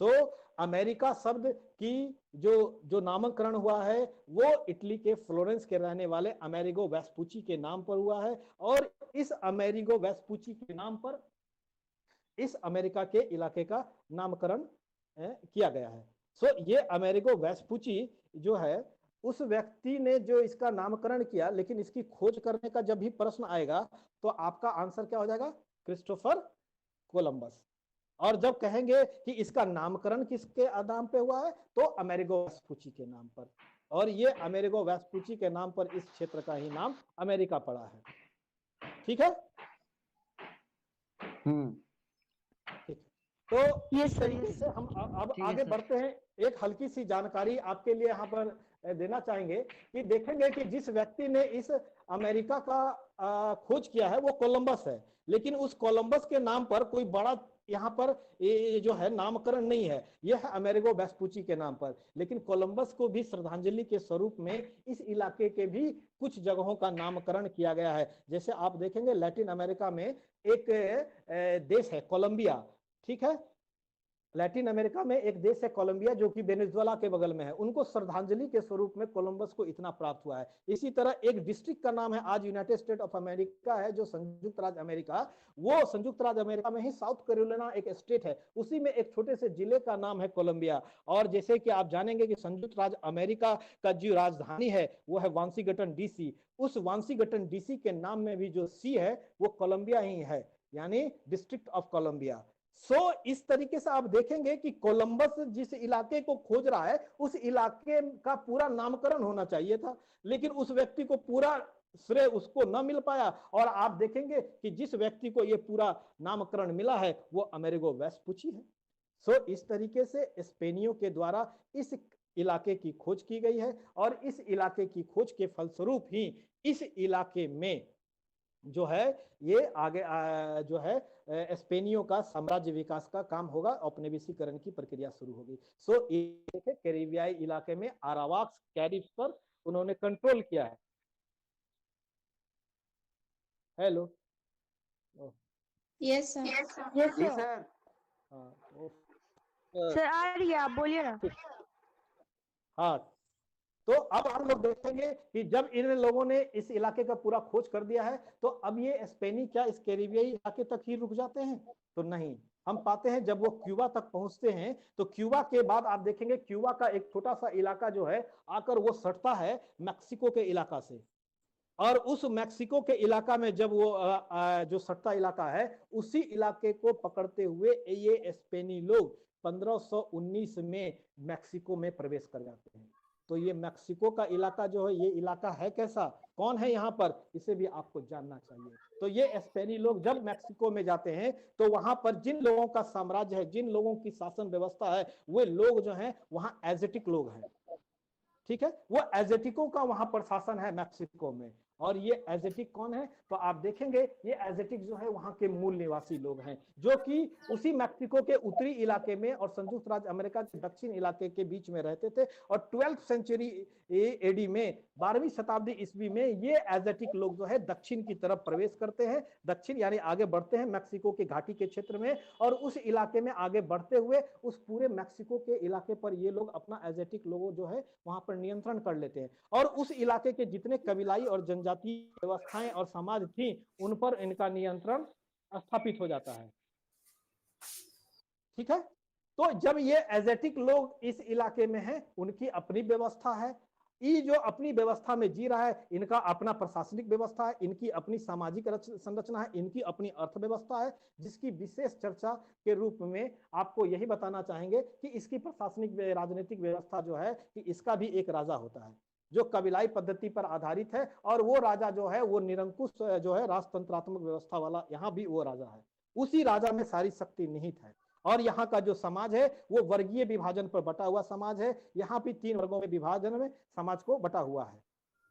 सो अमेरिका शब्द की जो नामकरण हुआ है वो इटली के फ्लोरेंस के रहने वाले अमेरिगो वेस्पुची के नाम पर हुआ है, और इस अमेरिगो वेस्पुची के नाम पर इस अमेरिका के इलाके का नामकरण किया गया है। सो ये अमेरिगो वेस्पुची जो है, उस व्यक्ति ने जो इसका नामकरण किया, लेकिन इसकी खोज करने का जब भी प्रश्न आएगा तो आपका आंसर क्या हो जाएगा? Christopher Columbus. और जब कहेंगे कि इसका नामकरण किसके नाम पे हुआ है, तो अमेरिगो वेस्पुची के नाम पर, और ये अमेरिगो वेस्पुची के नाम पर इस क्षेत्र का ही नाम अमेरिका पड़ा है। ठीक है, ठीक। तो इस तरीके से हम अब आगे बढ़ते हैं। एक हल्की सी जानकारी आपके लिए यहाँ पर देना चाहेंगे कि देखेंगे कि जिस व्यक्ति ने इस अमेरिका का खोज किया है वो कोलंबस है, लेकिन उस कोलंबस के नाम पर कोई बड़ा यहाँ पर ये जो है नामकरण नहीं है, यह है अमेरिगो वेस्पुची के नाम पर। लेकिन कोलंबस को भी श्रद्धांजलि के स्वरूप में इस इलाके के भी कुछ जगहों का नामकरण किया गया है। जैसे आप देखेंगे लैटिन अमेरिका में एक देश है कोलंबिया, ठीक है, लैटिन अमेरिका में एक देश है कोलंबिया जो कि वेनेजुएला के बगल में है, उनको श्रद्धांजलि के स्वरूप में कोलंबस को इतना प्राप्त हुआ है। इसी तरह एक डिस्ट्रिक्ट का नाम है आज यूनाइटेड स्टेट ऑफ अमेरिका है, जो संयुक्त राज्य अमेरिका, वो संयुक्त राज्य अमेरिका में ही साउथ कैरोलिना एक स्टेट है, उसी में एक छोटे से जिले का नाम है कोलंबिया। और जैसे कि आप जानेंगे कि संयुक्त राज्य अमेरिका का जो राजधानी है वो है वाशिंगटन डीसी, उस वाशिंगटन डीसी के नाम में भी जो सी है वो कोलंबिया ही है, यानी डिस्ट्रिक्ट ऑफ कोलंबिया। इस तरीके से आप देखेंगे कि कोलंबस जिस इलाके को खोज रहा है उस इलाके का पूरा नामकरण होना चाहिए था, लेकिन उस व्यक्ति को पूरा श्रेय उसको न मिल पाया, और आप देखेंगे कि जिस व्यक्ति को ये पूरा नामकरण मिला है वो अमेरिगो वेस्पुची है। इस तरीके से स्पेनियों के द्वारा इस इलाके की खोज की गई है, और इस इलाके की खोज के फलस्वरूप ही इस इलाके में जो है ये आगे जो है स्पेनियों का साम्राज्य विकास का काम होगा, औपनिवेशीकरण की प्रक्रिया शुरू होगी। देखे कैरिबियाई इलाके में आरावाक्स कैरिब्स पर उन्होंने कंट्रोल किया है। Hello, yes sir. Yes sir. Sir आ रही है, आप बोलिए ना। हाँ, तो अब हम लोग देखेंगे कि जब इन लोगों ने इस इलाके का पूरा खोज कर दिया है तो अब ये स्पेनी क्या इस कैरिबियाई इलाके तक ही रुक जाते हैं? तो नहीं, हम पाते हैं जब वो क्यूबा तक पहुंचते हैं तो क्यूबा के बाद आप देखेंगे क्यूबा का एक छोटा सा इलाका जो है आकर वो सटता है मैक्सिको के इलाका से, और उस मैक्सिको के इलाका में जब वो जो सटता इलाका है उसी इलाके को पकड़ते हुए ये स्पेनी लोग 1519 में मैक्सिको में प्रवेश कर जाते हैं। तो ये मैक्सिको का इलाका जो है, ये इलाका है कैसा, कौन है यहाँ पर, इसे भी आपको जानना चाहिए। तो ये स्पेनी लोग जब मैक्सिको में जाते हैं तो वहां पर जिन लोगों का साम्राज्य है, जिन लोगों की शासन व्यवस्था है, वे लोग जो हैं वहां एजेटिक लोग हैं, ठीक है, वो एजेटिकों का वहां पर शासन है मैक्सिको में। और ये एजेटिक कौन है, तो आप देखेंगे ये एजेटिक जो है वहां के मूल निवासी लोग हैं, जो कि उसी मैक्सिको के उत्तरी इलाके में और संयुक्त राज्य अमेरिका के दक्षिण इलाके के बीच में रहते थे। और 12th सेंचुरी एडी में 12वीं शताब्दी ईस्वी में ये एजेटिक लोग जो है दक्षिण की तरफ प्रवेश करते हैं, दक्षिण यानी आगे बढ़ते हैं मैक्सिको के घाटी के क्षेत्र में, और उस इलाके में आगे बढ़ते हुए उस पूरे मैक्सिको के इलाके पर ये लोग अपना एजेटिक लोगों जो है वहां पर नियंत्रण कर लेते हैं। और उस इलाके के जितने कबीलाई और जनजाति जातीय व्यवस्थाएं और समाज थी उन पर इनका नियंत्रण स्थापित हो जाता है। ठीक है, तो जब ये एजेटिक लोग इस इलाके में हैं, उनकी अपनी व्यवस्था है, ये जो अपनी व्यवस्था में जी रहा है, इनका अपना प्रशासनिक व्यवस्था है, इनकी अपनी सामाजिक संरचना है, इनकी अपनी अर्थव्यवस्था है, जिसकी विशेष चर्चा के रूप में आपको यही बताना चाहेंगे कि इसकी प्रशासनिक राजनीतिक व्यवस्था जो है कि इसका भी एक राजा होता है जो कबीलाई पद्धति पर आधारित है, और वो राजा जो है वो निरंकुश जो है राजतंत्रात्मक व्यवस्था वाला यहाँ भी वो राजा है, उसी राजा में सारी शक्ति निहित है। और यहाँ का जो समाज है वो वर्गीय विभाजन पर बटा हुआ समाज है, यहाँ भी 3 वर्गों में विभाजन में समाज को बटा हुआ है।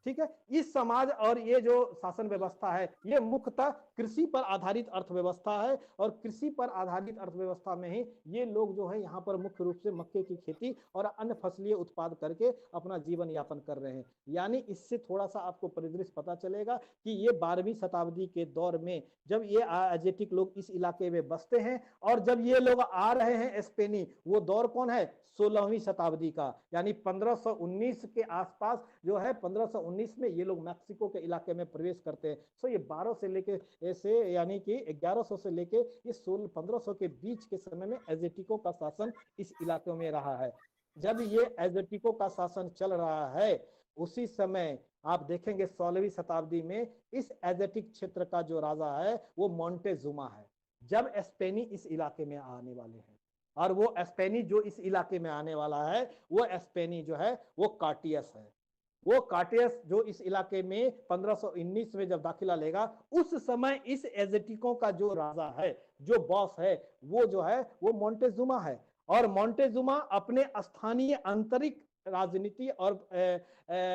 ठीक है, इस समाज और ये जो शासन व्यवस्था है ये मुख्यतः कृषि पर आधारित अर्थव्यवस्था है, और कृषि पर आधारित अर्थव्यवस्था में ही ये लोग जो है यहाँ पर मुख्य रूप से मक्के की खेती और अन्य फसलीय उत्पाद करके अपना जीवन यापन कर रहे हैं। यानी इससे थोड़ा सा आपको परिदृश्य पता चलेगा कि ये 12वीं शताब्दी के दौर में जब ये एजेटिक लोग इस इलाके में बसते हैं, और जब ये लोग आ रहे हैं स्पेनी, वो दौर कौन है, 16वीं शताब्दी का, यानी 1519 के आसपास जो है 1519 में ये लोग मैक्सिको के इलाके में प्रवेश करते हैं। सो ये 12 से लेके ऐसे यानी कि 1100 से लेके ये 1500 के बीच के समय में एजेटिकों का शासन इस इलाके में रहा है। जब ये एजेटिकों का शासन चल रहा है उसी समय आप देखेंगे 16वीं शताब्दी में इस एजेटिक क्षेत्र का जो राजा है वो मोंटेजुमा है। जब स्पेनी इस इलाके में आने वाले हैं, और वो स्पेनी जो इस इलाके में आने वाला है वो स्पेनी जो है वो कार्टियस है। वो कार्टियस जो इस इलाके में 1519 में जब दाखिला लेगा, उस समय इस एजेटिकों का जो राजा है, जो बॉस है, वो जो है वो मोंटेजुमा है। और मोंटेजुमा अपने स्थानीय आंतरिक राजनीति और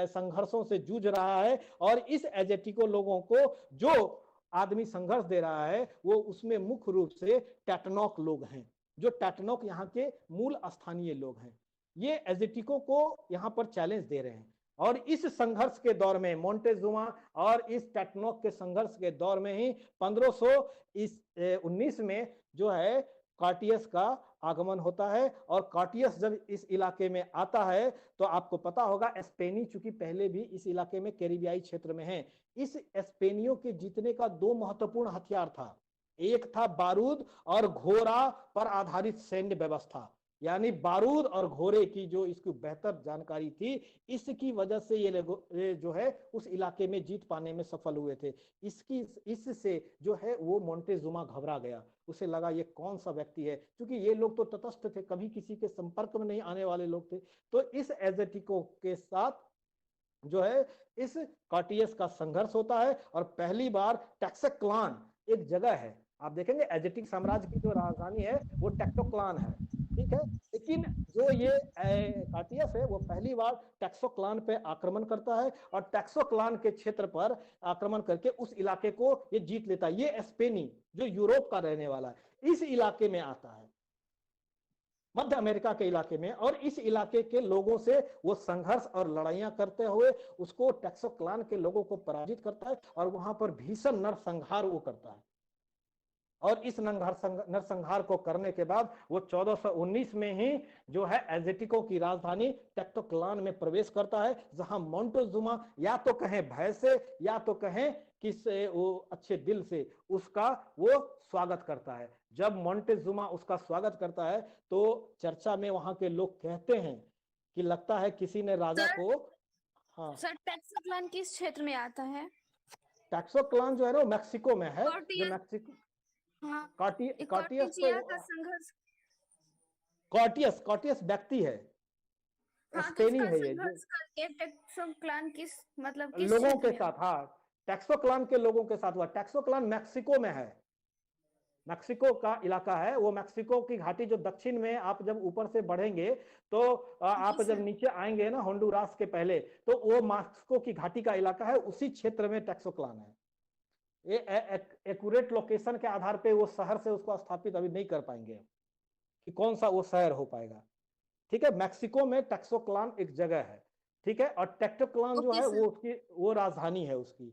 संघर्षों से जूझ रहा है, और इस एजेटिको लोगों को जो आदमी संघर्ष दे रहा है वो उसमें मुख्य रूप से टैटनॉक लोग हैं, जो टैटनॉक यहाँ के मूल स्थानीय लोग हैं। ये एजेटिको को यहाँ पर चैलेंज दे रहे हैं, और इस संघर्ष के दौर में मोंटेजुमा और इस टैटनॉक के संघर्ष के दौर में ही 1519 में जो है कार्टियस का आगमन होता है। और कार्टियस जब इस इलाके में आता है तो आपको पता होगा स्पेनी चूंकि पहले भी इस इलाके में कैरिबियाई क्षेत्र में है, इस स्पेनियों के जीतने का 2 महत्वपूर्ण हथियार था। एक था बारूद और घोड़ा पर आधारित सैन्य व्यवस्था, यानी बारूद और घोड़े की जो इसकी बेहतर जानकारी थी, इसकी वजह से ये जो है उस इलाके में जीत पाने में सफल हुए थे। इससे जो है वो मोंटेजुमा घबरा गया, उसे लगा ये कौन सा व्यक्ति है, क्योंकि ये लोग तो तटस्थ थे, कभी किसी के संपर्क में नहीं आने वाले लोग थे। तो इस एजेटिको के साथ जो है इस कार्टियस का संघर्ष होता है, और पहली बार टैक्सोक्लान एक जगह है, आप देखेंगे एजेटिक साम्राज्य की जो राजधानी है वो टैक्सोक्लान है। ठीक है, लेकिन जो ये कार्टियस है वो पहली बार टैक्सोक्लान पे आक्रमण करता है, और टैक्सोक्लान के क्षेत्र पर आक्रमण करके उस इलाके को ये जीत लेता है। ये स्पेनी जो यूरोप का रहने वाला है इस इलाके में आता है, मध्य अमेरिका के इलाके में, और इस इलाके के लोगों से वो संघर्ष और लड़ाइयां करते हुए उसको टैक्सोक्लान के लोगों को पराजित करता है, और वहां पर भीषण नरसंहार वो करता है। और इस नरसंहार को करने के बाद वो 1419 में ही जो है एजेटिको की राजधानी टैक्सोक्लान में प्रवेश करता है, जहां मोंटेजुमा या तो कहें भय से या तो कहें किस वो अच्छे दिल से उसका वो स्वागत करता है। जब मोंटेजुमा उसका स्वागत करता है तो चर्चा में वहां के लोग कहते हैं कि लगता है किसी ने राजा को। हाँ सर, टैक्सोक्लान किस क्षेत्र में आता है? टैक्सोक्लान जो है ना मैक्सिको में है, जो मैक्सिको हाँ, कार्टियस का संघर्ष। कार्टियस व्यक्ति है, हाँ, स्पेनी तो है ये संघर्ष करके टैक्सोक्लान किस मतलब किस लोगों क्षेत्र के में? साथ, हाँ टैक्सोक्लान के लोगों के साथ हुआ। टैक्सोक्लान मैक्सिको में है, मैक्सिको का इलाका है वो। मैक्सिको की घाटी जो दक्षिण में आप जब ऊपर से बढ़ेंगे तो आप जब नीचे आएंगे ना होंडुरास के पहले, तो वो मैक्सिको की घाटी का इलाका है, उसी क्षेत्र में टैक्सोक्लान है। ये एक्यूरेट लोकेशन के आधार पे वो शहर से उसको स्थापित अभी नहीं कर पाएंगे कि कौन सा वो शहर हो पाएगा। ठीक है, मैक्सिको में टैक्सोक्लान एक जगह है। ठीक है, और टैक्सोक्लान जो है वो उसकी वो राजधानी है उसकी।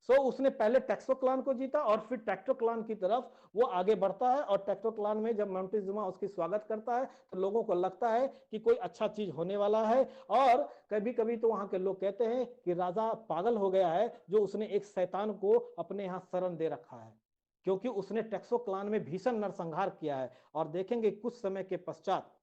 सो उसने पहले टेक्टोक्लान को जीता और फिर टेक्टोक्लान की तरफ वो आगे बढ़ता है, और टेक्टोक्लान में जब मोंटेजुमा उसकी स्वागत करता है तो लोगों को लगता है कि कोई अच्छा चीज होने वाला है। और कभी कभी तो वहां के लोग कहते हैं कि राजा पागल हो गया है जो उसने एक शैतान को अपने यहाँ शरण दे रखा है, क्योंकि उसने टेक्टोक्लान में भीषण नरसंहार किया है। और देखेंगे कुछ समय के पश्चात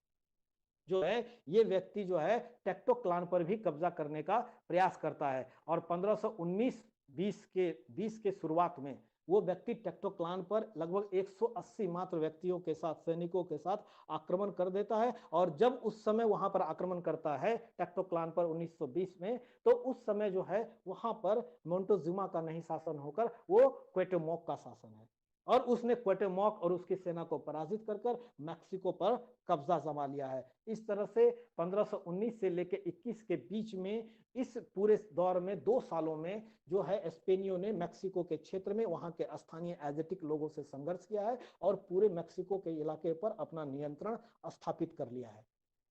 जो है ये व्यक्ति जो है टेक्टोक्लान पर भी कब्जा करने का प्रयास करता है, और 1519-20 के शुरुआत में वो व्यक्ति टेक्टोक्लान पर लगभग 180 मात्र व्यक्तियों के साथ, सैनिकों के साथ आक्रमण कर देता है। और जब उस समय वहां पर आक्रमण करता है टेक्टोक्लान पर 1920 में, तो उस समय जो है वहां पर मोंटेजुमा का नहीं शासन होकर वो क्वेटेमोक का शासन है, और उसने क्वेटेमोक और उसकी सेना को पराजित कर मैक्सिको पर कब्जा जमा लिया है। इस तरह से 1519 से लेकर 21 के बीच में इस पूरे दौर में 2 सालों में जो है स्पेनियों ने मैक्सिको के क्षेत्र में वहां के स्थानीय एजेटिक लोगों से संघर्ष किया है और पूरे मैक्सिको के इलाके पर अपना नियंत्रण स्थापित कर लिया है।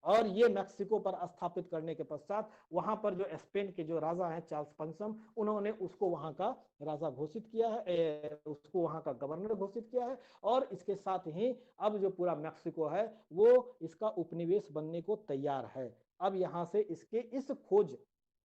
और ये मैक्सिको पर स्थापित करने के पश्चात वहां पर जो स्पेन के जो राजा हैं चार्ल्स पंचम, उन्होंने उसको वहां का राजा घोषित किया है, उसको वहां का गवर्नर घोषित किया है। और इसके साथ ही अब जो पूरा मैक्सिको है वो इसका उपनिवेश बनने को तैयार है। अब यहाँ से इसके इस खोज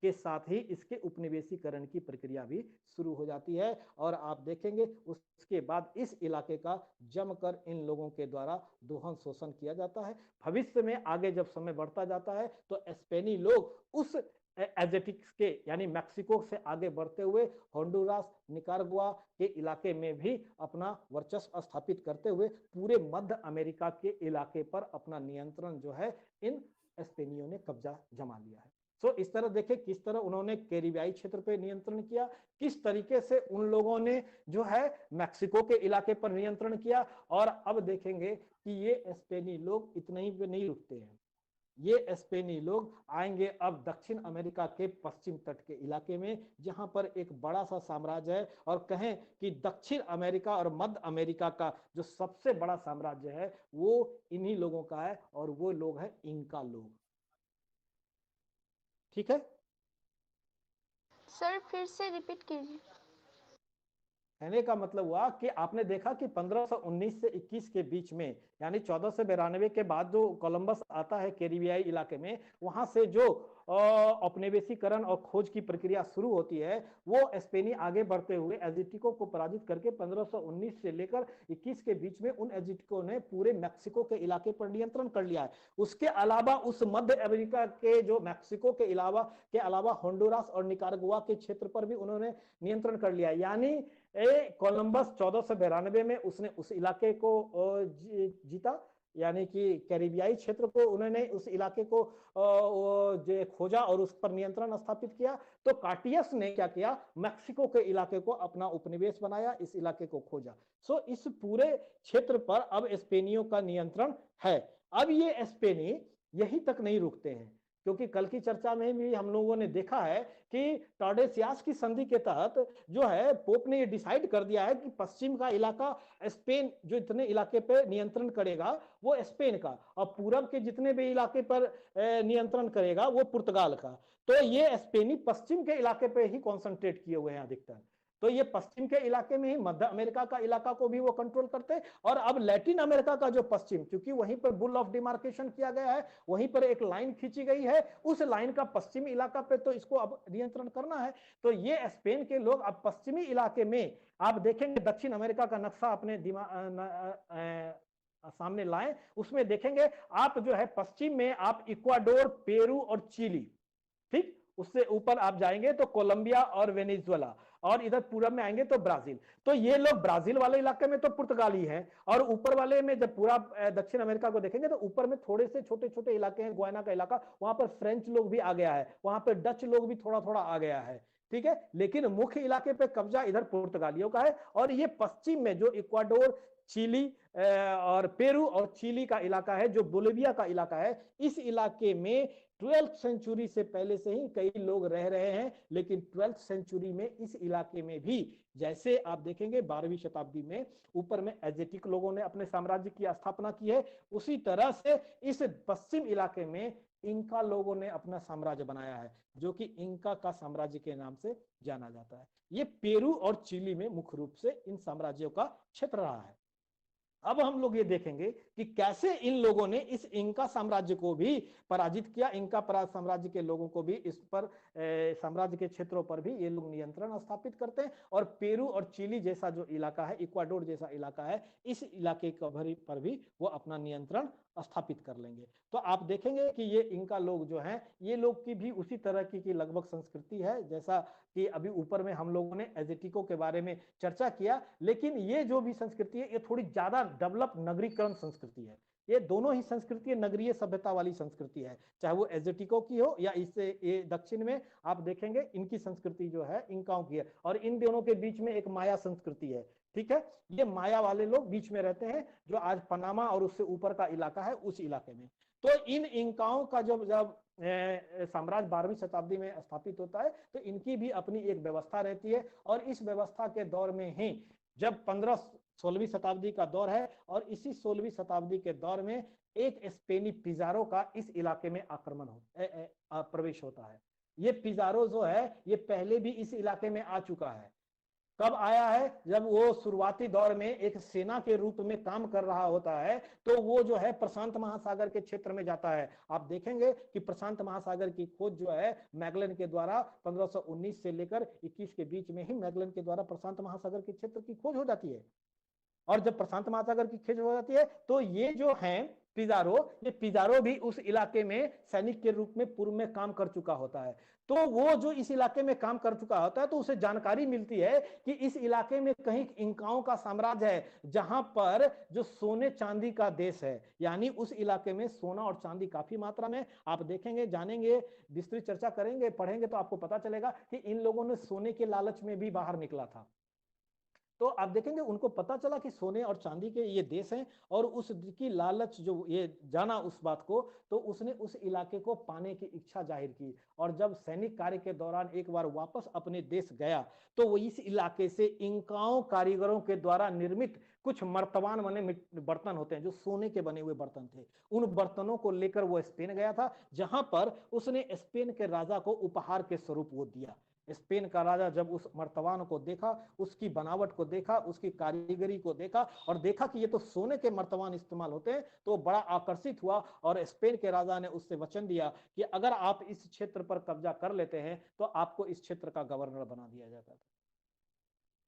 के साथ ही इसके उपनिवेशीकरण की प्रक्रिया भी शुरू हो जाती है, और आप देखेंगे उसके बाद इस इलाके का जमकर इन लोगों के द्वारा दोहन शोषण किया जाता है। भविष्य में आगे जब समय बढ़ता जाता है तो स्पेनी लोग उस एजेटिक्स के यानी मैक्सिको से आगे बढ़ते हुए होंडुरास, निकारागुआ के इलाके में भी अपना वर्चस्व स्थापित करते हुए पूरे मध्य अमेरिका के इलाके पर अपना नियंत्रण जो है इन स्पेनियों ने कब्जा जमा लिया है। सो इस तरह देखें किस तरह उन्होंने कैरिबियाई क्षेत्र पर नियंत्रण किया, किस तरीके से उन लोगों ने जो है मैक्सिको के इलाके पर नियंत्रण किया। और अब देखेंगे कि ये स्पेनी लोग इतने ही पे नहीं रुकते हैं, ये स्पेनी लोग आएंगे अब दक्षिण अमेरिका के पश्चिम तट के इलाके में, जहां पर एक बड़ा सा साम्राज्य है, और कहें कि दक्षिण अमेरिका और मध्य अमेरिका का जो सबसे बड़ा साम्राज्य है वो इन्हीं लोगों का है, और वो लोग हैं इनका लोग। ठीक है सर, फिर से रिपीट कीजिए। कहने का मतलब हुआ कि आपने देखा कि 1519 से 21 के बीच में यानी 1492 के बाद जो कोलंबस आता है कैरिबियाई इलाके में, वहां से जो औपनिवेशीकरण और खोज की प्रक्रिया शुरू होती है, वो स्पेनी आगे बढ़ते हुए एजिटिको को पराजित करके 1519 से लेकर 21 के बीच में उन एजिटिको ने पूरे मैक्सिको के इलाके पर नियंत्रण कर लिया है। उसके अलावा उस मध्य अमेरिका के जो मैक्सिको के अलावा होंडुरास और निकारागुआ के क्षेत्र पर भी उन्होंने नियंत्रण कर लिया। यानी कोलंबस 1492 में उसने उस इलाके को जीता, यानी कि कैरिबियाई क्षेत्र को उन्होंने उस इलाके को जो खोजा और उस पर नियंत्रण स्थापित किया। तो कार्टियस ने क्या किया, मैक्सिको के इलाके को अपना उपनिवेश बनाया, इस इलाके को खोजा। सो इस पूरे क्षेत्र पर अब स्पेनियों का नियंत्रण है। अब ये स्पेनी यही तक नहीं रुकते हैं, क्योंकि कल की चर्चा में भी हम लोगों ने देखा है कि टॉर्डेसियास की संधि के तहत जो है पोप ने ये डिसाइड कर दिया है कि पश्चिम का इलाका स्पेन जो इतने इलाके पे नियंत्रण करेगा वो स्पेन का, और पूरब के जितने भी इलाके पर नियंत्रण करेगा वो पुर्तगाल का। तो ये स्पेनी पश्चिम के इलाके पे ही कॉन्सेंट्रेट किए हुए हैं अधिकतर। तो ये पश्चिम के इलाके में ही मध्य अमेरिका का इलाका को भी वो कंट्रोल करते हैं, और अब लैटिन अमेरिका का जो पश्चिम, क्योंकि वहीं पर बुल ऑफ डिमार्केशन किया गया है, वहीं पर एक लाइन खींची गई है, उस लाइन का पश्चिमी इलाका पे तो इसको अब नियंत्रण करना है। तो ये स्पेन के लोग अब पश्चिमी इलाके में, आप देखेंगे दक्षिण अमेरिका का नक्शा अपने सामने लाएं, उसमें देखेंगे आप जो है पश्चिम में आप इक्वाडोर, पेरू और चिली, ठीक, उससे ऊपर आप जाएंगे तो कोलंबिया और वेनेजुएला, और इधर पूरब में आएंगे तो ब्राजील। तो ये लोग ब्राजील वाले इलाके में तो पुर्तगाली हैं, और ऊपर वाले में जब पूरा दक्षिण अमेरिका को देखेंगे तो ऊपर में थोड़े से छोटे छोटे इलाके हैं, गुयाना का इलाका, वहां पर फ्रेंच लोग भी आ गया है, वहां पर डच लोग भी थोड़ा थोड़ा आ गया है, ठीक है। लेकिन मुख्य इलाके पे कब्जा इधर पुर्तगालियों का है। और ये पश्चिम में जो इक्वाडोर, चिली, और पेरू और चिली का इलाका है, जो बोलिविया का इलाका है, इस इलाके में 12th सेंचुरी से पहले से ही कई लोग रह रहे हैं। लेकिन 12th सेंचुरी में इस इलाके में भी, जैसे आप देखेंगे 12वीं शताब्दी में ऊपर में एजेटिक लोगों ने अपने साम्राज्य की स्थापना की है, उसी तरह से इस पश्चिम इलाके में इंका लोगों ने अपना साम्राज्य बनाया है, जो कि इंका का साम्राज्य के नाम से जाना जाता है। ये पेरू और चिली में मुख्य रूप से इन साम्राज्यों का क्षेत्र रहा है। अब हम लोग ये देखेंगे कि कैसे इन लोगों ने इस इंका साम्राज्य को भी पराजित किया। इंका साम्राज्य के लोगों को भी इस पर साम्राज्य के क्षेत्रों पर भी ये लोग नियंत्रण स्थापित करते हैं, और पेरू और चिली जैसा जो इलाका है, इक्वाडोर जैसा इलाका है, इस इलाके पर भी वो अपना नियंत्रण स्थापित कर लेंगे। तो आप देखेंगे कि ये इंका लोग जो हैं, ये लोग की भी उसी तरह की लगभग संस्कृति है, जैसा कि अभी ऊपर में हम लोगों ने एजेटिको के बारे में चर्चा किया। लेकिन ये जो भी संस्कृति है, ये थोड़ी ज्यादा डेवलप नगरीकरण संस्कृति है। ये दोनों ही संस्कृति नगरीय सभ्यता वाली संस्कृति है, चाहे वो एजेटिको की हो या इससे ये दक्षिण में आप देखेंगे इनकी संस्कृति जो है इंकाओं की है, और इन दोनों के बीच में एक माया संस्कृति है। ठीक है, ये माया वाले लोग बीच में रहते हैं, जो आज पनामा और उससे ऊपर का इलाका है, उस इलाके में। तो इन इंकाओं का जब साम्राज्य 12वीं शताब्दी में स्थापित होता है, तो इनकी भी अपनी एक व्यवस्था रहती है, और इस व्यवस्था के दौर में ही जब 16वीं शताब्दी का दौर है, और इसी 16वीं शताब्दी के दौर में एक स्पेनी पिजारो का इस इलाके में आक्रमण प्रवेश होता है। ये पिजारो जो है, ये पहले भी इस इलाके में आ चुका है। कब आया है? जब वो शुरुआती दौर में एक सेना के रूप में काम कर रहा होता है, तो वो जो है प्रशांत महासागर के क्षेत्र में जाता है। आप देखेंगे कि प्रशांत महासागर की खोज जो है मैगलन के द्वारा 1519 से लेकर 21 के बीच में ही मैगलन के द्वारा प्रशांत महासागर के क्षेत्र की खोज हो जाती है। और जब प्रशांत महासागर की खोज हो जाती है, तो ये जो है पिजारो, ये पिजारो भी उस इलाके में सैनिक के रूप में पूर्व में काम कर चुका होता है। तो वो जो इस इलाके में काम कर चुका होता है, तो उसे जानकारी मिलती है कि इस इलाके में कहीं इंकाओं का साम्राज्य है, जहां पर जो सोने चांदी का देश है, यानी उस इलाके में सोना और चांदी काफी मात्रा में। आप देखेंगे, जानेंगे, विस्तृत चर्चा करेंगे, पढ़ेंगे, तो आपको पता चलेगा कि इन लोगों ने सोने के लालच में भी बाहर निकला था। तो आप देखेंगे उनको पता चला कि सोने और चांदी के ये देश हैं, और उसकी लालच जो ये जाना उस बात को, तो उसने उस इलाके को पाने की इच्छा जाहिर की। और जब सैनिक कार्य के दौरान एक बार वापस अपने देश गया, तो वो इस इलाके से इंकाओं कारीगरों के द्वारा निर्मित कुछ मर्तबान बने बर्तन होते हैं, जो सोने के बने हुए बर्तन थे, उन बर्तनों को लेकर वो स्पेन गया था, जहां पर उसने स्पेन के राजा को उपहार के स्वरूप वो दिया। स्पेन का राजा जब उस मर्तबान को देखा, उसकी बनावट को देखा, उसकी कारीगरी को देखा, और देखा कि ये तो सोने के मर्तबान इस्तेमाल होते हैं, तो बड़ा आकर्षित हुआ, और स्पेन के राजा ने उससे वचन दिया कि अगर आप इस क्षेत्र पर कब्जा कर लेते हैं, तो आपको इस क्षेत्र का गवर्नर बना दिया जाता था।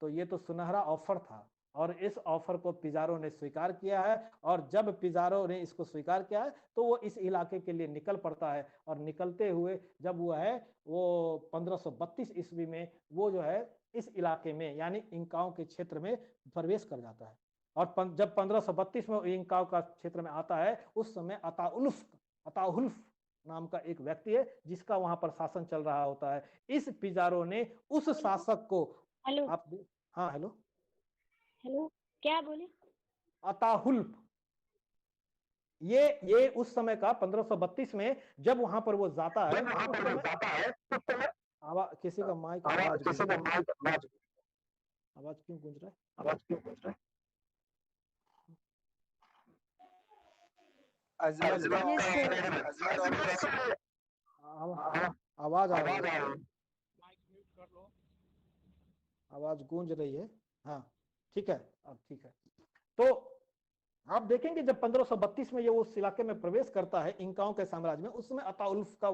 तो ये तो सुनहरा ऑफर था, और इस ऑफर को पिजारो ने स्वीकार किया है। और जब पिजारो ने इसको स्वीकार किया है, तो वो इस इलाके के लिए निकल पड़ता है, और निकलते हुए जब वो है वो 1532 ईस्वी में वो जो है इस इलाके में यानी इंकाओं के क्षेत्र में प्रवेश कर जाता है। और जब 1532 में इंकाओं का क्षेत्र में आता है, उस समय अताहुल्फ नाम का एक व्यक्ति है, जिसका वहां पर शासन चल रहा होता है। इस पिजारो ने उस शासक को, हेलो, आप, हाँ हेलो, हेलो, क्या बोले? अताहुल्फ, ये उस समय का 1532 में जब वहां पर वो जाता है, किसी का माइक आवाज क्यों गूंज रहा है? आवाज गूंज रही है। हाँ ठीक है, अब ठीक है। तो आप देखेंगे जब 1532 में ये उस इलाके में प्रवेश करता है इंकाओं के साम्राज्य में, उस समय अताउल्फ का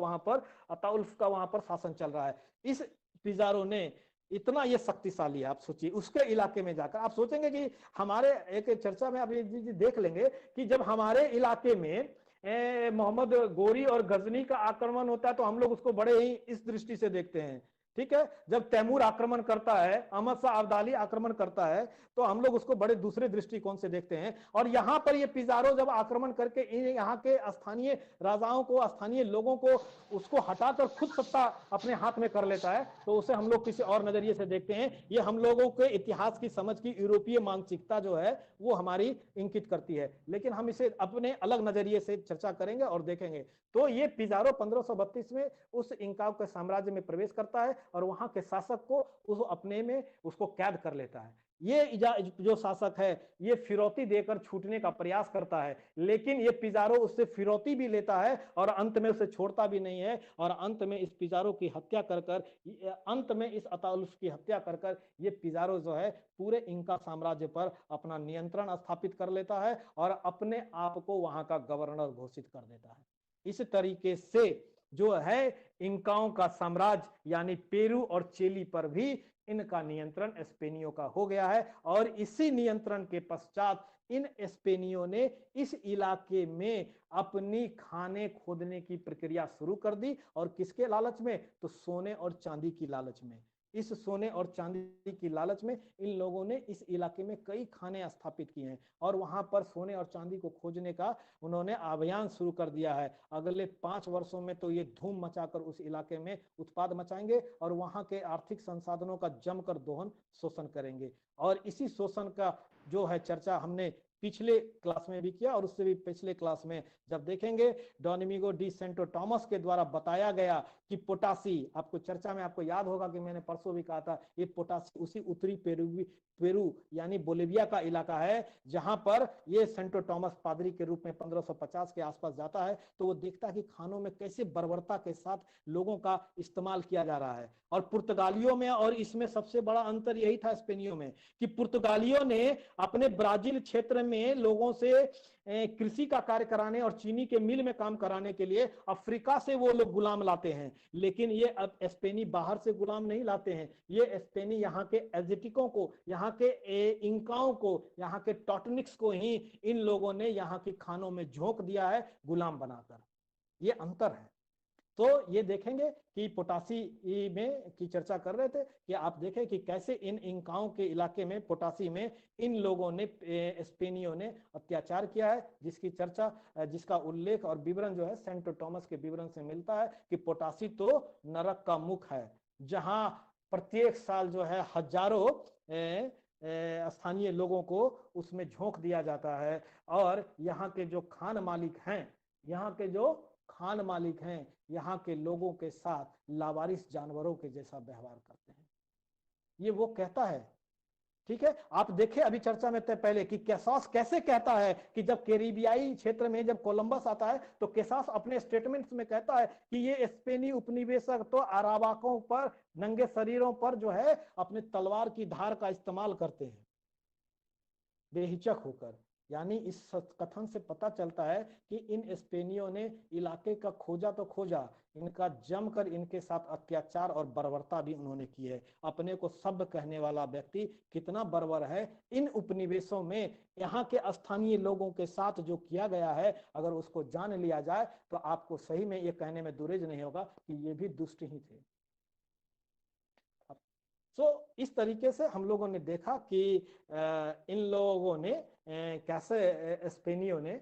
वहां पर शासन चल रहा है। इस पिजारो ने इतना ये शक्तिशाली है, आप सोचिए उसके इलाके में जाकर, आप सोचेंगे कि हमारे एक चर्चा में आप ये देख लेंगे कि जब हमारे इलाके में मोहम्मद गोरी और गजनी का आक्रमण होता है, तो हम लोग उसको बड़े ही इस दृष्टि से देखते हैं, ठीक है, जब तैमूर आक्रमण करता है, अहमद शाह अब्दाली आक्रमण करता है, तो हम लोग उसको बड़े दूसरे दृष्टिकोण से देखते हैं। और यहाँ पर ये पिजारो जब आक्रमण करके यहाँ के स्थानीय राजाओं को, स्थानीय लोगों को उसको हटाकर खुद सत्ता अपने हाथ में कर लेता है, तो उसे हम लोग किसी और नजरिए से देखते हैं। ये हम लोगों के इतिहास की समझ की यूरोपीय मानसिकता जो है वो हमारी इंकित करती है, लेकिन हम इसे अपने अलग नजरिए से चर्चा करेंगे और देखेंगे। तो ये पिजारो 1532 में उस इंका के साम्राज्य में प्रवेश करता है और वहां के शासक को उस अपने में उसको कैद कर लेता है। ये जो शासक है ये फिरौती देकर छूटने का प्रयास करता है, लेकिन ये पिजारो उससे फिरौती भी लेता है और अंत में उसे छोड़ता भी नहीं है। और अंत में इस पिजारो की हत्या कर अंत में इस अताउलुस की हत्या कर ये पिजारो जो है पूरे इंका साम्राज्य पर अपना नियंत्रण स्थापित कर लेता है और अपने आप को वहां का गवर्नर घोषित कर देता है। इस तरीके से जो है इंकाओं का साम्राज्य यानी पेरू और चिली पर भी इनका नियंत्रण स्पेनियों का हो गया है। और इसी नियंत्रण के पश्चात इन स्पेनियों ने इस इलाके में अपनी खाने खोदने की प्रक्रिया शुरू कर दी। और किसके लालच में? तो सोने और चांदी की लालच में। इस सोने और चांदी की लालच में इन लोगों ने इस इलाके में कई खाने स्थापित किए हैं और वहां पर सोने और चांदी को खोजने का उन्होंने अभियान शुरू कर दिया है। अगले 5 वर्षों में तो ये धूम मचाकर उस इलाके में उत्पाद मचाएंगे और वहां के आर्थिक संसाधनों का जमकर दोहन शोषण करेंगे। और इसी शोषण का जो है चर्चा हमने पिछले क्लास में भी किया और उससे भी पिछले क्लास में जब देखेंगे डोमिंगो डी सेंटो टॉमस के द्वारा बताया गया कि पोटासी, आपको चर्चा में आपको याद होगा कि मैंने परसों भी कहा था, ये पोटासी उसी उत्तरी पेरू यानी बोलिविया का इलाका है जहां पर ये सेंटो टॉमस पादरी के रूप में 1550 के आसपास जाता है। तो वो देखता है कि खानों में कैसे बर्बरता के साथ लोगों का इस्तेमाल किया जा रहा है। और पुर्तगालियों में और इसमें सबसे बड़ा अंतर यही था स्पेनियों में कि पुर्तगालियों ने अपने ब्राजील क्षेत्र में लोगों से कृषि का कार्य कराने और चीनी के मिल में काम कराने के लिए अफ्रीका से वो लोग गुलाम लाते हैं, लेकिन ये अब स्पेनी बाहर से गुलाम नहीं लाते हैं। ये स्पेनी यहाँ के एजेटिकों को, यहाँ के इंकाओं को, यहाँ के टॉटनिक्स को ही इन लोगों ने यहाँ की खानों में झोंक दिया है गुलाम बनाकर। ये अंतर है। तो ये देखेंगे कि पोटासी में की चर्चा कर रहे थे कि आप देखें कि कैसे इन इंकाओं के इलाके में पोटासी में इन लोगों ने स्पेनियों ने अत्याचार किया है, जिसकी चर्चा जिसका उल्लेख और विवरण जो है सेंट टॉमस के विवरण से मिलता है कि पोटासी तो नरक का मुख है जहां प्रत्येक साल जो है हजारों स्थानीय लोगों को उसमें झोंक दिया जाता है। और यहाँ के जो खान मालिक हैं, यहाँ के लोगों के साथ लावारिस जानवरों के जैसा व्यवहार करते हैं। ये वो कहता है, ठीक है। आप देखें अभी चर्चा में पहले कि कैसास कैसे कहता है कि जब कैरिबियाई क्षेत्र में जब कोलंबस आता है तो कैसास अपने स्टेटमेंट्स में कहता है कि ये स्पेनी उपनिवेशक तो अरावाकों पर नंगे शरीरों पर जो है अपने तलवार की धार का इस्तेमाल करते हैं बेहिचक होकर। यानी इस कथन से पता चलता है कि इन स्पेनियों ने इलाके का खोजा तो खोजा, इनका जमकर इनके साथ अत्याचार और बर्बरता भी उन्होंने की है। अपने को सभ्य कहने वाला व्यक्ति कितना बर्बर है, इन उपनिवेशों में यहाँ के स्थानीय लोगों के साथ जो किया गया है अगर उसको जान लिया जाए तो आपको सही में ये कहने में दुरेज नहीं होगा कि ये भी दुष्ट ही थे। इस तरीके से हम लोगों ने देखा कि इन लोगों ने कैसे स्पेनियों ने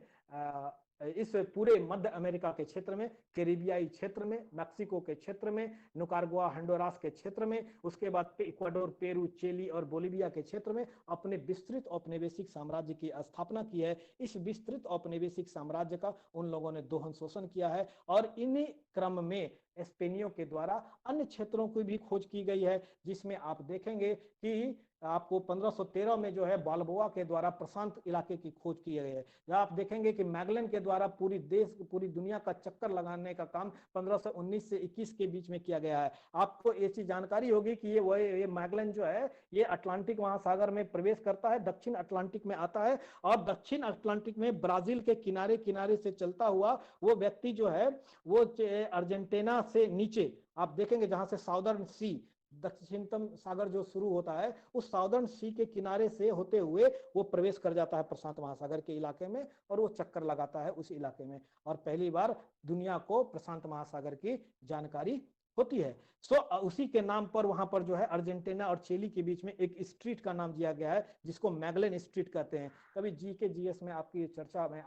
इस पूरे मध्य अमेरिका के क्षेत्र में, कैरिबियाई क्षेत्र में, मैक्सिको के क्षेत्र में, निकारागुआ होंडुरास के क्षेत्र में, उसके बाद इक्वाडोर, पेरू, चिली और बोलिविया के क्षेत्र में अपने विस्तृत औपनिवेशिक साम्राज्य की स्थापना की है। इस विस्तृत औपनिवेशिक साम्राज्य का उन लोगों ने दोहन शोषण किया है और इन्हीं क्रम में स्पेनियों के द्वारा अन्य क्षेत्रों की भी खोज की गई है, जिसमें आप देखेंगे कि आपको 1513 में जो है बाल्बोआ के द्वारा प्रशांत इलाके की खोज की गई है। जहाँ आप देखेंगे कि मैगलन के द्वारा पूरी दुनिया का चक्कर लगाने का काम 1519 से 21 के बीच में किया गया है। आपको ऐसी जानकारी होगी कि ये मैगलन जो है ये अटलांटिक महासागर में प्रवेश करता है, दक्षिण अटलांटिक में आता है और दक्षिण अटलांटिक में ब्राजील के किनारे किनारे से चलता हुआ वो व्यक्ति जो है वो अर्जेंटीना से नीचे आप देखेंगे जहां से साउदर्न सी दक्षिणतम सागर जो शुरू होता है उस साउदर्न सी के किनारे से होते हुए वो प्रवेश कर जाता है प्रशांत महासागर के इलाके में और वो चक्कर लगाता है उस इलाके में और पहली बार दुनिया को प्रशांत महासागर की जानकारी होती है। सो उसी के नाम पर वहां पर जो है अर्जेंटीना और चिली के बीच में एक स्ट्रीट का नाम दिया गया है जिसको मैगलेन स्ट्रीट कहते हैं। कभी जी के जीएस में आपकी चर्चा में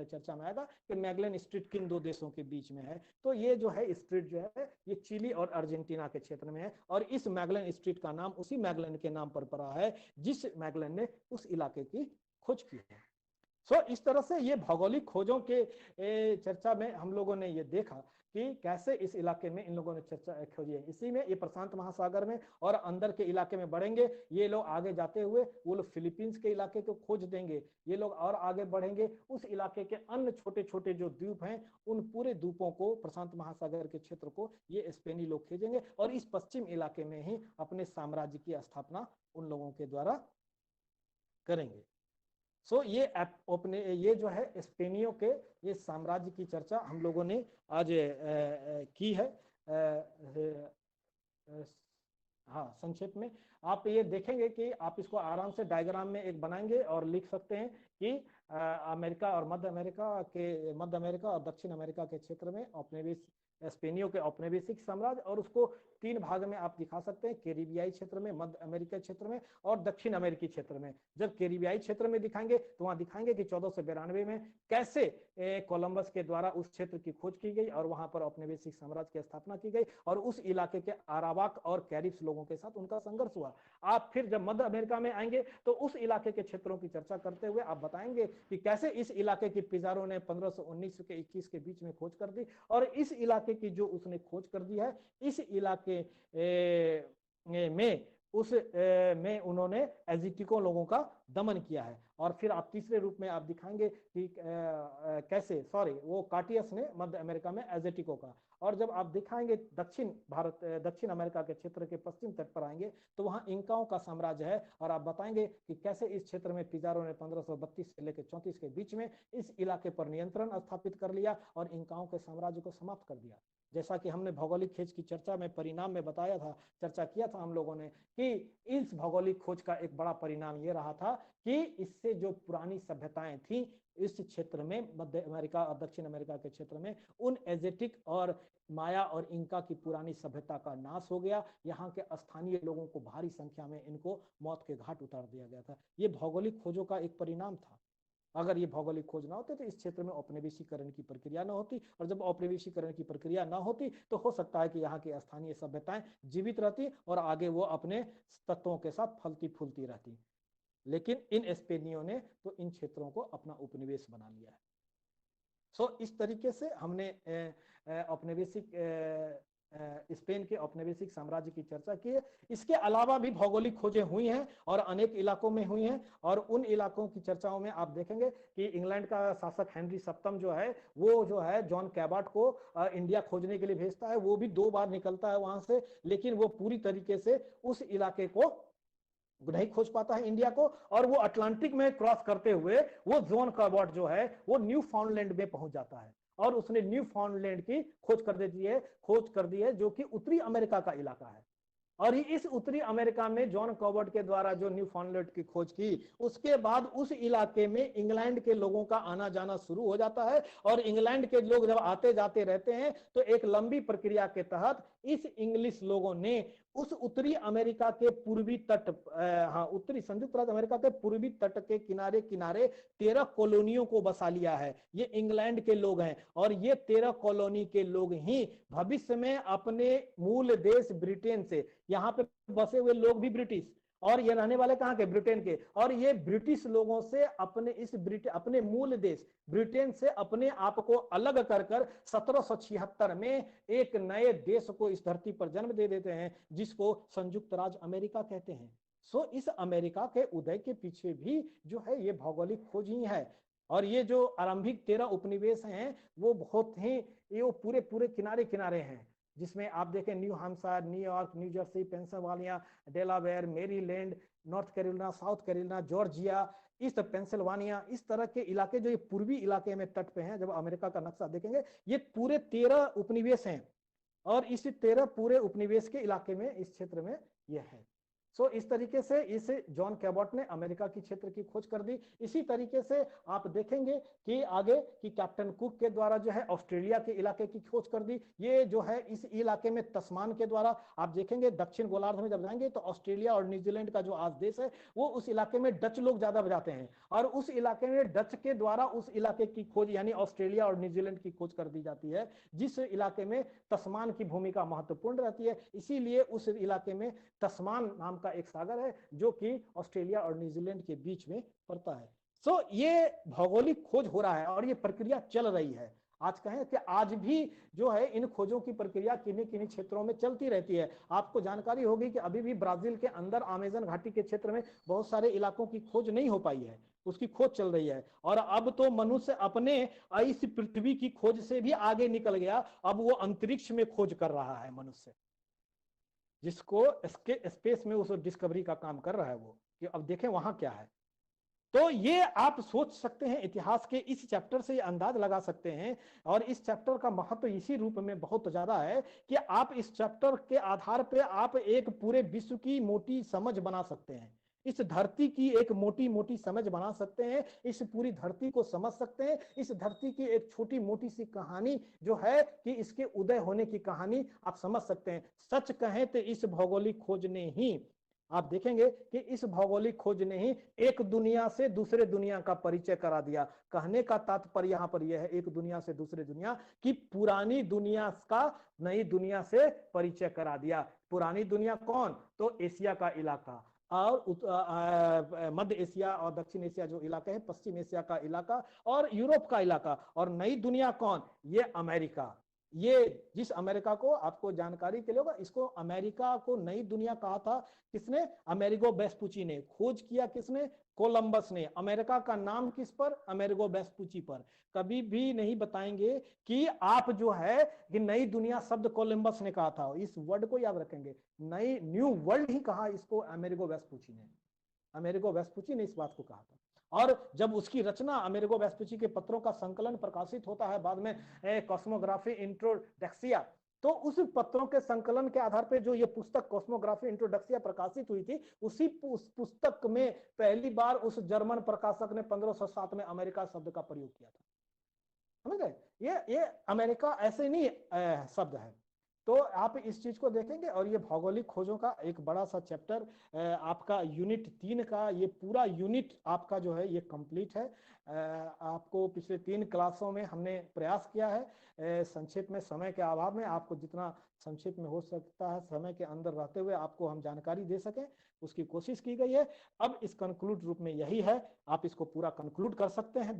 चर्चा में आएगा कि मैगलेन स्ट्रीट किन दो देशों के बीच में है। तो ये जो है स्ट्रीट जो है ये चिली और अर्जेंटीना के क्षेत्र में है और इस मैगलेन स्ट्रीट का नाम उसी मैगलेन के नाम पर पड़ा है जिस मैगलेन ने उस इलाके की खोज की है। सो इस तरह से ये भौगोलिक खोजों के चर्चा में हम लोगों ने ये देखा कि कैसे इस इलाके में इन लोगों ने चर्चा खोजी है। इसी में ये प्रशांत महासागर में और अंदर के इलाके में बढ़ेंगे, ये लोग आगे जाते हुए वो लोग फिलीपींस के इलाके को खोज देंगे, ये लोग और आगे बढ़ेंगे, उस इलाके के अन्य छोटे छोटे जो द्वीप हैं उन पूरे द्वीपों को, प्रशांत महासागर के क्षेत्र को ये स्पेनी लोग खोजेंगे और इस पश्चिम इलाके में ही अपने साम्राज्य की स्थापना उन लोगों के द्वारा करेंगे। सो ये जो है स्पेनियों के ये साम्राज्य की चर्चा हम लोगों ने आज की है। हाँ, संक्षेप में आप ये देखेंगे कि आप इसको आराम से डायग्राम में एक बनाएंगे और लिख सकते हैं कि अमेरिका और मध्य अमेरिका और दक्षिण अमेरिका के क्षेत्र में औपनिवेशिक स्पेनियों के औपनिवेशिक साम्राज्य, और उसको 3 भाग में आप दिखा सकते हैं, कैरिबियाई क्षेत्र में, मध्य अमेरिका क्षेत्र में और दक्षिण अमेरिकी क्षेत्र में। जब कैरिबियाई क्षेत्र में दिखाएंगे तो वहां दिखाएंगे कि 1492 में कैसे कोलंबस के द्वारा उस क्षेत्र की खोज की गई और वहां पर औपनिवेशिक साम्राज्य की स्थापना की गई और उस इलाके के अरावाक और कैरिब्स लोगों के साथ उनका संघर्ष हुआ। आप फिर जब मध्य अमेरिका में आएंगे तो उस इलाके के क्षेत्रों की चर्चा करते हुए आप बताएंगे कि कैसे इस इलाके की पिजारो ने 1519 के 21 के बीच में खोज कर दी और इस इलाके की जो उसने खोज कर दी है, इस इलाके में उन्होंने एजिटिको लोगों का दमन किया है। और फिर आप तीसरे रूप में आप दिखाएंगे कि कैसे वो कार्टियस ने मध्य अमेरिका में एजिटिको का, और जब आप दिखाएंगे दक्षिण अमेरिका के क्षेत्र के पश्चिम तट पर आएंगे तो वहां इंकाओं का साम्राज्य है और आप बताएंगे कि कैसे इस क्षेत्र में पिजारो ने 1532 से लेकर 34 के बीच में इस इलाके पर नियंत्रण स्थापित कर लिया और इंकाओं के साम्राज्य को समाप्त कर दिया। जैसा कि हमने भौगोलिक खोज की चर्चा में परिणाम में बताया था, चर्चा किया था हम लोगों ने कि इस भौगोलिक खोज का एक बड़ा परिणाम ये रहा था कि इससे जो पुरानी सभ्यताएं थी इस क्षेत्र में, मध्य अमेरिका और दक्षिण अमेरिका के क्षेत्र में, उन एजेटिक और माया और इंका की पुरानी सभ्यता का नाश हो गया। यहाँ के स्थानीय लोगों को भारी संख्या में इनको मौत के घाट उतार दिया गया था। ये भौगोलिक खोजों का एक परिणाम था। अगर ये भौगोलिक खोज ना होते तो इस क्षेत्र में औपनिवेशीकरण की प्रक्रिया ना होती, और जब औपनिवेशीकरण की प्रक्रिया ना होती तो हो सकता है कि यहाँ की स्थानीय सभ्यताएं जीवित रहती और आगे वो अपने तत्वों के साथ फलती फूलती रहती। लेकिन इन स्पेनियों ने तो इन क्षेत्रों को अपना उपनिवेश बना लिया है। सो इस तरीके से हमने स्पेन के औपनिवेशिक साम्राज्य की चर्चा की है। इसके अलावा भी भौगोलिक खोजें हुई हैं और अनेक इलाकों में हुई हैं, और उन इलाकों की चर्चाओं में आप देखेंगे कि इंग्लैंड का शासक हेनरी सप्तम जो है वो जो है जॉन कैबर्ट को इंडिया खोजने के लिए भेजता है। वो भी 2 बार निकलता है वहां से, लेकिन वो पूरी तरीके से उस इलाके को नहीं खोज पाता है इंडिया को, और वो अटलांटिक में क्रॉस करते हुए वो जॉन कैबर्ट जो है वो न्यू फाउंडलैंड में पहुंच जाता है और उसने न्यू फाउंडलैंड की खोज कर दी है जो कि उत्तरी अमेरिका का इलाका है। और इस उत्तरी अमेरिका में जॉन कैबर्ट के द्वारा जो न्यू फाउंडलैंड की खोज की, उसके बाद उस इलाके में इंग्लैंड के लोगों का आना जाना शुरू हो जाता है, और इंग्लैंड के लोग जब आते जाते रहते हैं तो एक लंबी प्रक्रिया के तहत इस इंग्लिश लोगों ने उस उत्तरी अमेरिका के पूर्वी तट, उत्तरी संयुक्त राज्य अमेरिका के पूर्वी तट के किनारे किनारे 13 कॉलोनियों को बसा लिया है। ये इंग्लैंड के लोग हैं और ये 13 कॉलोनी के लोग ही भविष्य में अपने मूल देश ब्रिटेन से, यहाँ पे बसे हुए लोग भी ब्रिटिश और ये रहने वाले कहाँ के, ब्रिटेन के, और ये ब्रिटिश लोगों से अपने मूल देश ब्रिटेन से अपने आप को अलग कर 1776 में एक नए देश को इस धरती पर जन्म दे देते हैं जिसको संयुक्त राज्य अमेरिका कहते हैं। सो इस अमेरिका के उदय के पीछे भी जो है ये भौगोलिक खोज ही है। और ये जो आरंभिक 13 उपनिवेश हैं वो बहुत ही ये पूरे किनारे हैं, जिसमें आप देखें new Hampshire, New York, new Jersey, Pennsylvania, Delaware, Maryland, north Carolina, south Carolina, Georgia, east Pennsylvania, इस तरह के इलाके जो ये पूर्वी इलाके में तट पे हैं, जब अमेरिका का नक्शा देखेंगे ये पूरे 13 उपनिवेश हैं और इस 13 पूरे उपनिवेश के इलाके में इस क्षेत्र में ये है। सो इस तरीके से इस जॉन कैबॉट ने अमेरिका की क्षेत्र की खोज कर दी। इसी तरीके से आप देखेंगे कि आगे कि कैप्टन कुक के द्वारा जो है ऑस्ट्रेलिया के इलाके की खोज कर दी। ये जो है इस इलाके में तस्मान के द्वारा आप देखेंगे दक्षिण गोलार्ध में जब जाएंगे तो ऑस्ट्रेलिया और न्यूजीलैंड का जो आज देश है वो उस इलाके में डच लोग ज्यादा बजाते हैं और उस इलाके में डच के द्वारा उस इलाके की खोज यानी ऑस्ट्रेलिया और न्यूजीलैंड की खोज कर दी जाती है, जिस इलाके में तस्मान की भूमिका महत्वपूर्ण रहती है। इसीलिए उस इलाके में तस्मान नाम का एक सागर है जो कि ऑस्ट्रेलिया और न्यूजीलैंड के बीच में पड़ता है। सो ये भौगोलिक खोज हो रहा है और ये प्रक्रिया चल रही है। आज कहें कि आज भी जो है इन खोजों की प्रक्रिया किन्हीं किन्हीं क्षेत्रों में चलती रहती है। आपको जानकारी होगी कि अभी भी ब्राजील के अंदर अमेज़न घाटी के क्षेत्र में बहुत सारे इलाकों की खोज नहीं हो पाई है, उसकी खोज चल रही है। और अब तो मनुष्य अपने इस पृथ्वी की खोज से भी आगे निकल गया, अब वो अंतरिक्ष में खोज कर रहा है मनुष्य, जिसको स्पेस में उस डिस्कवरी का काम कर रहा है वो, कि अब देखें वहां क्या है। तो ये आप सोच सकते हैं, इतिहास के इस चैप्टर से अंदाज लगा सकते हैं। और इस चैप्टर का महत्व इसी रूप में बहुत ज्यादा है कि आप इस चैप्टर के आधार पे आप एक पूरे विश्व की मोटी समझ बना सकते हैं, इस धरती की एक मोटी मोटी समझ बना सकते हैं, इस पूरी धरती को समझ सकते हैं। इस धरती की एक छोटी मोटी सी कहानी जो है कि इसके उदय होने की कहानी आप समझ सकते हैं। सच कहें तो इस भौगोलिक खोज ने ही, आप देखेंगे कि इस भौगोलिक खोज ने ही एक दुनिया से दूसरे दुनिया का परिचय करा दिया। कहने का तात्पर्य यहाँ पर यह है, एक दुनिया से दूसरे दुनिया की पुरानी दुनिया का नई दुनिया से परिचय करा दिया। पुरानी दुनिया कौन? तो एशिया का इलाका और मध्य एशिया और दक्षिण एशिया जो इलाका है, पश्चिम एशिया का इलाका और यूरोप का इलाका। और नई दुनिया कौन? ये अमेरिका। ये जिस अमेरिका को आपको जानकारी के लिए होगा, इसको अमेरिका को नई दुनिया कहा था किसने? अमेरिगो वेस्पुची ने। खोज किया किसने? कोलंबस ने। अमेरिका का नाम किस पर? अमेरिगो वेस्पुची पर। कभी भी नहीं बताएंगे कि आप जो है कि नई दुनिया शब्द कोलंबस ने कहा था, इस वर्ड को याद रखेंगे, नई न्यू वर्ल्ड ही कहा इसको अमेरिगो वेस्पुची ने। अमेरिगो वेस्पुची ने इस बात को कहा था। और जब उसकी रचना अमेरिगो वेस्पुची के पत्रों का संकलन प्रकाशित होता है बाद में कॉस्मोग्राफी इंट्रोडक्सिया, तो उस पत्रों के संकलन के आधार पर जो ये पुस्तक कॉस्मोग्राफी इंट्रोडक्सिया प्रकाशित हुई थी, उसी पुस्तक में पहली बार उस जर्मन प्रकाशक ने 1507 में अमेरिका शब्द का प्रयोग किया था। समझ गए? ये अमेरिका ऐसे नहीं शब्द है। तो आप इस चीज को देखेंगे और ये भौगोलिक खोजों का एक बड़ा सा चैप्टर आपका यूनिट 3 का ये पूरा यूनिट आपका जो है ये कंप्लीट है। आपको पिछले 3 क्लासों में हमने प्रयास किया है संक्षेप में, समय के अभाव में आपको जितना संक्षेप में हो सकता है समय के अंदर रहते हुए आपको हम जानकारी दे सकें, उसकी कोशिश की गई है। अब इस कंक्लूड रूप में यही है, आप इसको पूरा कंक्लूड कर सकते हैं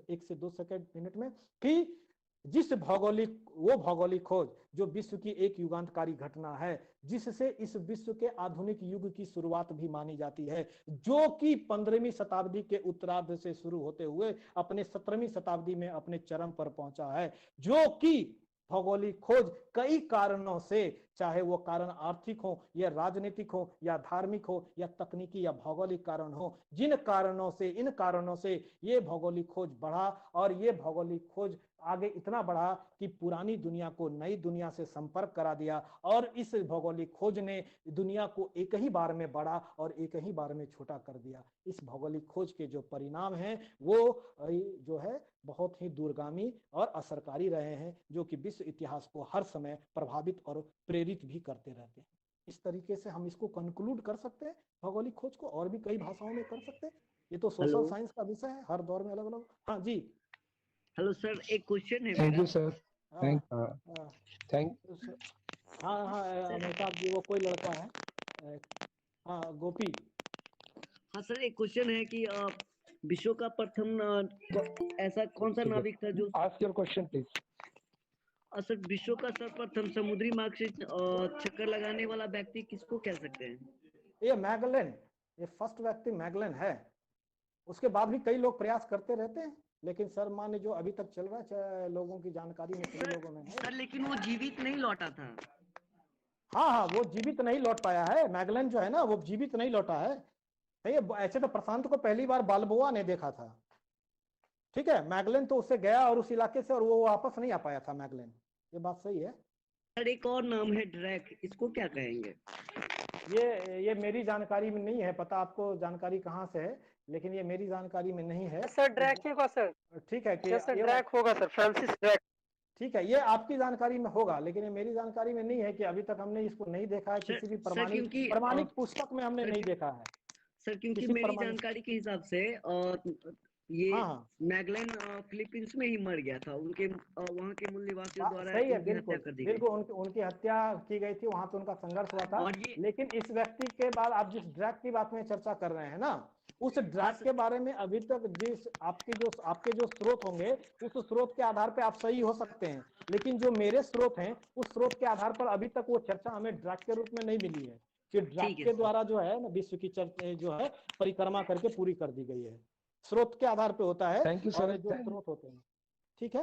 1 से 2 मिनट में, कि जिस वो भौगोलिक खोज जो विश्व की एक युगांतकारी घटना है, जिससे इस विश्व के आधुनिक युग की शुरुआत भी मानी जाती है, जो कि 15वीं शताब्दी के उत्तरार्ध से शुरू होते हुए अपने 17वीं शताब्दी में अपने चरम पर पहुंचा है। जो कि भौगोलिक खोज कई कारणों से, चाहे वो कारण आर्थिक हो या राजनीतिक हो या धार्मिक हो या तकनीकी या भौगोलिक कारण हो, जिन कारणों से, इन कारणों से ये भौगोलिक खोज बढ़ा और ये भौगोलिक खोज आगे इतना बढ़ा कि पुरानी दुनिया को नई दुनिया से संपर्क करा दिया। और इस भौगोलिक खोज ने दुनिया को एक ही बार में बड़ा और एक ही बार में छोटा कर दिया। इस भौगोलिक खोज के जो परिणाम हैं वो जो है बहुत ही दूरगामी और असरकारी रहे हैं, जो कि विश्व इतिहास को हर समय प्रभावित और प्रेरित भी करते रहते हैं। इस तरीके से हम इसको कंक्लूड कर सकते हैं भौगोलिक खोज को, और भी कई भाषाओं में कर सकते हैं। ये तो सोशल साइंस का विषय है, हर दौर में अलग अलग। हाँ जी, हेलो सर, एक क्वेश्चन है। Thank you sir. थैंक हाँ अमिताभ जी, वो कोई लड़का है, हाँ गोपी। हाँ सर, एक क्वेश्चन है कि विश्व का प्रथम ऐसा कौन सा नाविक था जो, ask your question please. Sir विश्व का सर्वप्रथम समुद्री मार्ग से चक्कर लगाने वाला व्यक्ति किसको कह सकते हैं? ये मैगलेन, ये फर्स्ट व्यक्ति मैगलेन है। उसके बाद भी कई लोग प्रयास करते रहते हैं, लेकिन सर माने जो अभी तक चल रहा है लोगों की जानकारी में सभी लोगों में है। सर लेकिन वो जीवित नहीं लौटा था। हाँ, वो जीवित नहीं लौट पाया है। मैगलेन जो है ना, वो जीवित नहीं लौटा है। ऐसे तो प्रशांत को पहली बार बाल्बोआ ने देखा था, ठीक है। मैगलेन तो उससे गया और उस इलाके से, और वो वापस नहीं आ पाया था मैगलेन। ये बात सही है। सर एक और नाम है ड्रैक, इसको क्या कहेंगे? ये मेरी जानकारी में नहीं है, पता आपको जानकारी कहाँ से है, लेकिन ये मेरी जानकारी में नहीं है। सर ड्रैक होगा सर, ठीक है कि सर ड्रैक होगा सर, फ्रांसिस ड्रैक। ठीक है, ये आपकी जानकारी में होगा, लेकिन ये मेरी जानकारी में नहीं है कि अभी तक हमने इसको नहीं देखा है, किसी भी प्रमाणिक पुस्तक में हमने नहीं देखा है सर, क्योंकि किसी मेरी प्रमाणिक- जानकारी के हिसाब से ये हाँ। मैगलेन फिलीपींस में ही मर गया था, उनके वहाँ के मूल निवासियों द्वारा सही है, उनकी हत्या बिल्कुल कर दी गई। बिल्कुल उनकी हत्या की गई थी, वहां पे उनका संघर्ष हुआ था। और ये लेकिन इस व्यक्ति के बाद आप जिस ड्रैग की बात में चर्चा कर रहे हैं ना, उस ड्रैग के बारे में अभी तक जिस आपके जो स्रोत होंगे, उस स्रोत के आधार पे आप सही हो सकते हैं, लेकिन जो मेरे स्रोत हैं, उस स्रोत के आधार पर अभी तक वो चर्चा हमें ड्रैग के रूप में नहीं मिली है कि ड्रैग के द्वारा जो है ना विश्व की चर्चा जो है परिक्रमा करके पूरी कर दी गई है। स्रोत के आधार पे होता है। थैंक यू और सर। जो स्रोत होते हैं, ठीक है,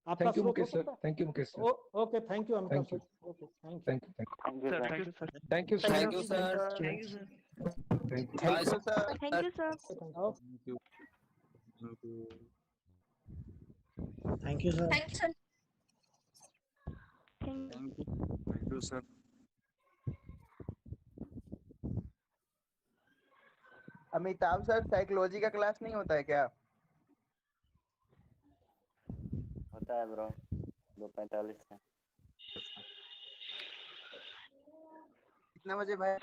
आपका थैंक यू स्रोत हो मुकेश सर। सकता है। Thank you Mukesh sir. Okay, thank you Amitabh Thank you. Sir. Okay, thank you. Thank you sir thank you sir. Thank you thank you thank sir. You sir. Thank you sir. Thank you sir. Thank you sir. Thank you sir. Thank you sir. Amitabh sir, psychology का class नहीं होता है क्या? होता है bro, 2:45 है। कितना बजे भाई?